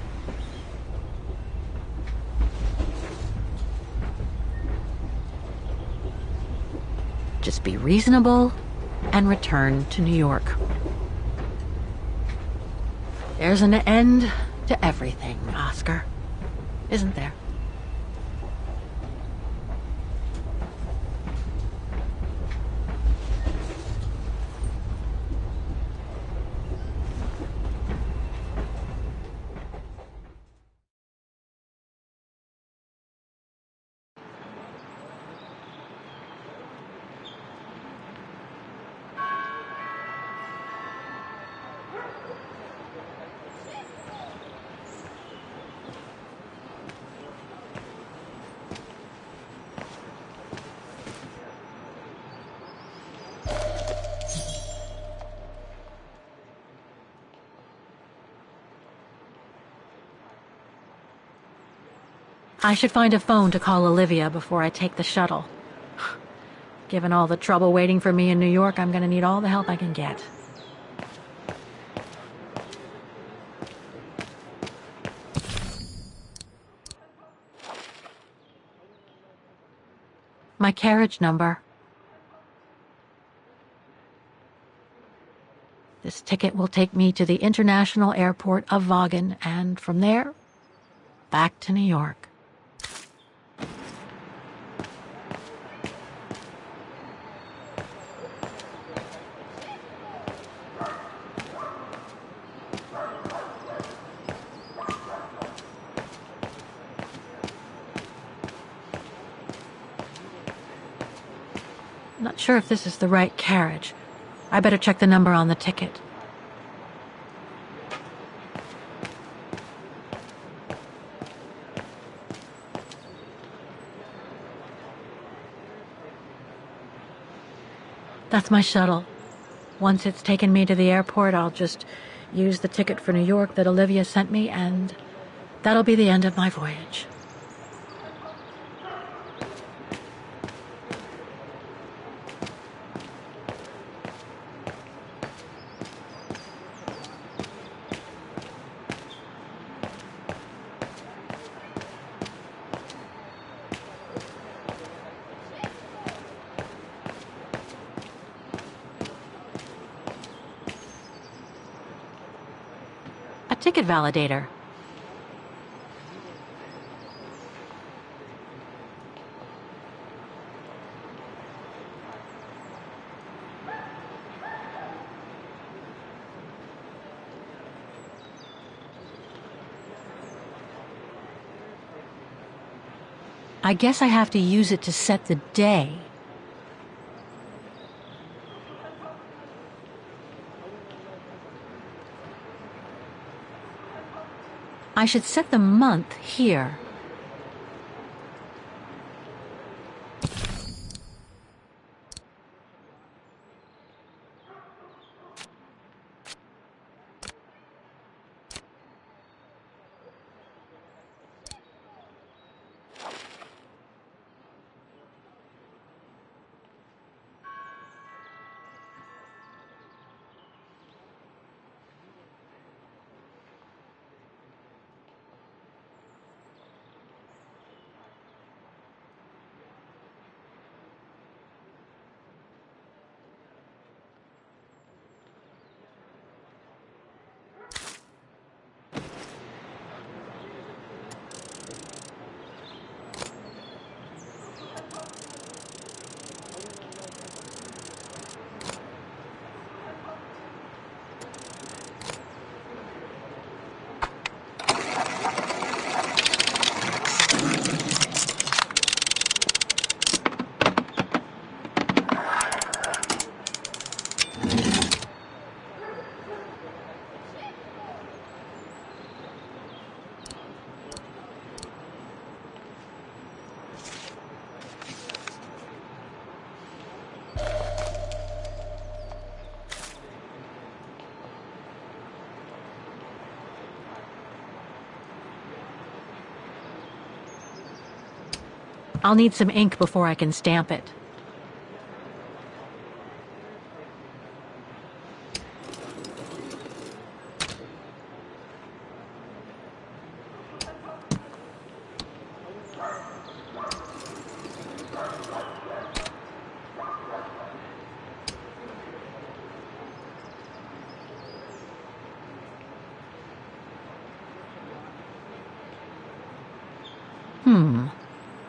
Just be reasonable and return to New York. There's an end to everything, Oscar. Isn't there? I should find a phone to call Olivia before I take the shuttle. Given all the trouble waiting for me in New York, I'm gonna need all the help I can get. My carriage number. This ticket will take me to the international airport of Vaughan, and from there, back to New York. Not sure if this is the right carriage. I better check the number on the ticket. That's my shuttle. Once it's taken me to the airport, I'll just use the ticket for New York that Olivia sent me, and that'll be the end of my voyage. Ticket validator. I guess I have to use it to set the day. I should set the month here. I'll need some ink before I can stamp it.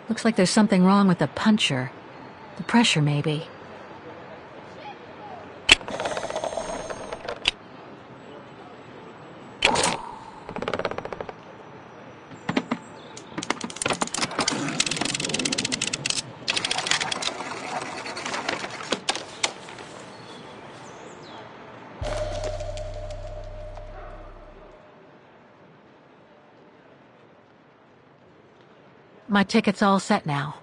Looks like there's something wrong with the puncher. The pressure, maybe. My ticket's all set now.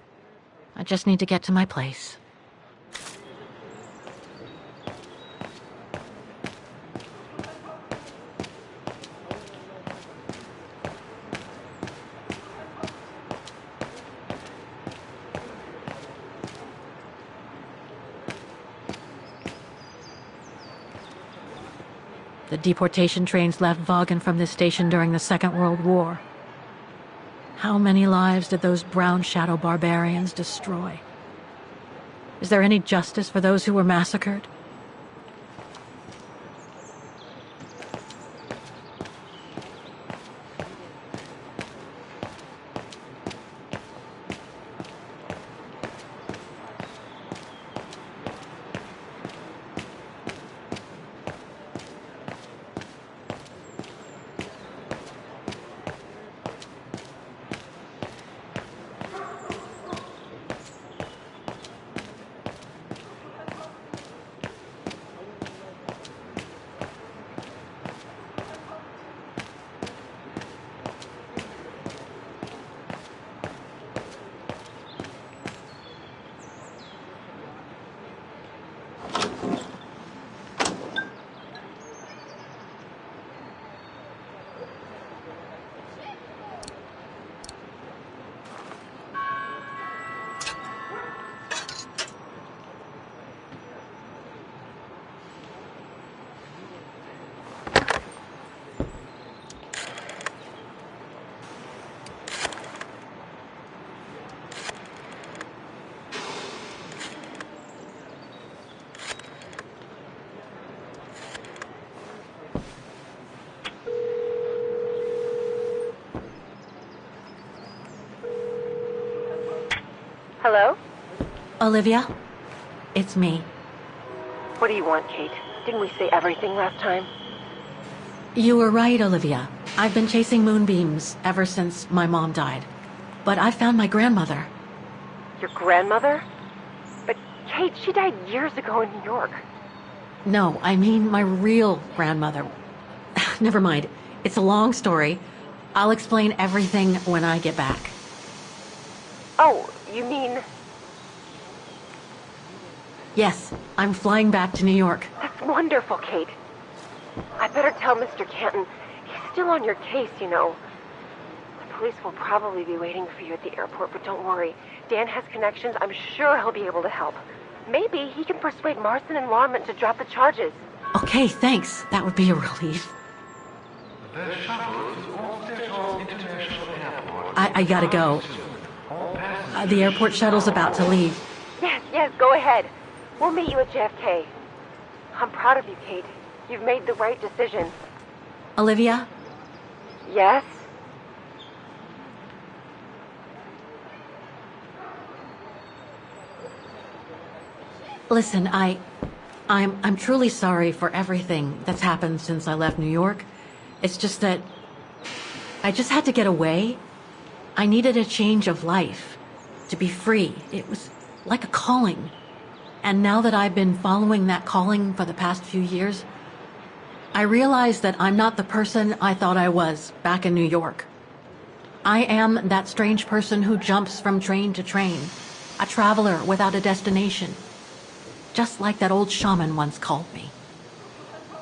I just need to get to my place. The deportation trains left Vaughan from this station during the Second World War. How many lives did those brown shadow barbarians destroy? Is there any justice for those who were massacred? Hello? Olivia? It's me. What do you want, Kate? Didn't we say everything last time? You were right, Olivia. I've been chasing moonbeams ever since my mom died. But I found my grandmother. Your grandmother? But, Kate, she died years ago in New York. No, I mean my real grandmother. Never mind. It's a long story. I'll explain everything when I get back. Oh, you mean... Yes, I'm flying back to New York. That's wonderful, Kate. I better tell Mr. Canton. He's still on your case, you know. The police will probably be waiting for you at the airport, but don't worry. Dan has connections. I'm sure he'll be able to help. Maybe he can persuade Marston and Lorman to drop the charges. Okay, thanks. That would be a relief. I gotta go. The airport shuttle's about to leave. Yes, go ahead. We'll meet you at JFK. I'm proud of you, Kate. You've made the right decision. Olivia? Yes? Listen, I'm truly sorry for everything that's happened since I left New York. It's just that I just had to get away. I needed a change of life, to be free. It was like a calling. And now that I've been following that calling for the past few years, I realize that I'm not the person I thought I was back in New York. I am that strange person who jumps from train to train, a traveler without a destination. Just like that old shaman once called me.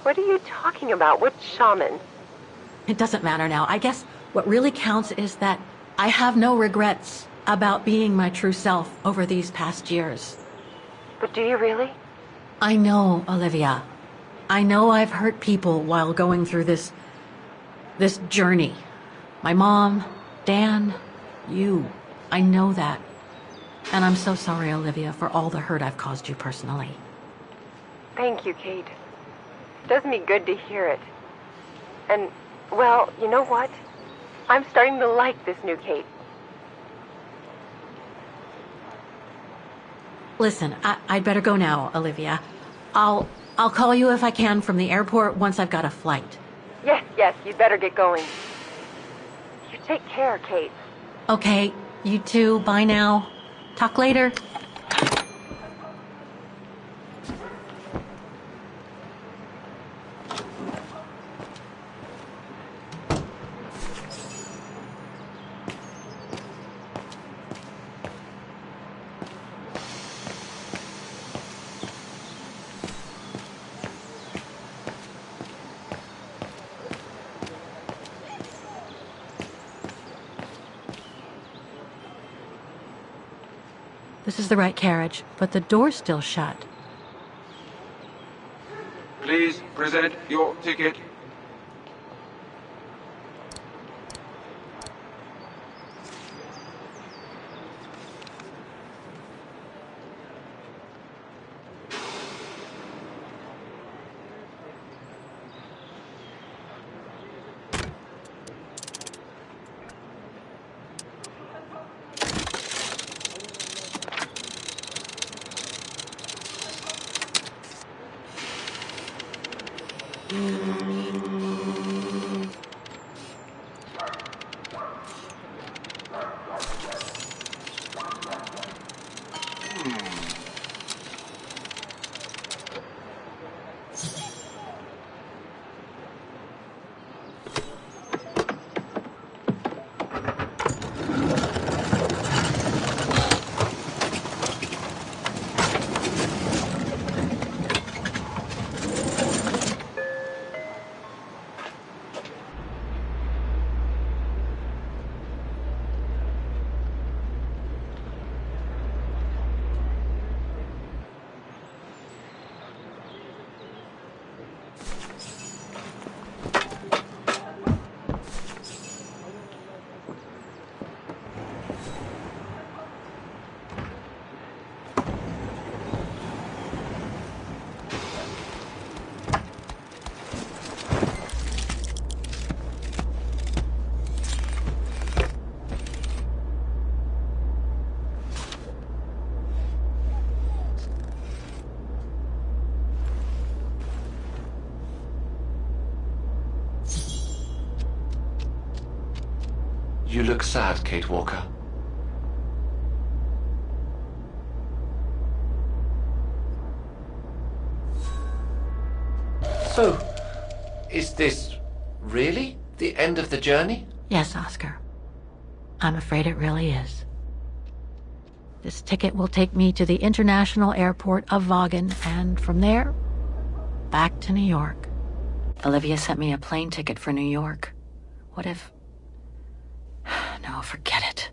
What are you talking about? What shaman? It doesn't matter now. I guess what really counts is that I have no regrets about being my true self over these past years. But do you really? I know, Olivia. I know I've hurt people while going through this journey. My mom, Dan, you. I know that. And I'm so sorry, Olivia, for all the hurt I've caused you personally. Thank you, Kate. It does me good to hear it. And, well, you know what? I'm starting to like this new Kate. Listen, I'd better go now, Olivia. I'll call you if I can from the airport once I've got a flight. Yes, you'd better get going. You take care, Kate. Okay, you too. Bye now. Talk later. This is the right carriage, but the door's still shut. Please present your ticket. You look sad, Kate Walker. So, is this really the end of the journey? Yes, Oscar. I'm afraid it really is. This ticket will take me to the international airport of Vaughan, and from there, back to New York. Olivia sent me a plane ticket for New York. What if... No, forget it.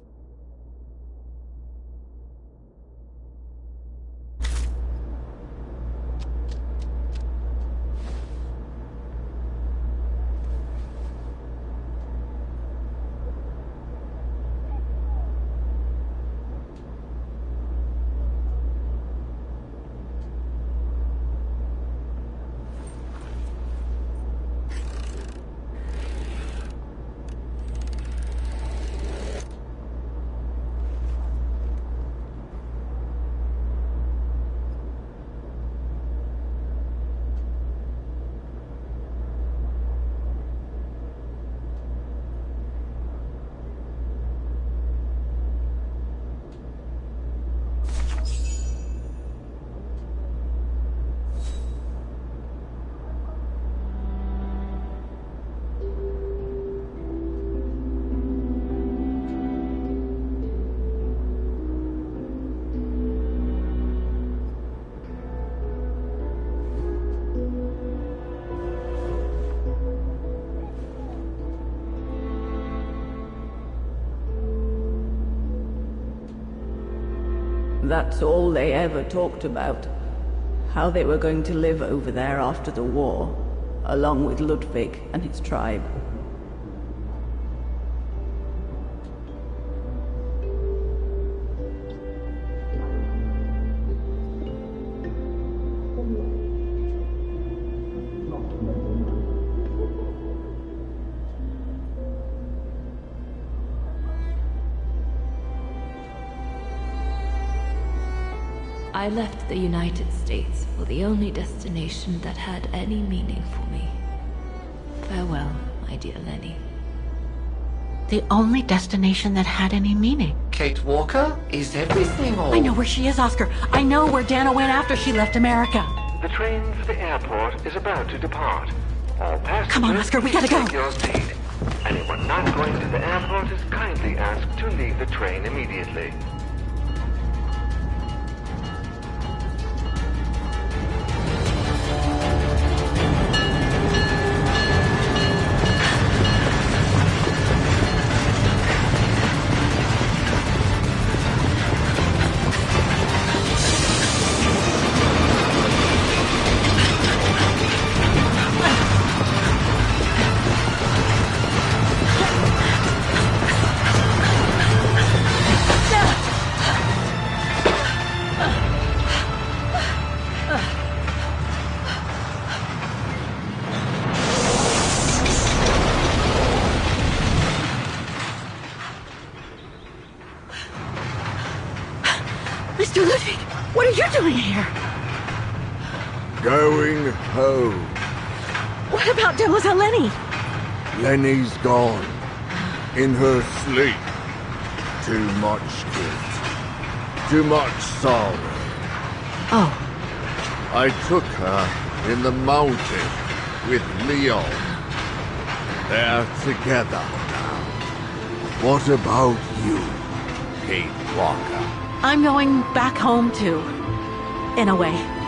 That's all they ever talked about. How they were going to live over there after the war, along with Ludwig and his tribe. I left the United States for the only destination that had any meaning for me. Farewell, my dear Lenny. The only destination that had any meaning. Kate Walker? Is everything all... I know where she is, Oscar. I know where Dana went after she left America. The train for the airport is about to depart. All passengers, Come on, Oscar, we gotta go. take your seat. Anyone not going to the airport is kindly asked to leave the train immediately. Mr. Ludwig, what are you doing here? Going home. What about Demoiselle Lenny? Lenny's gone. In her sleep. Too much guilt. Too much sorrow. Oh. I took her in the mountain with Leon. They're together now. What about you, Kate Walker? I'm going back home too. In a way.